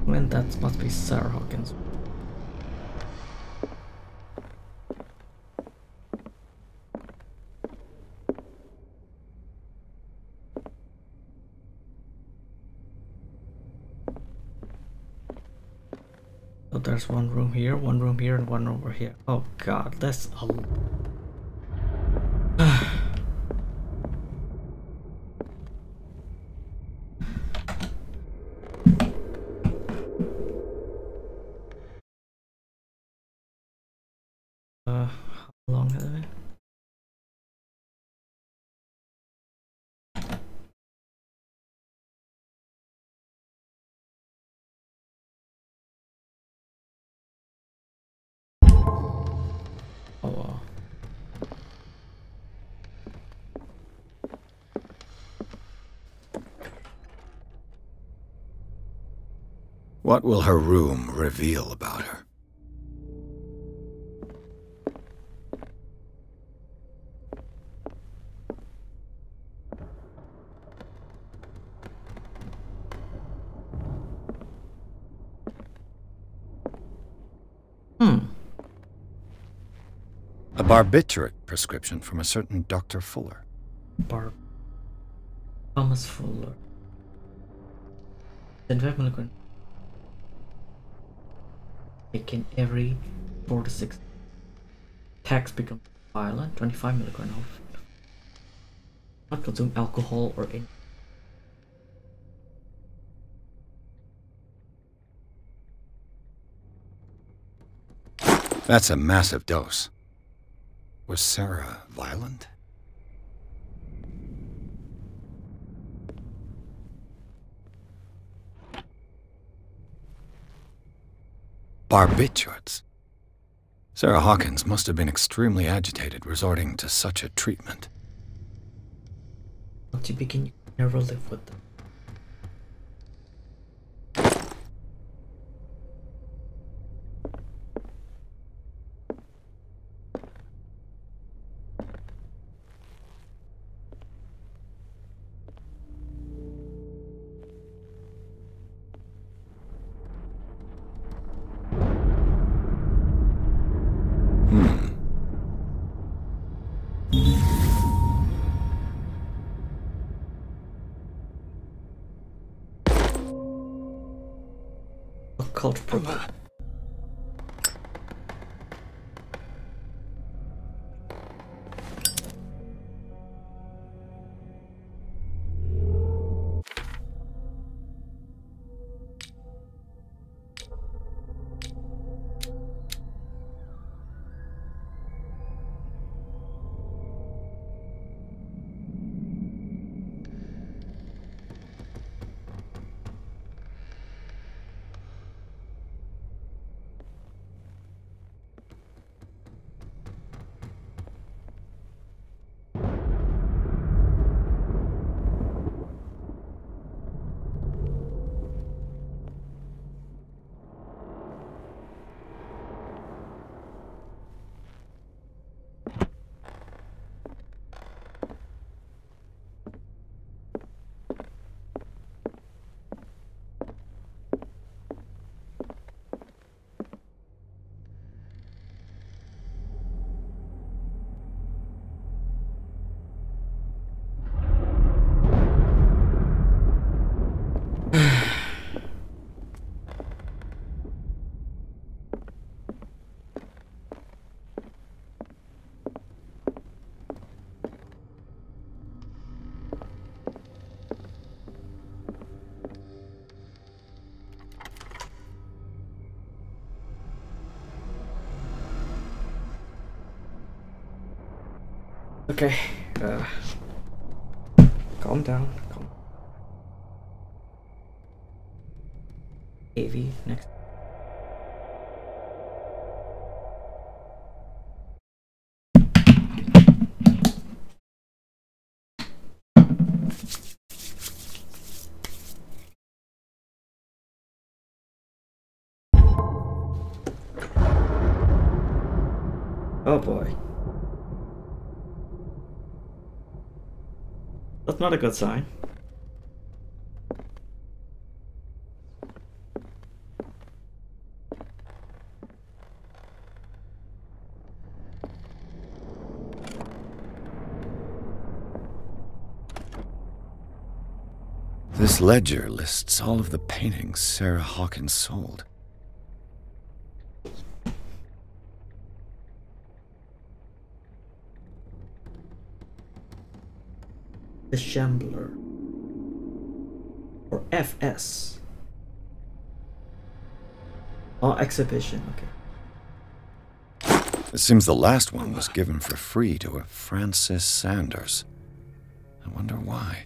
[SPEAKER 1] And that must be Sarah Hawkins. So there's one room here, and one over here. Oh god, that's a how long has it been? Oh wow.
[SPEAKER 3] What will her room reveal about her? A barbiturate prescription from a certain Dr. Fuller.
[SPEAKER 1] Thomas Fuller. 25 milligram. Taken every 4 to 6. Attacks become violent. 25 milligram of. Not consume alcohol or any.
[SPEAKER 3] That's a massive dose. Was Sarah violent? Barbiturates. Sarah Hawkins must have been extremely agitated resorting to such a treatment.
[SPEAKER 1] Once you begin, you can never live with them. culpable. Okay, calm down. Calm. AV next. Oh boy. That's not a good sign.
[SPEAKER 3] This ledger lists all of the paintings Sarah Hawkins sold.
[SPEAKER 1] The Shambler. Or FS. Oh, exhibition, okay.
[SPEAKER 3] It seems the last one was given for free to a Francis Sanders. I wonder why.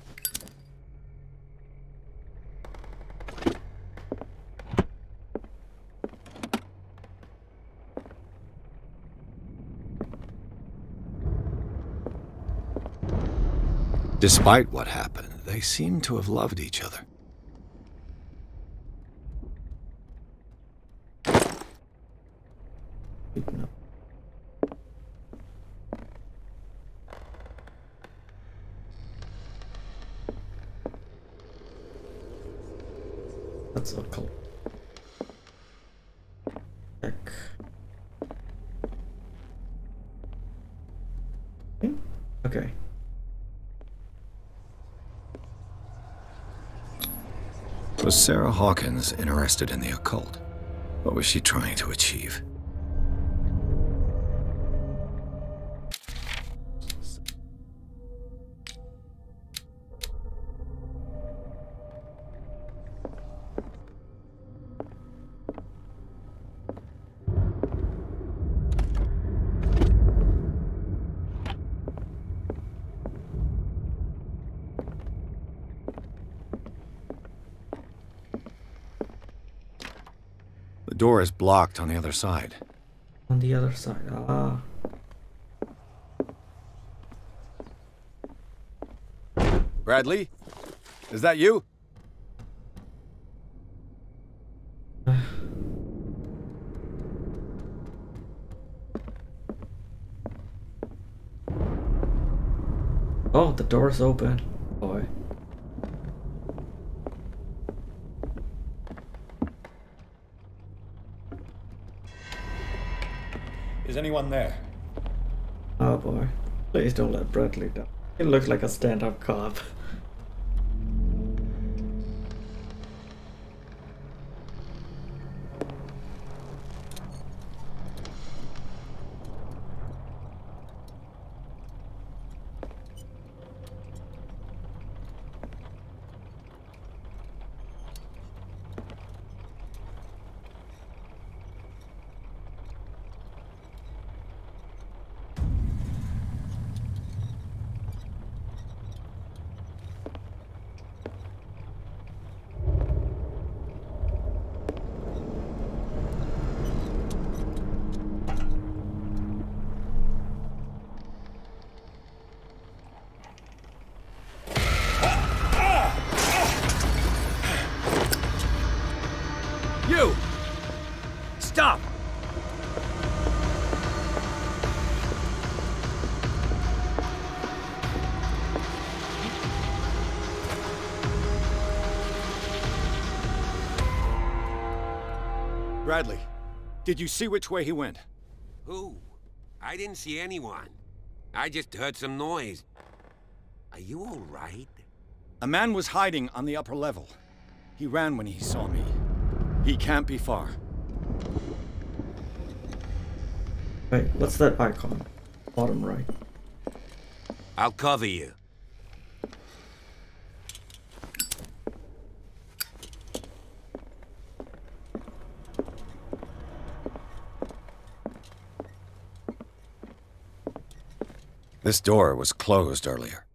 [SPEAKER 3] Despite what happened, they seem to have loved each other.
[SPEAKER 1] That's so cool. Check. Okay.
[SPEAKER 3] Was Sarah Hawkins interested in the occult? What was she trying to achieve? The door is blocked on the other side.
[SPEAKER 1] On the other side, ah.
[SPEAKER 3] Bradley? Is that you?
[SPEAKER 1] Oh, the door's open. Boy.
[SPEAKER 3] Is anyone there?
[SPEAKER 1] Oh boy. Please don't let Bradley down. He looks like a stand-up cop.
[SPEAKER 3] Bradley, did you see which way he went?
[SPEAKER 11] Who? I didn't see anyone. I just heard some noise. Are you all right?
[SPEAKER 3] A man was hiding on the upper level. He ran when he saw me. He can't be far.
[SPEAKER 1] Wait, what's that icon? Bottom right.
[SPEAKER 11] I'll cover you.
[SPEAKER 3] This door was closed earlier.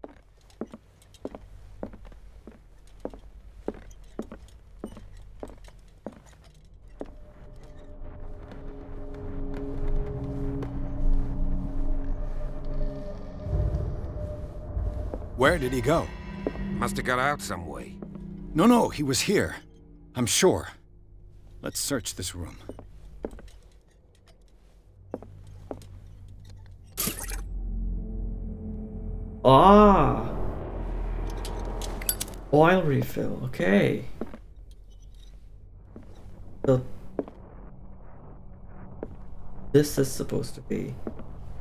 [SPEAKER 3] Where did he go?
[SPEAKER 11] Must have got out some way.
[SPEAKER 3] No, he was here. I'm sure. Let's search this room.
[SPEAKER 1] Ah! Oil refill, okay. So this is supposed to be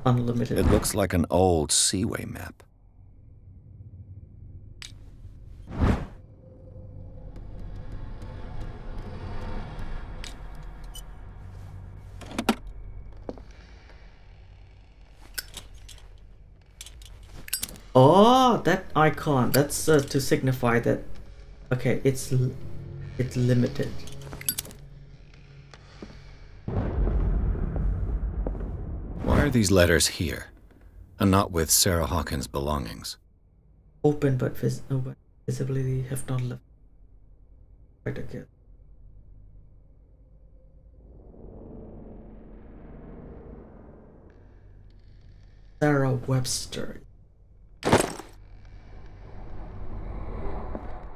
[SPEAKER 1] unlimited.
[SPEAKER 3] It looks like an old seaway map.
[SPEAKER 1] Oh, that icon. That's to signify that. Okay, it's limited.
[SPEAKER 3] Why are these letters here, and not with Sarah Hawkins' belongings?
[SPEAKER 1] Open but visibility have not left. Right again. Sarah Webster.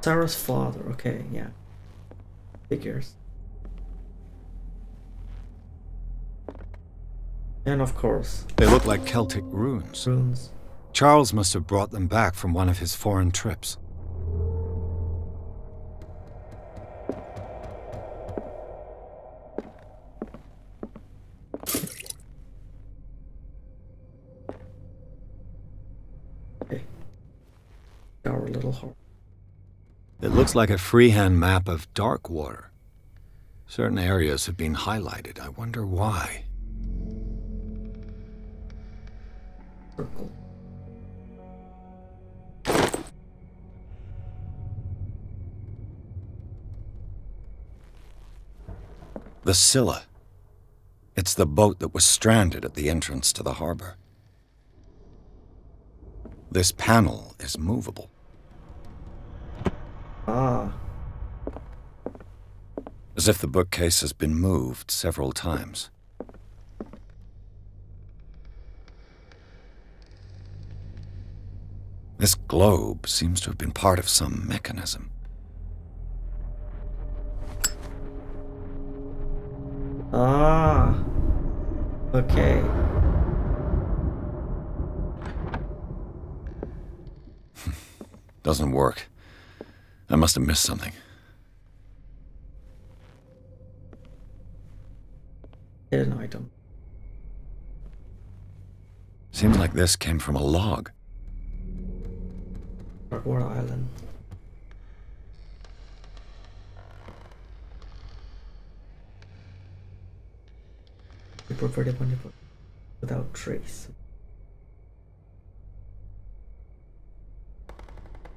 [SPEAKER 1] Sarah's father, okay, yeah. Figures. And of course.
[SPEAKER 3] They look like Celtic runes.
[SPEAKER 1] Runes.
[SPEAKER 3] Charles must have brought them back from one of his foreign trips.
[SPEAKER 1] Okay. Our little heart.
[SPEAKER 3] It looks like a freehand map of dark water. Certain areas have been highlighted. I wonder why.
[SPEAKER 1] Circle.
[SPEAKER 3] The Scylla. It's the boat that was stranded at the entrance to the harbor. This panel is movable.
[SPEAKER 1] Ah.
[SPEAKER 3] As if the bookcase has been moved several times. This globe seems to have been part of some mechanism.
[SPEAKER 1] Ah. Okay.
[SPEAKER 3] Doesn't work. I must have missed something.
[SPEAKER 1] Hidden item.
[SPEAKER 3] Seems like this came from a log.
[SPEAKER 1] Darkwater Island. We prefer it when you put without trace.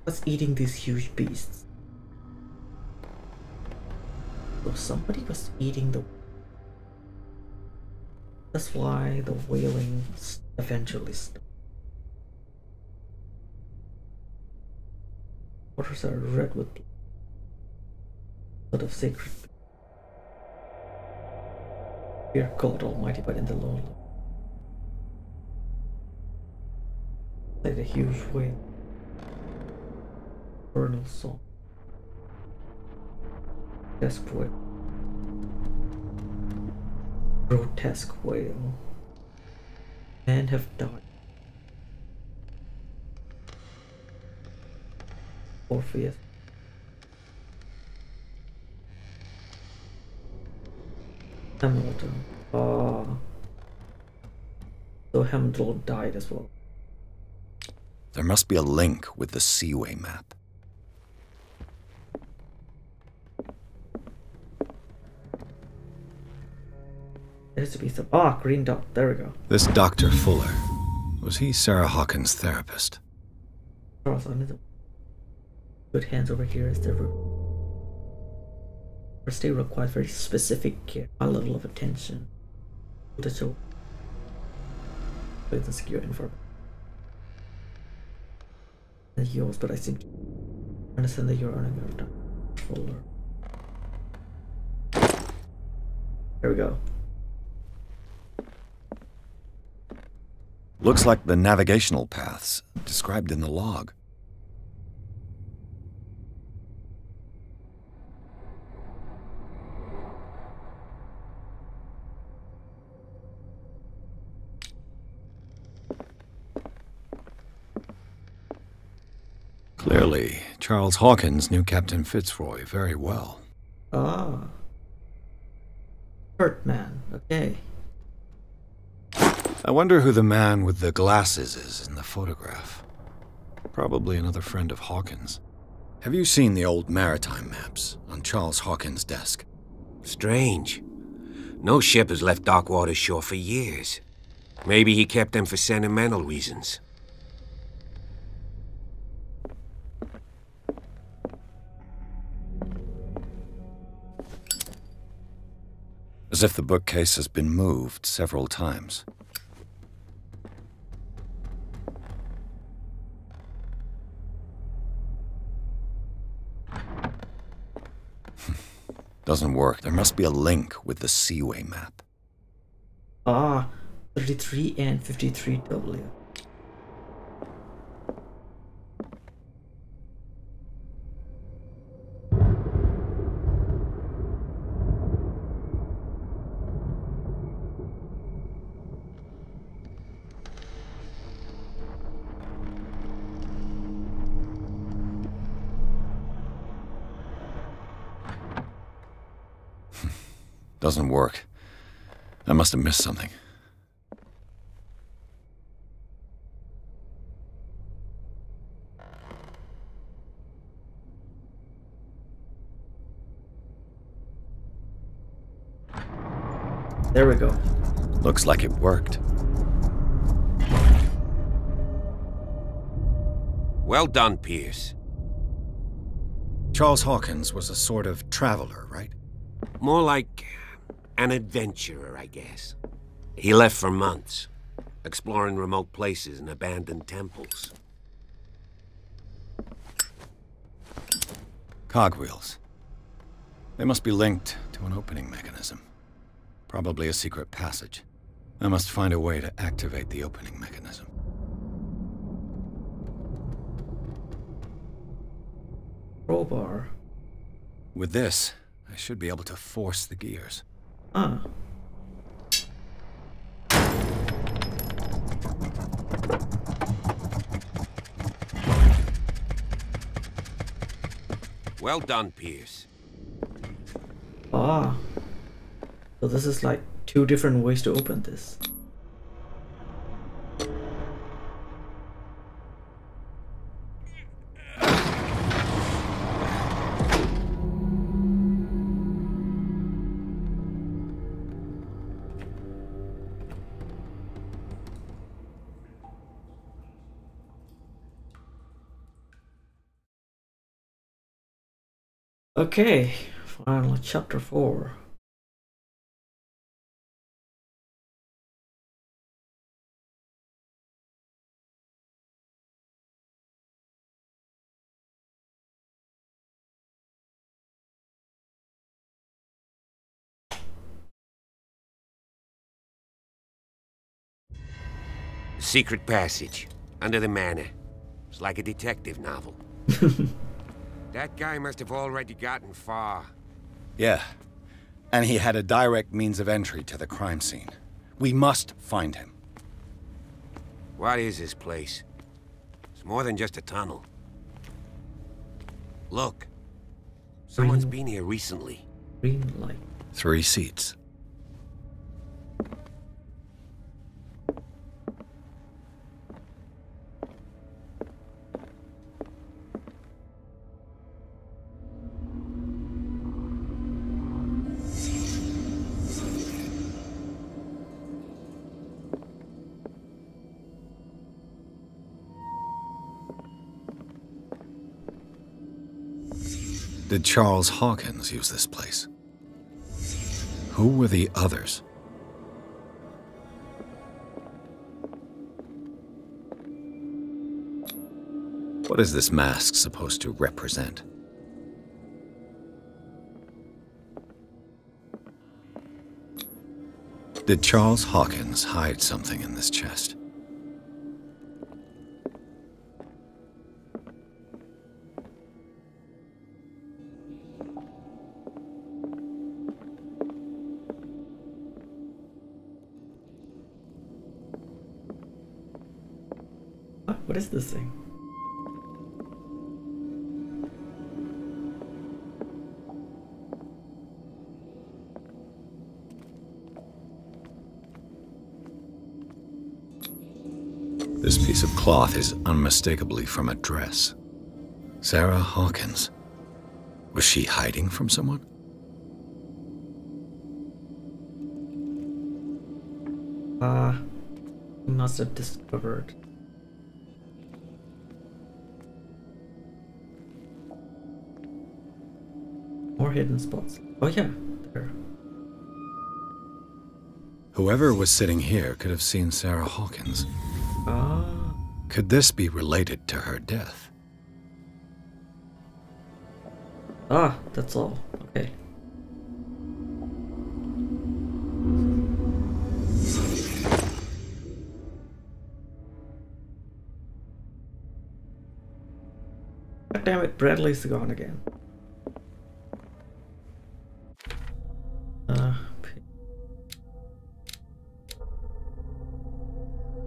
[SPEAKER 1] What's eating these huge beasts? So somebody was eating the. That's why the whaling eventually stopped. Waters are red with blood. Sort of sacred. Fear God Almighty, but in the Lord. Like a huge whale. Vernal song. Grotesque whale. Grotesque whale. Men have died. Orpheus. Hamilton. So Hamilton died as well.
[SPEAKER 3] There must be a link with the Seaway map.
[SPEAKER 1] There has to be some. Ah, green dot. There we go.
[SPEAKER 3] This Dr. Fuller, was he Sarah Hawkins' therapist?
[SPEAKER 1] Good hands over here is the room. First aid requires very specific care, high level of attention to show with the secure environment. Yours, but I seem to understand that you're earning your time. Fuller. There we go.
[SPEAKER 3] Looks like the navigational paths described in the log. Clearly, Charles Hawkins knew Captain Fitzroy very well.
[SPEAKER 1] Ah. Bertman, okay.
[SPEAKER 3] I wonder who the man with the glasses is in the photograph. Probably another friend of Hawkins. Have you seen the old maritime maps on Charles Hawkins' desk?
[SPEAKER 11] Strange. No ship has left Darkwater shore for years. Maybe he kept them for sentimental reasons.
[SPEAKER 3] As if the bookcase has been moved several times. Doesn't work. There must be a link with the Seaway map.
[SPEAKER 1] Ah, 33 and 53W.
[SPEAKER 3] Doesn't work. I must have missed something.
[SPEAKER 1] There we go.
[SPEAKER 3] Looks like it worked.
[SPEAKER 11] Well done, Pierce.
[SPEAKER 3] Charles Hawkins was a sort of traveler, right?
[SPEAKER 11] More like an adventurer, I guess. He left for months, exploring remote places and abandoned temples.
[SPEAKER 3] Cogwheels. They must be linked to an opening mechanism. Probably a secret passage. I must find a way to activate the opening mechanism.
[SPEAKER 1] Crowbar.
[SPEAKER 3] With this, I should be able to force the gears.
[SPEAKER 1] Ah.
[SPEAKER 11] Well done, Pierce.
[SPEAKER 1] Ah. So this is like two different ways to open this. Okay, final chapter 4.
[SPEAKER 11] Secret passage, under the manor. It's like a detective novel. That guy must have already gotten far.
[SPEAKER 3] Yeah, and he had a direct means of entry to the crime scene. We must find him.
[SPEAKER 11] What is this place? It's more than just a tunnel. Look. Someone's been here recently.
[SPEAKER 1] Green light.
[SPEAKER 3] 3 seats. Did Charles Hawkins use this place? Who were the others? What is this mask supposed to represent? Did Charles Hawkins hide something in this chest?
[SPEAKER 1] What is this thing?
[SPEAKER 3] This piece of cloth is unmistakably from a dress. Sarah Hawkins. Was she hiding from someone?
[SPEAKER 1] He must have discovered. More hidden spots. Oh yeah, there.
[SPEAKER 3] Whoever was sitting here could have seen Sarah Hawkins. Could this be related to her death?
[SPEAKER 1] That's all. Okay. God damn it, Bradley's gone again.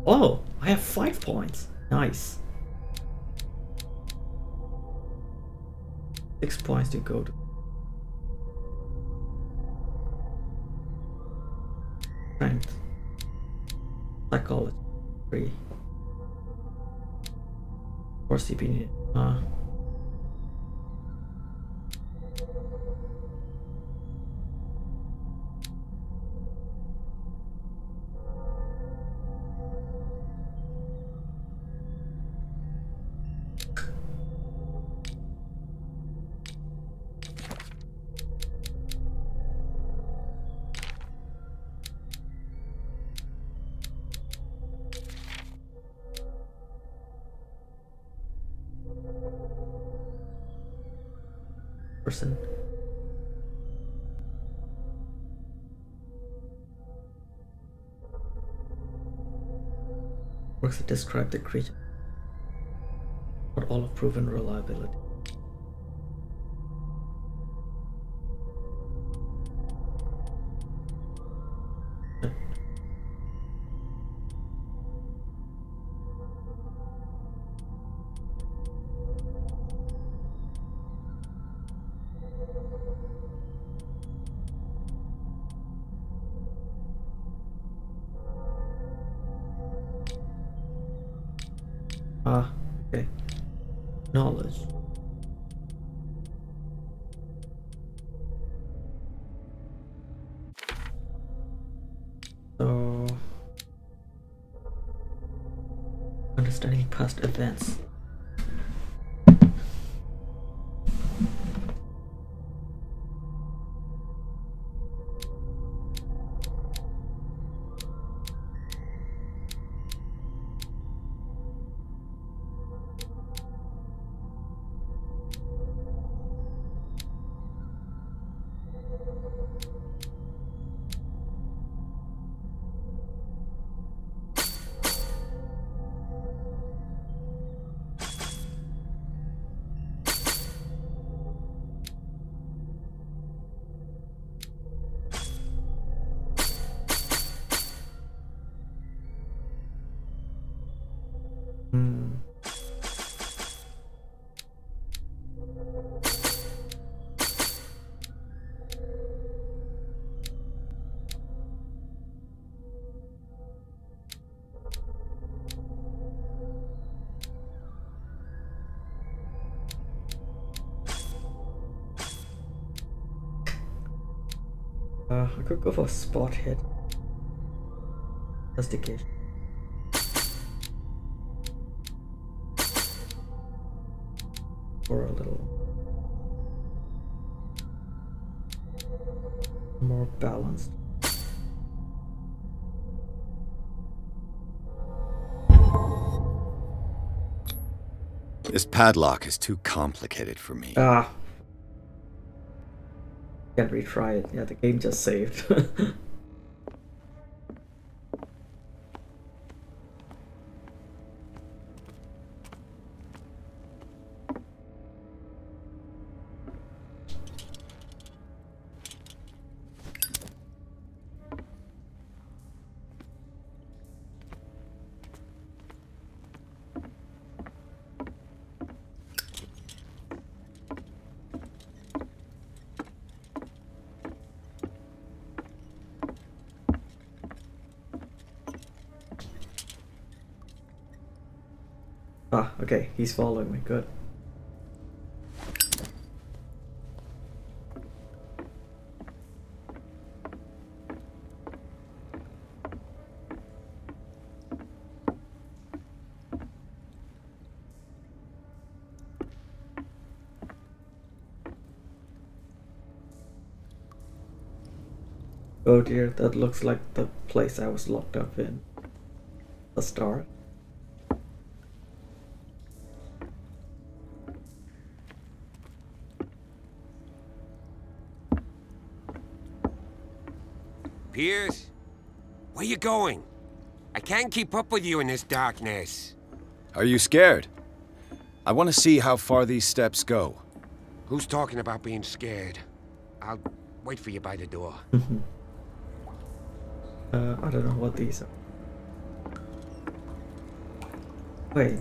[SPEAKER 1] Oh, I have 5 points. Nice. 6 points to go to. Strength. Psychology. 3. 4 CP needed. Person. Works to describe the creature, but all of proven reliability. Okay. Knowledge. So, understanding past events. I could go for a spot hit. Investigation. Or a little. More balanced.
[SPEAKER 3] This padlock is too complicated for me.
[SPEAKER 1] Ah. Can't retry it. Yeah, the game just saved. Ah, okay, he's following me, good. Oh dear, that looks like the place I was locked up in. The start.
[SPEAKER 11] Pierce? Where you going? I can't keep up with you in this darkness.
[SPEAKER 3] Are you scared? I want to see how far these steps go.
[SPEAKER 11] Who's talking about being scared? I'll wait for you by the door.
[SPEAKER 1] I don't know what these are. Wait.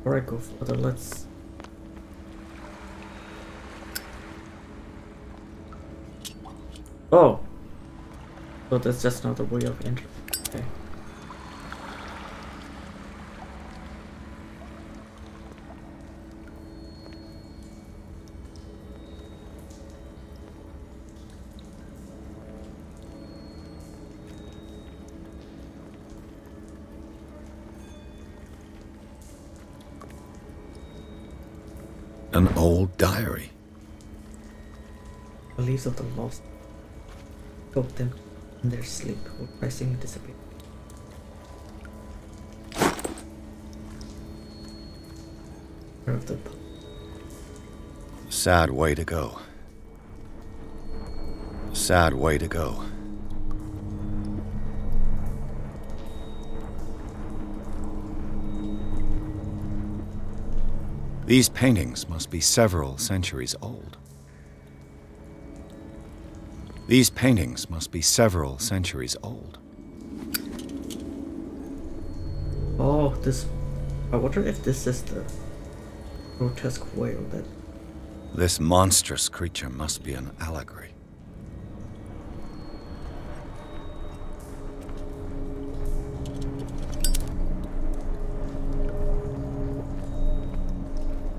[SPEAKER 1] Alright, go further, let's... Oh! So that's just another way of entering. Okay.
[SPEAKER 3] An old diary.
[SPEAKER 1] The leaves of the lost told them in their sleep or pressing disappear. Of the
[SPEAKER 3] Sad way to go. Sad way to go. These paintings must be several centuries old. These paintings must be several centuries old.
[SPEAKER 1] Oh, this... I wonder if this is the grotesque whale that...
[SPEAKER 3] This monstrous creature must be an allegory.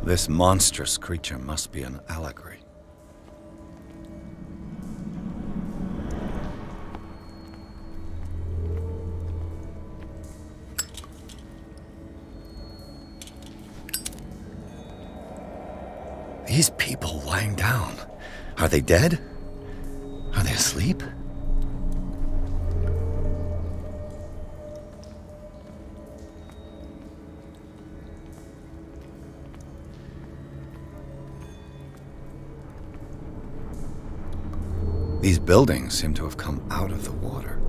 [SPEAKER 3] This monstrous creature must be an allegory. These people lying down, are they dead? Are they asleep? These buildings seem to have come out of the water.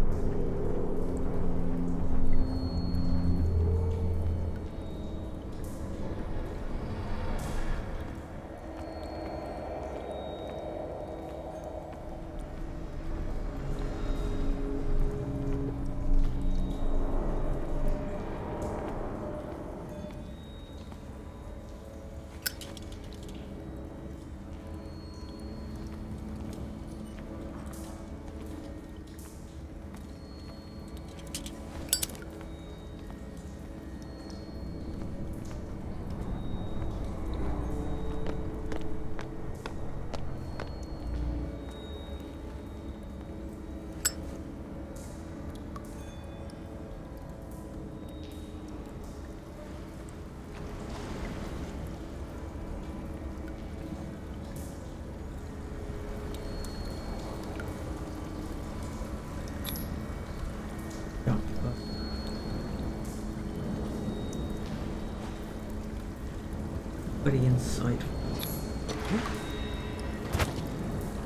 [SPEAKER 1] Nobody inside.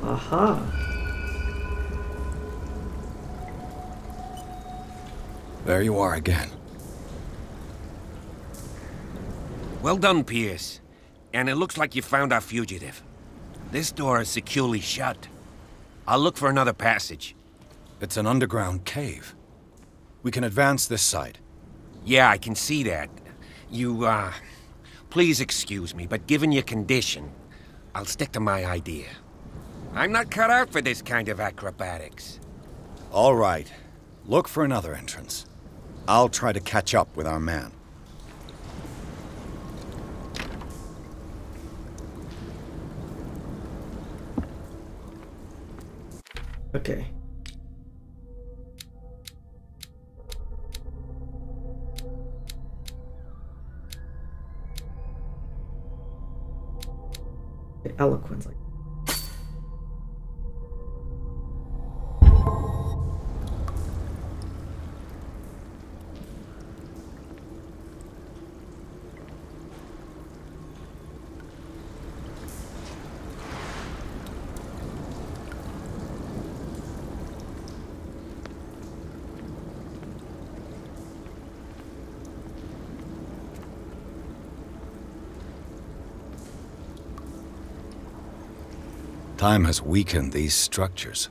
[SPEAKER 1] Aha!
[SPEAKER 3] There you are again.
[SPEAKER 11] Well done, Pierce. And it looks like you found our fugitive. This door is securely shut. I'll look for another passage.
[SPEAKER 3] It's an underground cave. We can advance this side.
[SPEAKER 11] Yeah, I can see that. You, please excuse me, but given your condition, I'll stick to my idea. I'm not cut out for this kind of acrobatics.
[SPEAKER 3] All right. Look for another entrance. I'll try to catch up with our man.
[SPEAKER 1] Okay. Eloquence, like.
[SPEAKER 3] Time has weakened these structures.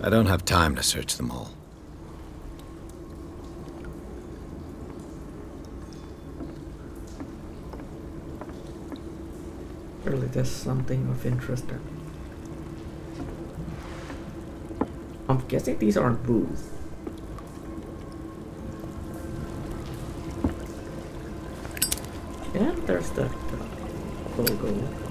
[SPEAKER 3] I don't have time to search them all.
[SPEAKER 1] Surely there's something of interest there. I'm guessing these aren't booths. Yeah, there's that logo.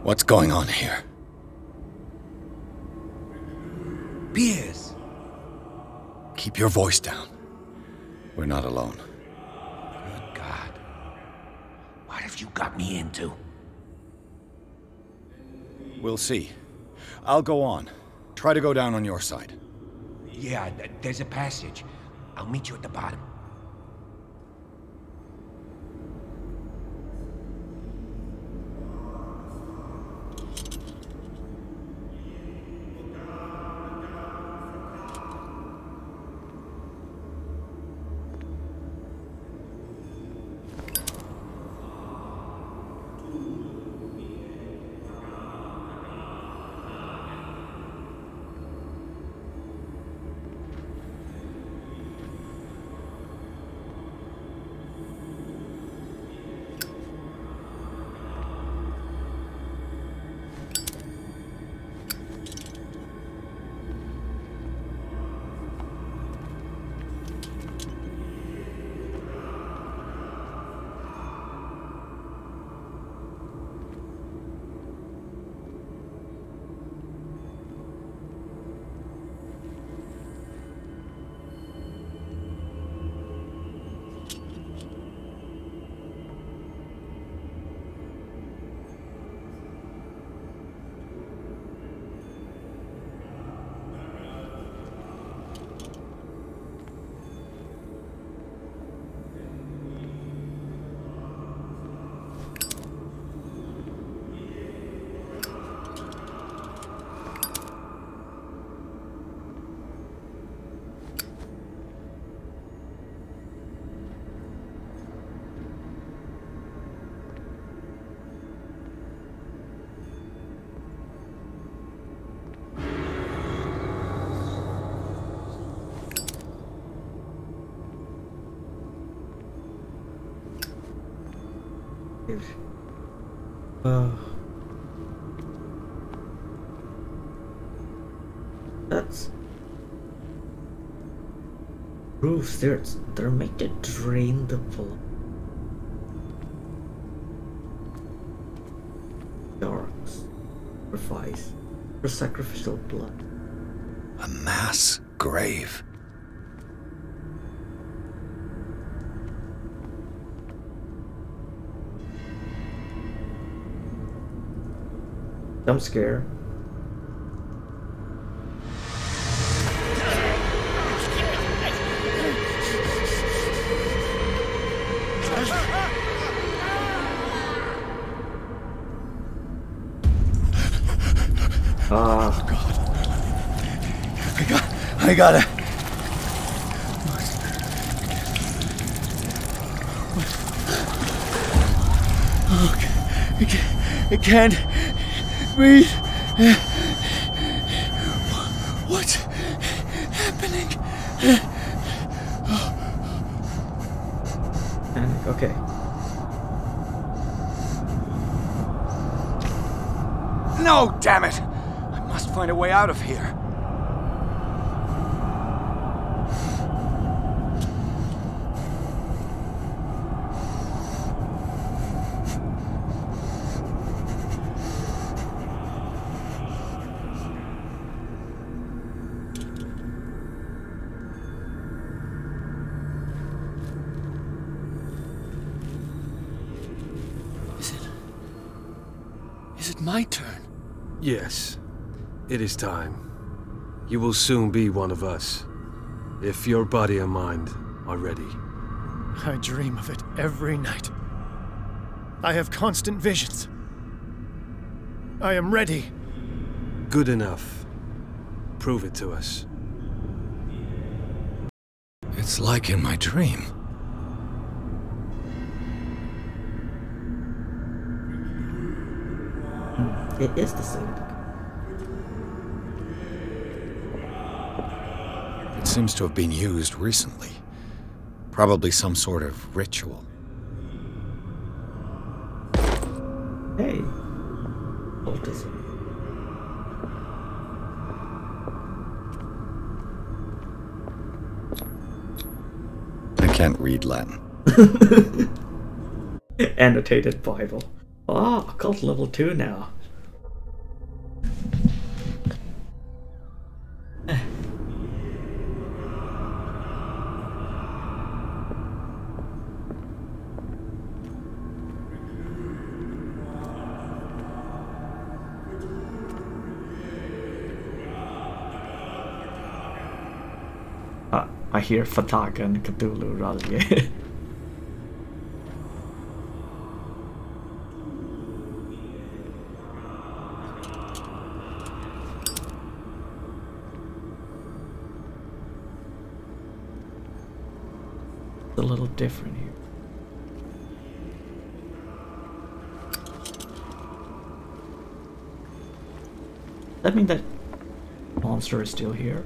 [SPEAKER 3] What's going on here?
[SPEAKER 11] Pierce!
[SPEAKER 3] Keep your voice down. We're not alone.
[SPEAKER 11] Good God. What have you got me into?
[SPEAKER 3] We'll see. I'll go on. Try to go down on your side.
[SPEAKER 11] Yeah, there's a passage. I'll meet you at the bottom.
[SPEAKER 1] That's roofs. They're made to drain the blood. Sharks sacrifice for sacrificial blood.
[SPEAKER 3] A mass grave.
[SPEAKER 1] Jump scare.
[SPEAKER 3] Oh God! I gotta. Oh, I can't breathe. What's happening?
[SPEAKER 1] Panic. Okay.
[SPEAKER 3] No, damn it! I must find a way out of here.
[SPEAKER 17] Is it my turn? Yes. It is time. You will soon be one of us, if your body and mind are ready.
[SPEAKER 8] I dream of it every night. I have constant visions. I am ready.
[SPEAKER 17] Good enough. Prove it to us.
[SPEAKER 3] It's like in my dream.
[SPEAKER 1] It is the same.
[SPEAKER 3] It seems to have been used recently. Probably some sort of ritual.
[SPEAKER 1] Hey. Cultism.
[SPEAKER 3] I can't read Latin.
[SPEAKER 1] Annotated Bible. Oh, occult level 2 now. I hear Fataka and Cthulhu rather. A little different here. That means that monster is still here.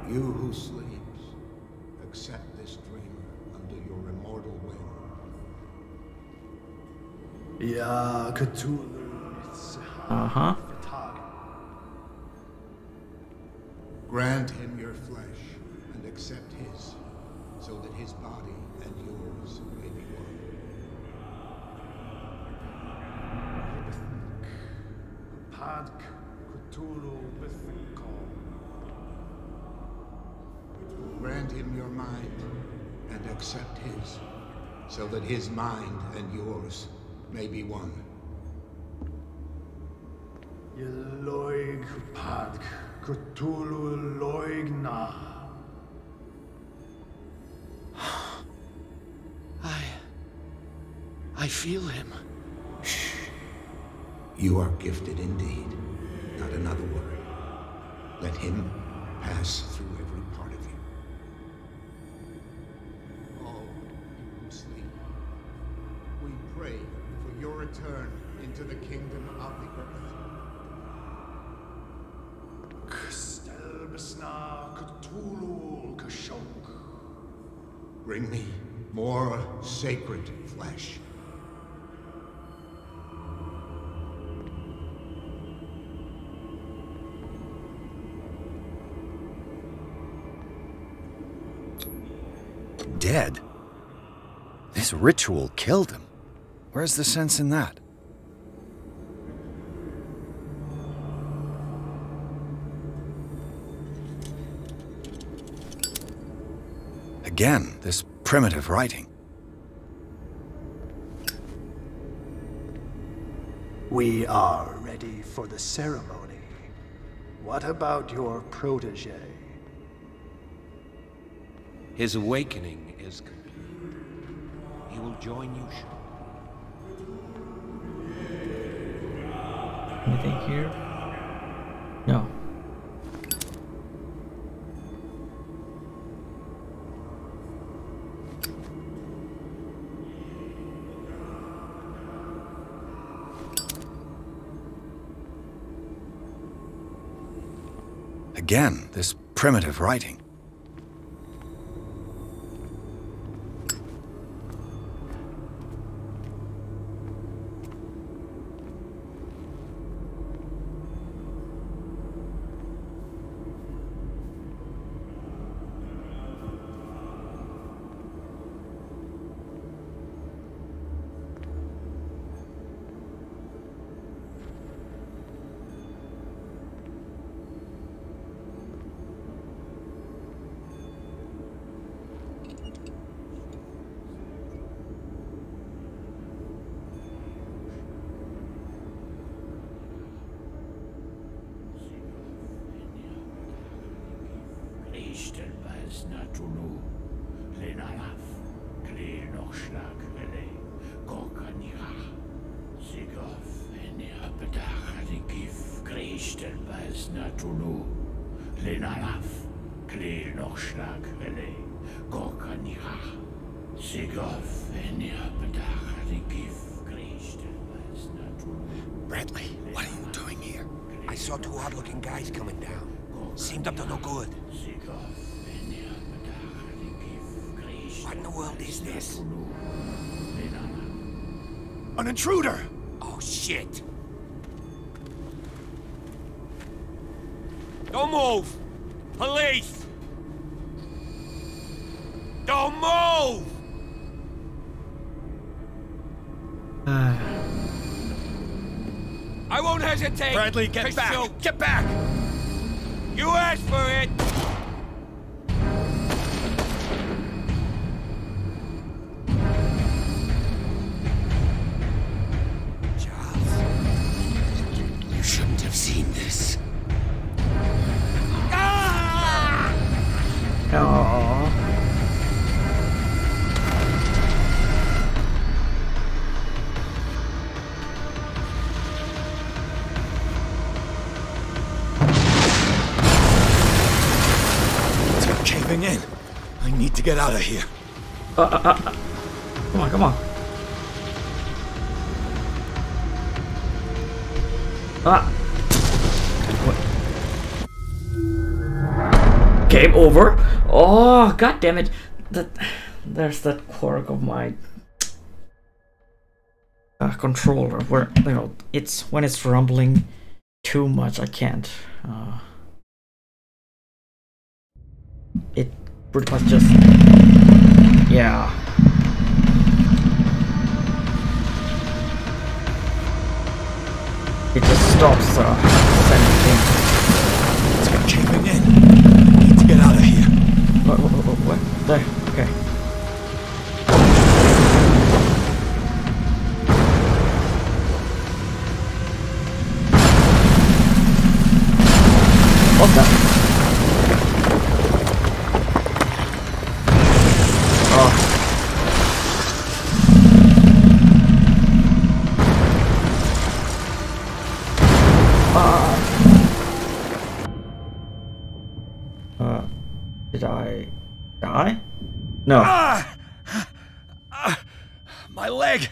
[SPEAKER 6] You who sleeps, accept this dreamer under your immortal wing.
[SPEAKER 10] Ya Cthulhu.
[SPEAKER 6] Grant him your flesh and accept his, so that his body and yours may be one.
[SPEAKER 10] Padk Cthulhu Bithcall.
[SPEAKER 6] Grant him your mind and accept his, so that his mind and yours may be one.
[SPEAKER 10] Yeloig Padk Cthulhu Loigna.
[SPEAKER 15] I feel him.
[SPEAKER 6] Shh. You are gifted indeed. Not another word. Let him pass through every part of you. All you who sleep, we pray for your return into the kingdom of the earth.
[SPEAKER 10] Kstelbsna Cthulhu Kashok.
[SPEAKER 6] Bring me more sacred flesh.
[SPEAKER 3] Dead? This ritual killed him. Where's the sense in that? Again, this primitive writing.
[SPEAKER 8] We are ready for the ceremony. What about your protege?
[SPEAKER 11] His awakening is complete. He will join you shortly.
[SPEAKER 1] Anything here? No.
[SPEAKER 3] Again, this primitive writing. Bradley, what are you doing here?
[SPEAKER 11] I saw two odd-looking guys coming down. Seemed up to no good. What in the world is this?
[SPEAKER 3] An intruder!
[SPEAKER 11] Oh, shit! Don't move! Police! Don't move! I won't hesitate!
[SPEAKER 3] Bradley, get back!
[SPEAKER 11] Shoot.
[SPEAKER 3] Get back!
[SPEAKER 11] You asked for it!
[SPEAKER 3] Charles, you shouldn't have seen this.
[SPEAKER 1] Aww.
[SPEAKER 3] It's caving in. I need to get out of here.
[SPEAKER 1] Come on, come on. Game over. Oh, god damn it. There's that quirk of my controller where, you know, it's when it's rumbling too much, I can't. It pretty much just, yeah. It just stops sending
[SPEAKER 18] It's caving in. We need to get out of here.
[SPEAKER 1] What? There. Okay. What the? Oh. Did I die? No.
[SPEAKER 18] My leg.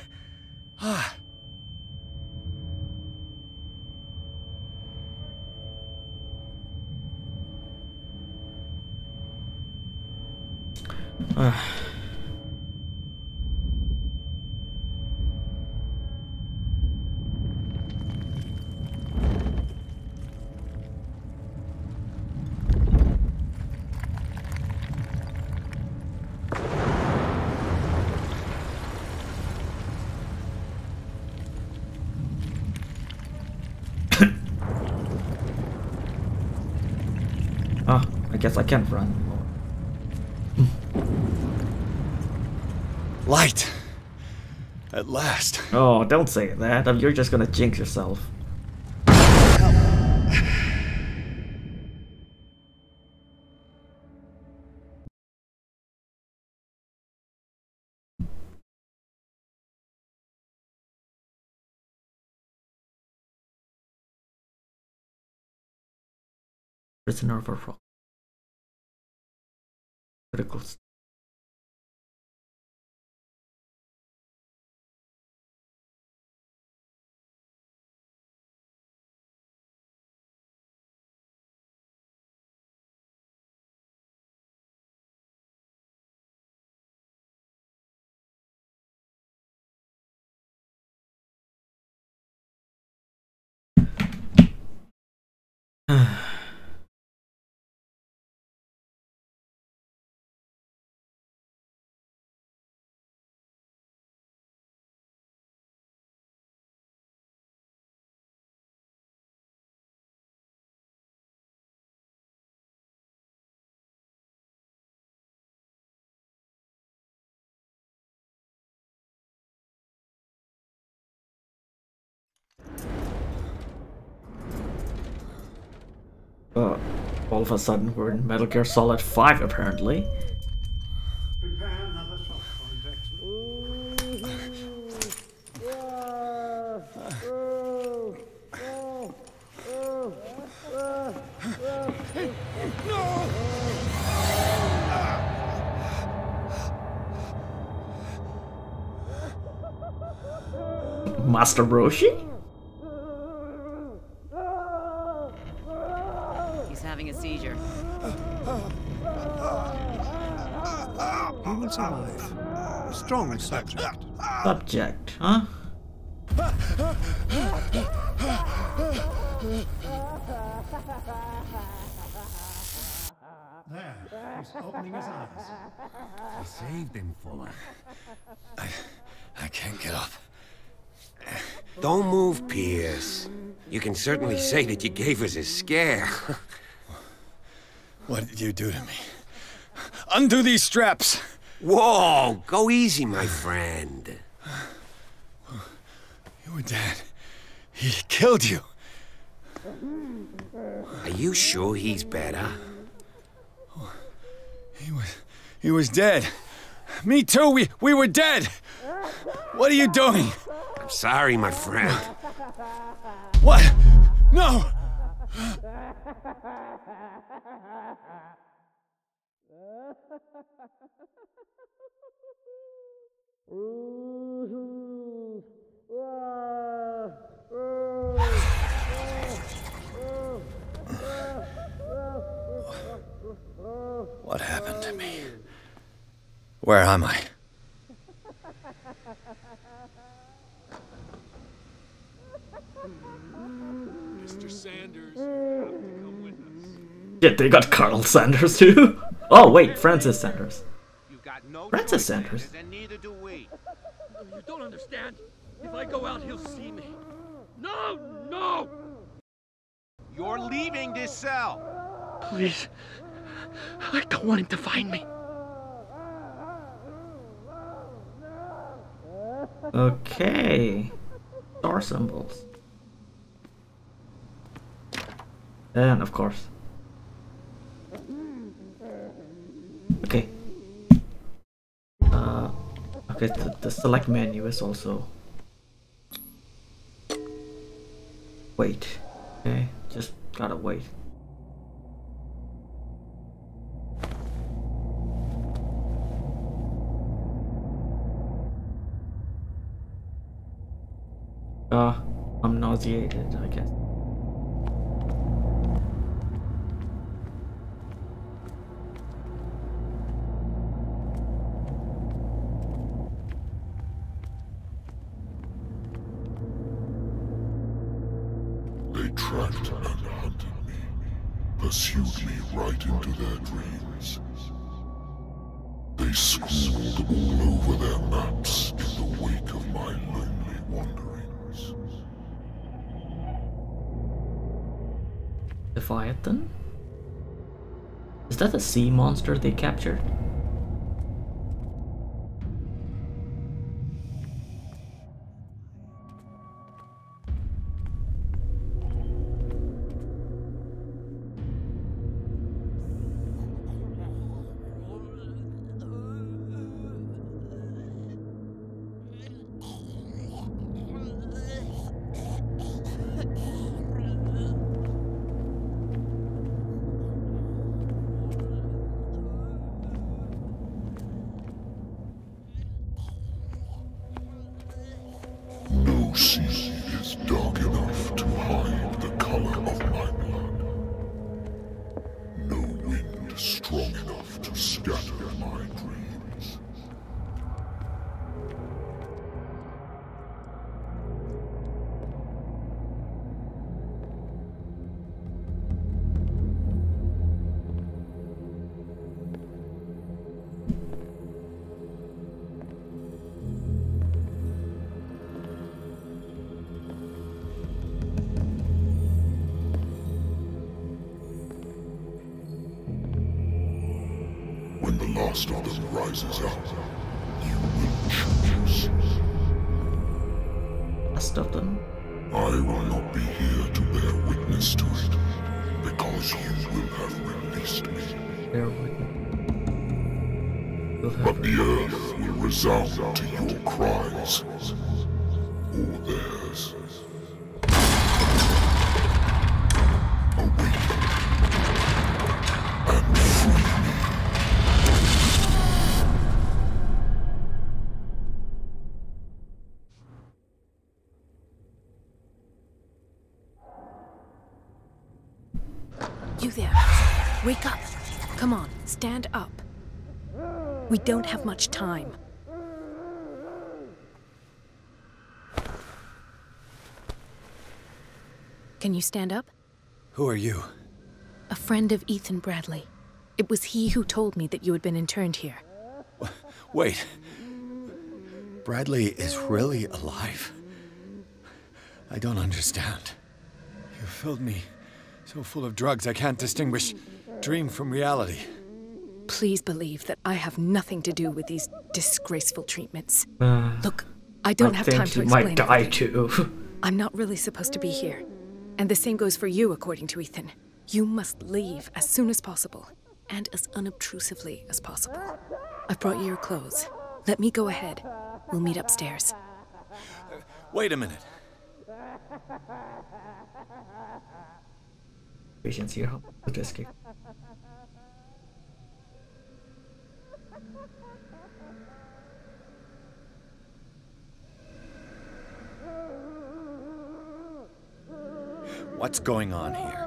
[SPEAKER 1] Oh, I guess I can't run.
[SPEAKER 18] Light. At last.
[SPEAKER 1] Oh, don't say that. You're just gonna jinx yourself. Prisoner of a rock. Critical. All of a sudden we're in Metal Gear Solid 5 apparently.
[SPEAKER 10] Prepare another soft contact.
[SPEAKER 1] Master Roshi?
[SPEAKER 21] He's having a seizure.
[SPEAKER 5] He will survive. A strong subject.
[SPEAKER 1] Subject, huh?
[SPEAKER 10] There, he's opening his eyes.
[SPEAKER 11] I saved him, Fuller.
[SPEAKER 3] I can't get up.
[SPEAKER 11] Don't move, Pierce. You can certainly say that you gave us a scare.
[SPEAKER 18] What did you do to me? Undo these straps!
[SPEAKER 11] Whoa! Go easy, my friend.
[SPEAKER 18] You were dead. He killed you.
[SPEAKER 11] Are you sure he's better?
[SPEAKER 18] He was dead. Me too, we were dead! What are you doing?
[SPEAKER 11] I'm sorry, my friend.
[SPEAKER 18] What? No! What happened to me? Where am I?
[SPEAKER 16] Mr. Sanders, you have to come with us.
[SPEAKER 1] Yeah, they got Colonel Sanders too. Oh wait, Francis Sanders. Francis Sanders.
[SPEAKER 16] And neither do we. You don't understand. If I go out, he'll see me. No, no!
[SPEAKER 15] You're leaving this cell.
[SPEAKER 21] Please. I don't want him to find me.
[SPEAKER 1] Okay. Star symbols. And of course. Okay. Okay, the select menu is also... Wait. Okay, just gotta wait. I'm nauseated, I guess.
[SPEAKER 2] They tracked and hunted me, pursued me right into their dreams. They scrawled all over their maps in the wake of my lonely wanderings.
[SPEAKER 1] Leviathan? Is that a sea monster they captured?
[SPEAKER 2] No sea is dark enough to hide the color of my blood. No wind strong enough to scatter my dreams. When the last of them rises up, you will choose.
[SPEAKER 1] Last of them?
[SPEAKER 2] I will not be here to bear witness to it, because you will have released me.
[SPEAKER 1] Bear witness.
[SPEAKER 2] But the earth will resound to your cries, or theirs. Awaken and free me.
[SPEAKER 22] You there. Wake up. Come on, stand up. We don't have much time. Can you stand up?
[SPEAKER 3] Who are you?
[SPEAKER 22] A friend of Ethan Bradley. It was he who told me that you had been interned here.
[SPEAKER 3] Wait. Bradley is really alive? I don't understand. You filled me so full of drugs I can't distinguish dream from reality.
[SPEAKER 22] Please believe that I have nothing to do with these disgraceful treatments.
[SPEAKER 1] Uh,
[SPEAKER 22] Look, I don't have time to
[SPEAKER 1] I
[SPEAKER 22] explain
[SPEAKER 1] think you might die
[SPEAKER 22] everything.
[SPEAKER 1] too.
[SPEAKER 22] I'm not really supposed to be here. And the same goes for you, according to Ethan. You must leave as soon as possible, and as unobtrusively as possible. I've brought you your clothes. Let me go ahead. We'll meet upstairs.
[SPEAKER 3] Wait a minute.
[SPEAKER 1] Patience here, how to escape.
[SPEAKER 3] What's going on here?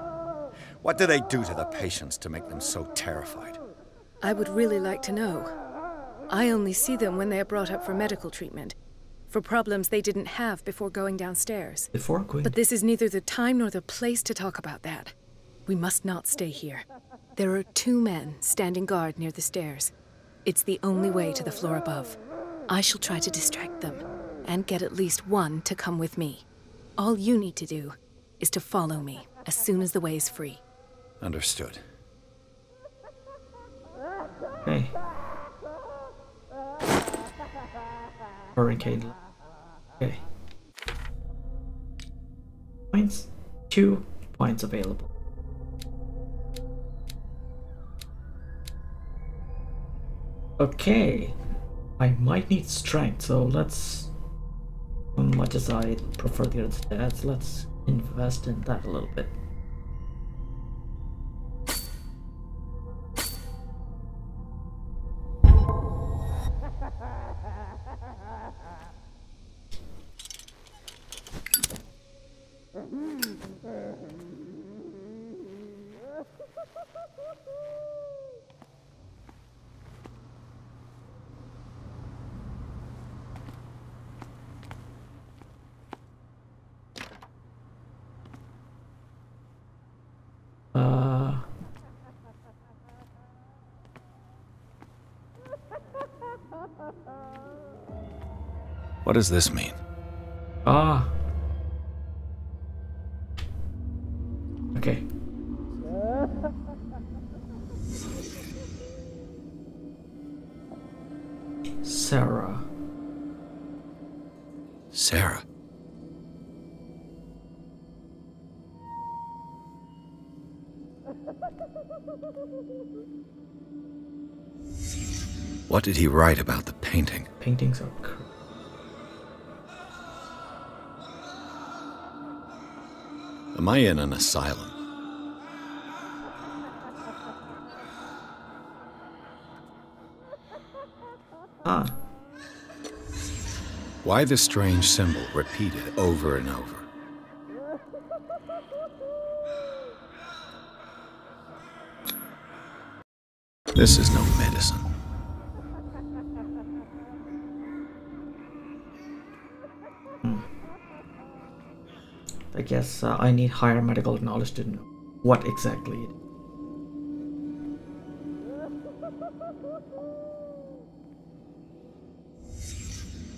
[SPEAKER 3] What do they do to the patients to make them so terrified?
[SPEAKER 22] I would really like to know. I only see them when they are brought up for medical treatment, for problems they didn't have before going downstairs. But this is neither the time nor the place to talk about that. We must not stay here. There are 2 men standing guard near the stairs. It's the only way to the floor above. I shall try to distract them, and get at least one to come with me. All you need to do is to follow me. as soon as the way is free.
[SPEAKER 3] Understood.
[SPEAKER 1] Okay. Hurricane. Okay. Points. 2 points available. Okay. I might need strength, so let's... As much as I prefer the other stats, let's invest in that a little bit.
[SPEAKER 3] What does this mean?
[SPEAKER 1] Ah. Okay. Sarah.
[SPEAKER 3] Sarah. What did he write about the painting?
[SPEAKER 1] Paintings are cool.
[SPEAKER 3] Am I in an asylum?
[SPEAKER 1] Ah.
[SPEAKER 3] Why the strange symbol repeated over and over? This is no medicine.
[SPEAKER 1] I guess I need higher medical knowledge to know what exactly it is.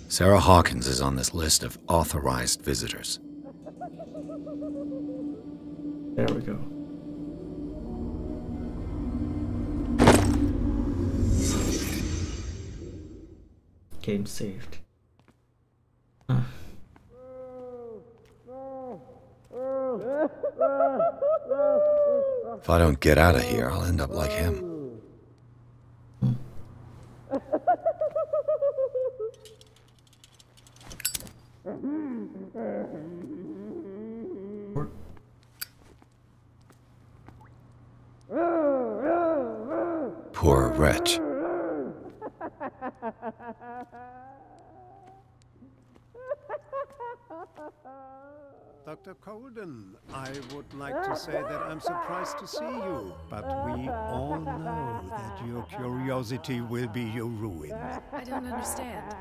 [SPEAKER 3] Sarah Hawkins is on this list of authorized visitors.
[SPEAKER 1] There we go. Game saved.
[SPEAKER 3] If I don't get out of here, I'll end up like him. Poor wretch.
[SPEAKER 4] Dr. Colden, I would like to say that I'm surprised to see you, but we all know that your curiosity will be your ruin.
[SPEAKER 22] I don't understand.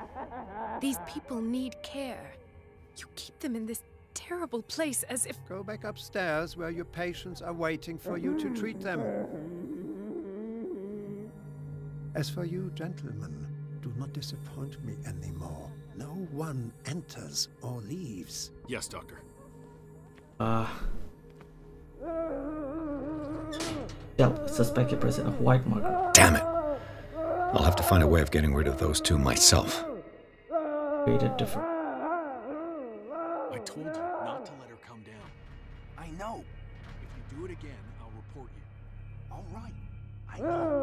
[SPEAKER 22] These people need care. You keep them in this terrible place as if...
[SPEAKER 4] Go back upstairs where your patients are waiting for you to treat them. As for you, gentlemen, do not disappoint me anymore. No one enters or leaves.
[SPEAKER 17] Yes, Doctor.
[SPEAKER 1] Del, suspected presence of white marker.
[SPEAKER 3] Damn it! I'll have to find a way of getting rid of those two myself.
[SPEAKER 1] Created different.
[SPEAKER 17] I told you not to let her come down. I know. If you do it again, I'll report you. All right. I know.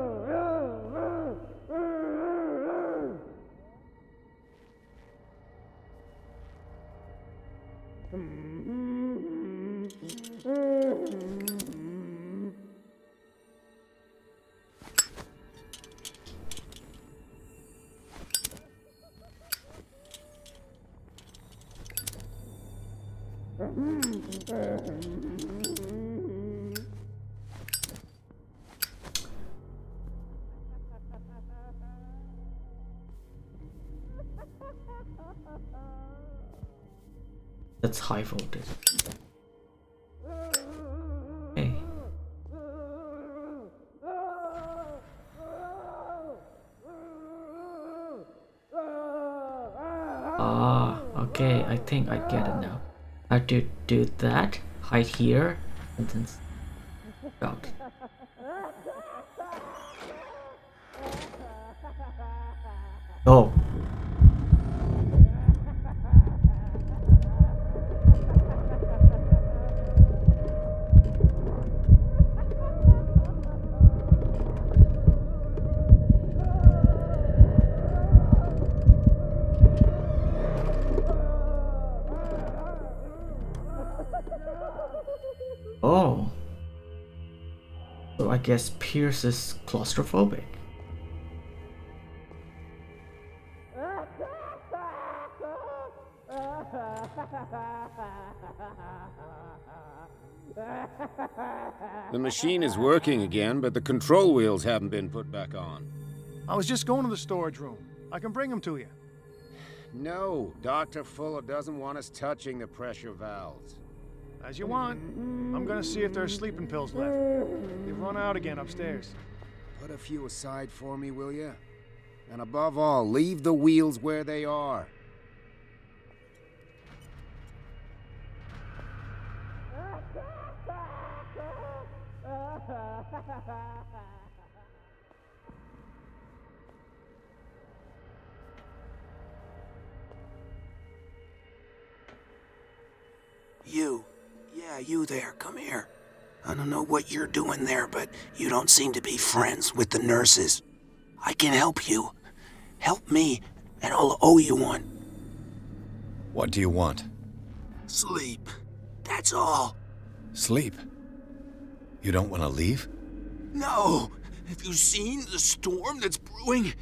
[SPEAKER 1] That's high voltage. Hey. Ah, okay, I think I get it now. I have to do that, hide here, Sentence. Dog. Oh. Oh. So I guess Pierce is claustrophobic.
[SPEAKER 7] The machine is working again, but the control wheels haven't been put back on.
[SPEAKER 8] I was just going to the storage room. I can bring them to you.
[SPEAKER 7] No, Dr. Fuller doesn't want us touching the pressure valves.
[SPEAKER 8] As you want. I'm gonna see if there's sleeping pills left. They've run out again upstairs.
[SPEAKER 7] Put a few aside for me, will you? And above all, leave the wheels where they are.
[SPEAKER 5] You. Yeah, you there. Come here. I don't know what you're doing there, but you don't seem to be friends with the nurses. I can help you. Help me, and I'll owe you one.
[SPEAKER 3] What do you want?
[SPEAKER 5] Sleep. That's all.
[SPEAKER 3] Sleep? You don't want to leave?
[SPEAKER 5] No. Have you seen the storm that's brewing?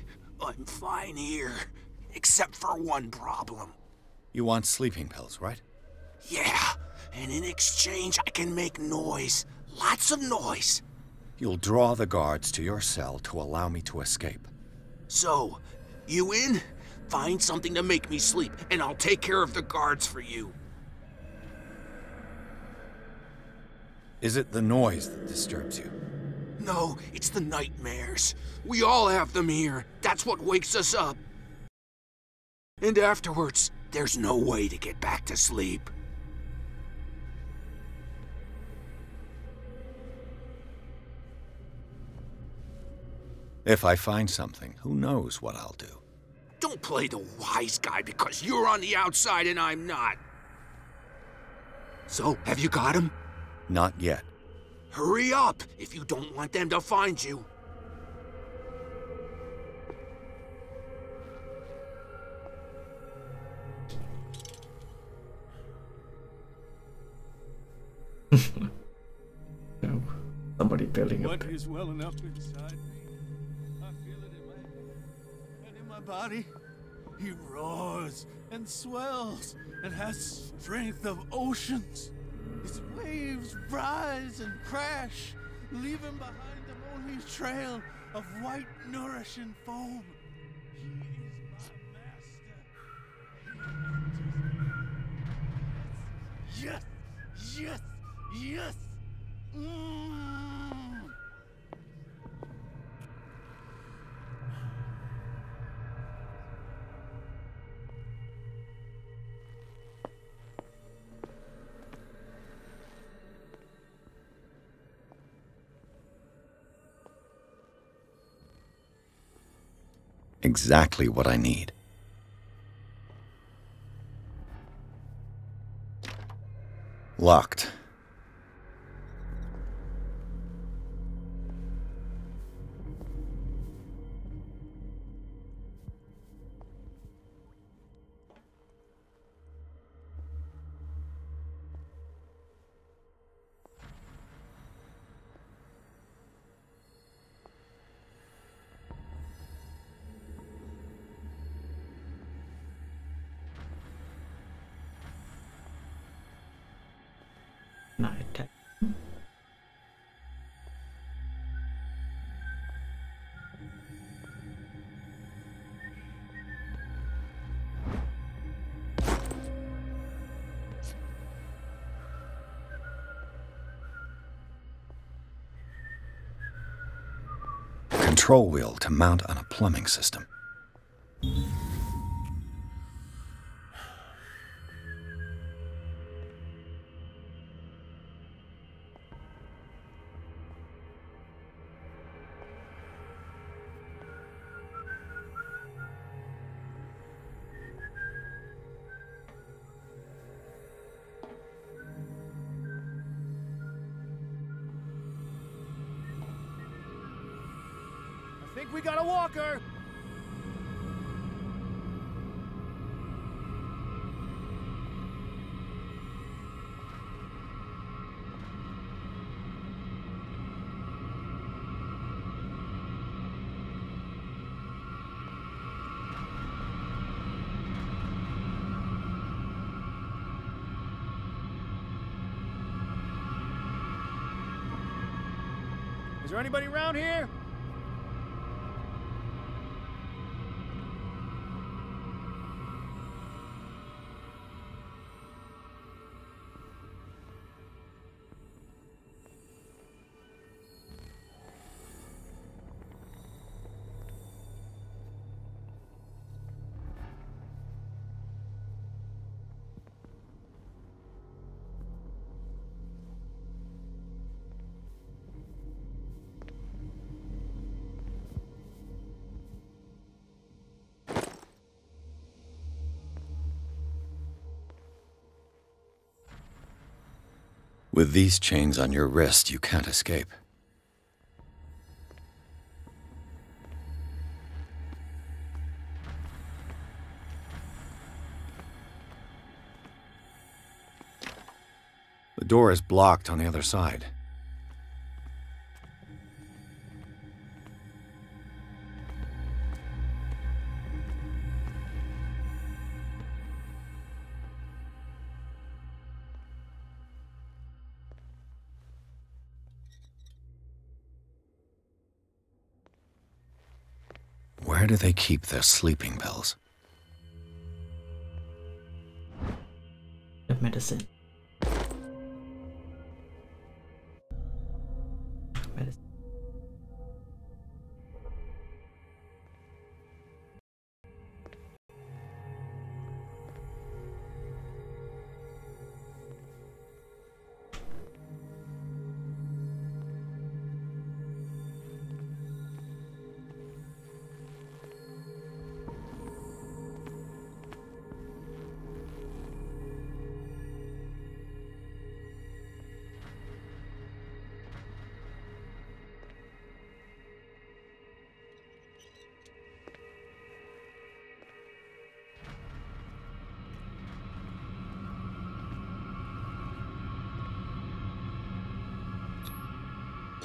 [SPEAKER 5] I'm fine here. Except for one problem.
[SPEAKER 3] You want sleeping pills, right?
[SPEAKER 5] Yeah. And in exchange, I can make noise. Lots of noise.
[SPEAKER 3] You'll draw the guards to your cell to allow me to escape.
[SPEAKER 5] So, you in? Find something to make me sleep, and I'll take care of the guards for you.
[SPEAKER 3] Is it the noise that disturbs you?
[SPEAKER 5] No, it's the nightmares. We all have them here. That's what wakes us up. And afterwards, there's no way to get back to sleep.
[SPEAKER 3] If I find something, who knows what I'll do?
[SPEAKER 5] Don't play the wise guy because you're on the outside and I'm not. So, have you got him?
[SPEAKER 3] Not yet.
[SPEAKER 5] Hurry up if you don't want them to find you.
[SPEAKER 1] No. Somebody building
[SPEAKER 8] What is well enough inside me? I feel it in my head and in my body. He roars and swells and has strength of oceans. His waves rise and crash, leaving behind them only a trail of white, nourishing foam. He is my master. Yes, yes, yes.
[SPEAKER 3] Exactly what I need. Locked.
[SPEAKER 1] Night.
[SPEAKER 3] Control wheel to mount on a plumbing system.
[SPEAKER 15] think we got a walker! Is there anybody around here?
[SPEAKER 3] With these chains on your wrist, you can't escape. The door is blocked on the other side. Where do they keep their sleeping pills?
[SPEAKER 1] Of medicine. Medicine.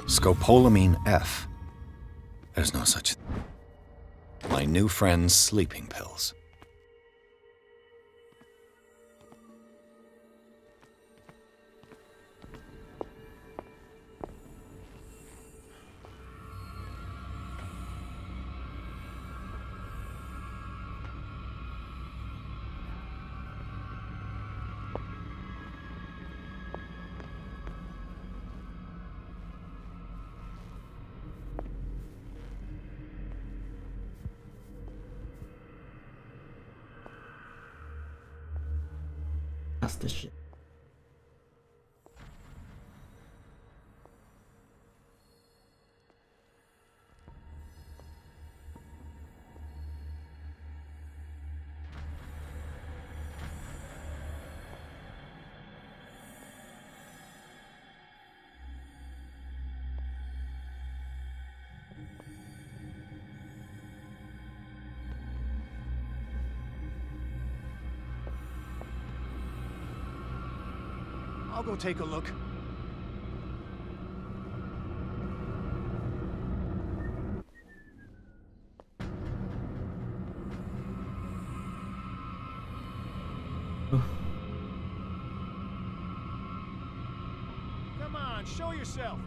[SPEAKER 3] Scopolamine F. There's no such thing. My new friend's sleeping pills.
[SPEAKER 1] That's the shit.
[SPEAKER 15] I'll go take a look. Come on, show yourself.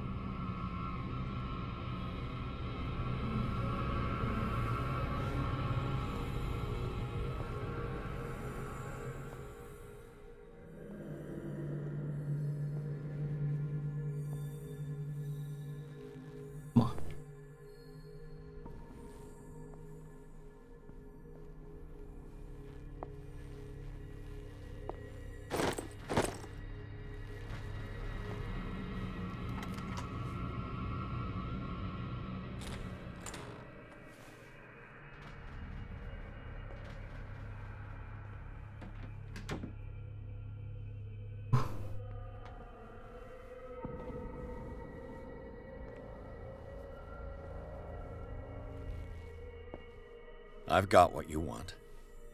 [SPEAKER 3] I've got what you want.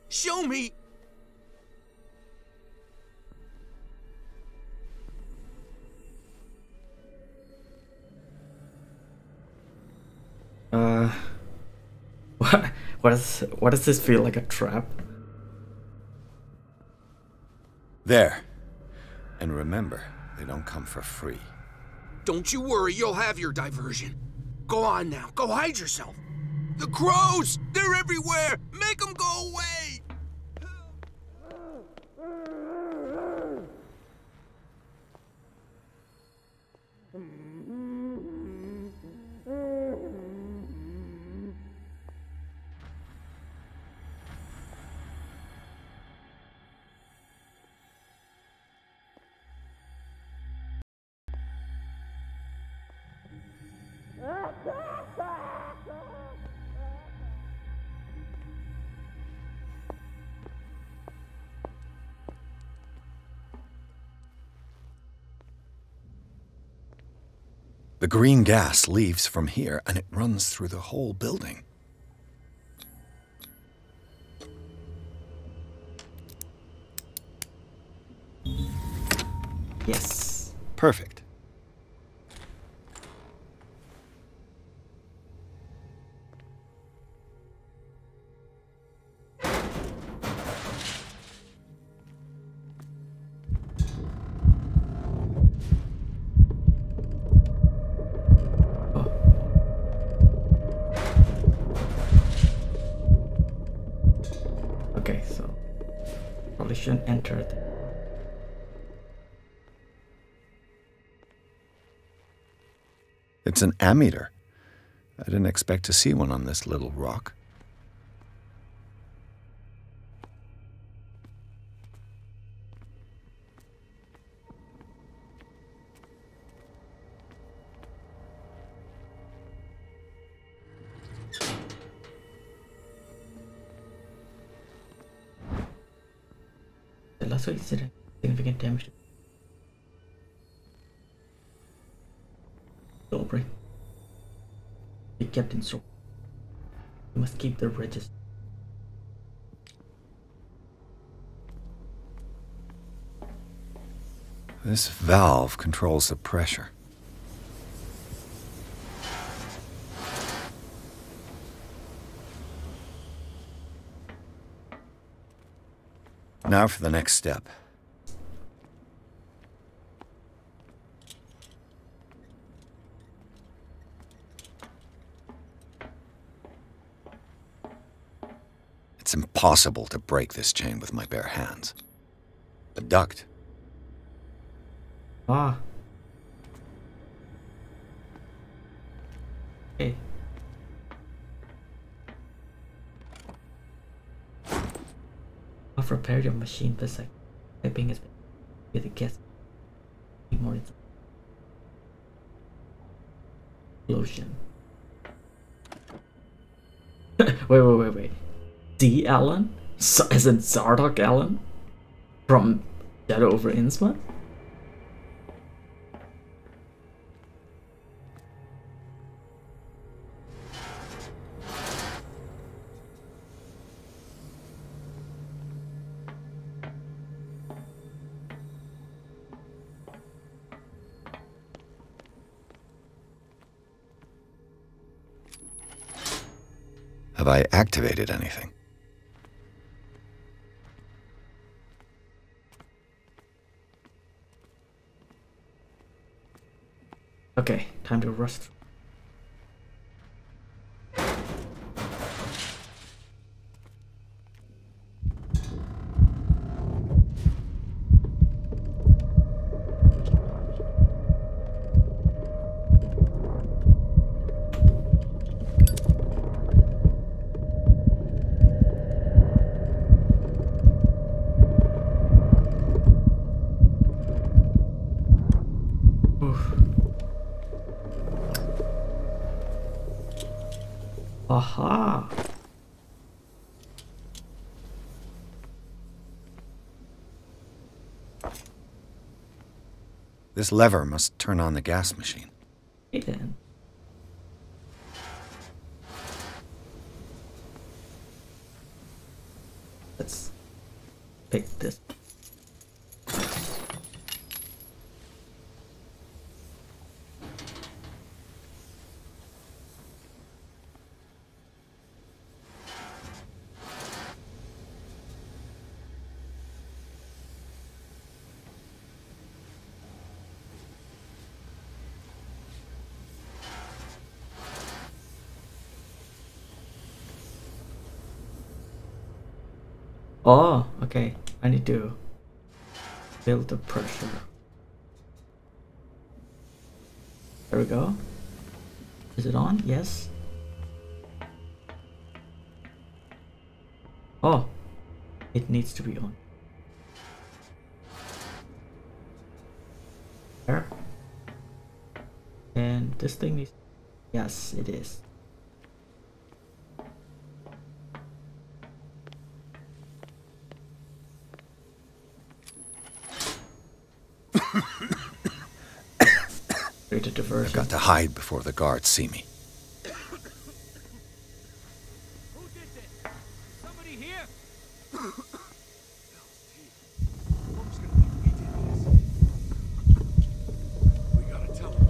[SPEAKER 15] Show me!
[SPEAKER 1] What does this feel like, a trap?
[SPEAKER 3] There. And remember, they don't come for free.
[SPEAKER 15] Don't you worry, you'll have your diversion. Go on now, go hide yourself. The crows! They're everywhere! Make them go away!
[SPEAKER 3] The green gas leaves from here, and it runs through the whole building.
[SPEAKER 1] Yes.
[SPEAKER 3] Perfect.
[SPEAKER 1] Okay, so probably shouldn't enter it.
[SPEAKER 3] It's an ammeter. I didn't expect to see one on this little rock.
[SPEAKER 1] The lasso is significant damage. Dobry. Be kept in store. You must keep the register.
[SPEAKER 3] This valve controls the pressure. Now for the next step. It's impossible to break this chain with my bare hands. A duct.
[SPEAKER 1] Ah. Okay. I've repaired your machine for a sec. Typing is with a guess. Need more explosion. wait. D. Allen? As in Zardock Allen? From Shadow over Innsmouth?
[SPEAKER 3] Have I activated anything?
[SPEAKER 1] Okay, time to rush. Aha!
[SPEAKER 3] This lever must turn on the gas machine.
[SPEAKER 1] Hey then. Let's pick this. Oh, okay. I need to build the pressure. There we go. Is it on? Yes. Oh, it needs to be on. There. And this thing needs. Yes, it is.
[SPEAKER 3] I've got to hide before the guards see me.
[SPEAKER 16] Somebody here? We gotta tell him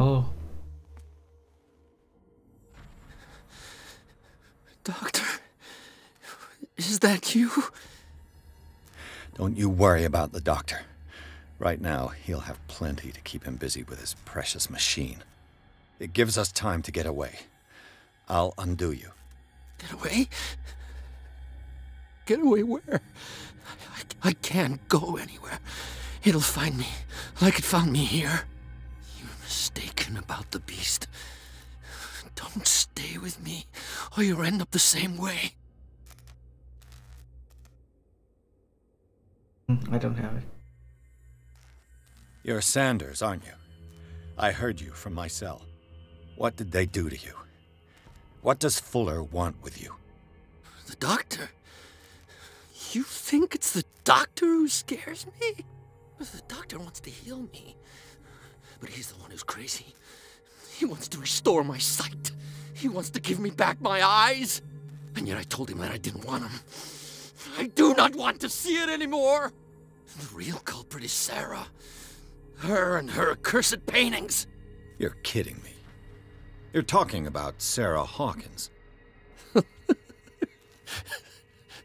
[SPEAKER 1] Oh.
[SPEAKER 21] Doctor, is that you?
[SPEAKER 3] Don't you worry about the doctor. Right now, he'll have plenty to keep him busy with his precious machine. It gives us time to get away. I'll undo you.
[SPEAKER 21] Get away? Get away where? I can't go anywhere. It'll find me, like it found me here. You're mistaken about the beast. Don't stay with me, or you'll end up the same way.
[SPEAKER 1] I don't have it.
[SPEAKER 3] You're Sanders, aren't you? I heard you from my cell. What did they do to you? What does Fuller want with you?
[SPEAKER 21] The doctor? You think it's the doctor who scares me? The doctor wants to heal me. But he's the one who's crazy. He wants to restore my sight. He wants to give me back my eyes. And yet I told him that I didn't want him. I do not want to see it anymore. The real culprit is Sarah. Her and her accursed paintings.
[SPEAKER 3] You're kidding me. You're talking about Sarah Hawkins.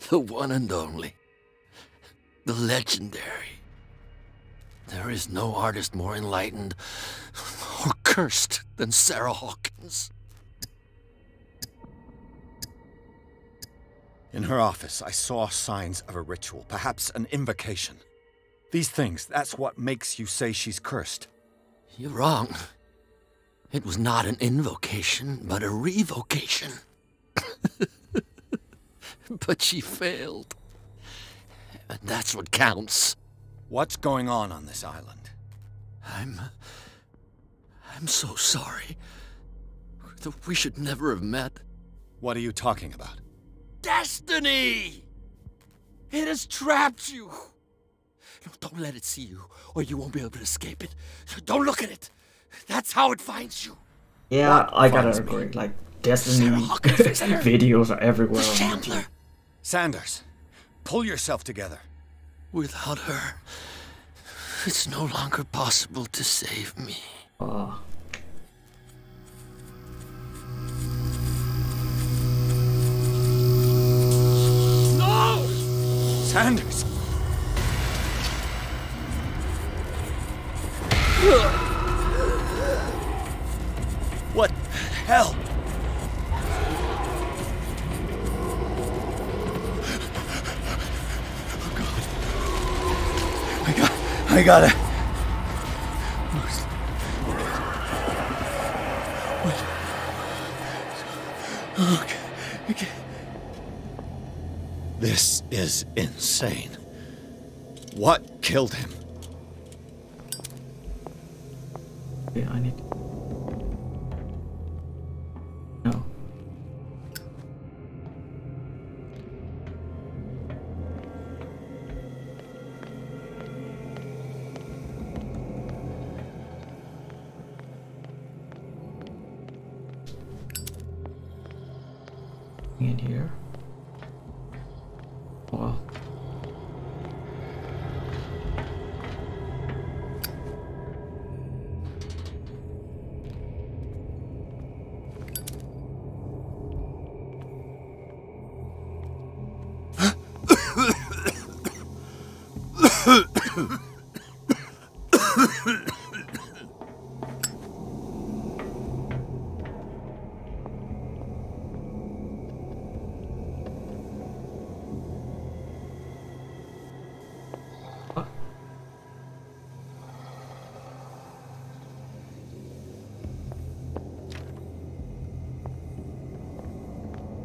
[SPEAKER 21] The one and only. The legendary. There is no artist more enlightened or cursed than Sarah Hawkins.
[SPEAKER 3] In her office, I saw signs of a ritual, perhaps an invocation. These things, that's what makes you say she's cursed.
[SPEAKER 21] You're wrong. It was not an invocation, but a revocation. But she failed. And that's what counts.
[SPEAKER 3] What's going on this island?
[SPEAKER 21] I'm so sorry. We should never have met.
[SPEAKER 3] What are you talking about?
[SPEAKER 21] Destiny! It has trapped you. No, don't let it see you, or you won't be able to escape it. Don't look at it. That's how it finds you.
[SPEAKER 1] Yeah, I gotta agree. Like, Destiny videos are everywhere on YouTube.
[SPEAKER 3] Sanders, pull yourself together.
[SPEAKER 21] Without her, it's no longer possible to save me.
[SPEAKER 1] Oh.
[SPEAKER 21] No!
[SPEAKER 3] Sanders! What the hell?
[SPEAKER 18] I gotta... Okay.
[SPEAKER 3] This is insane. What killed him?
[SPEAKER 1] Yeah, I need... No. In here. Wow.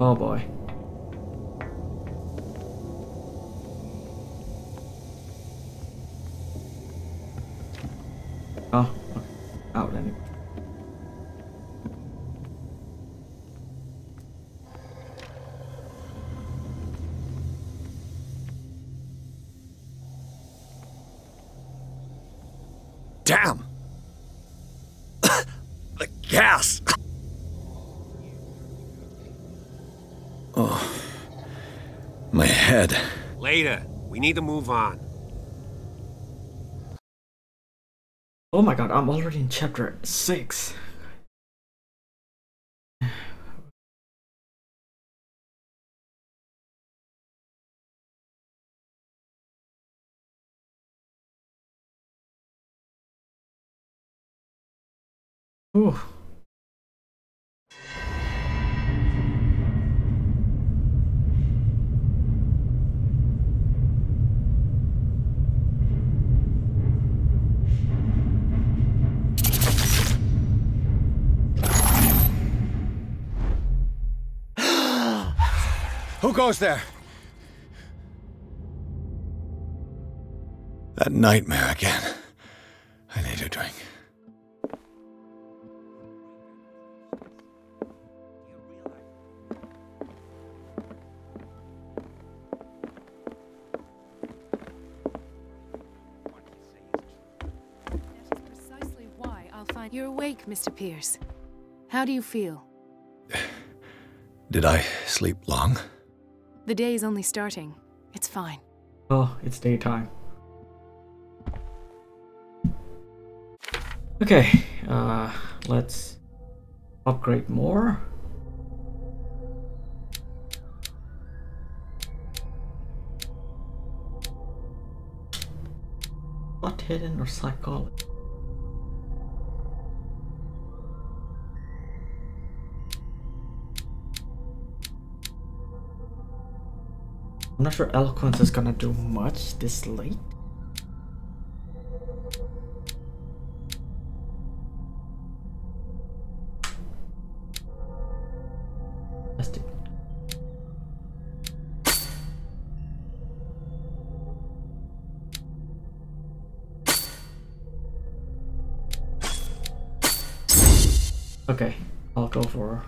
[SPEAKER 1] Oh boy. Oh, okay. Out anyway.
[SPEAKER 3] Damn! The gas! Oh, my head.
[SPEAKER 11] Later. We need to move on.
[SPEAKER 1] Oh my god, I'm already in chapter 6. Ooh.
[SPEAKER 18] Who goes there?
[SPEAKER 3] That nightmare again. I need a drink.
[SPEAKER 22] Precisely why I'll find... You're awake, Mr. Pierce. How do you feel?
[SPEAKER 3] Did I sleep long?
[SPEAKER 22] The day is only starting. It's fine.
[SPEAKER 1] Oh, it's daytime. Okay, let's upgrade more. What hidden or psychology? I'm not sure eloquence is gonna do much this late. Okay, I'll go for...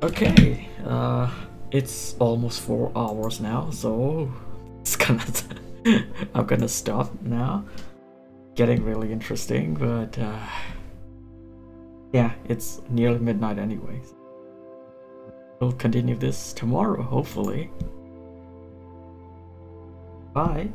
[SPEAKER 1] Okay, it's almost 4 hours now, so it's gonna I'm gonna stop now. Getting really interesting, but yeah, it's nearly midnight anyways. We'll continue this tomorrow, hopefully. Bye.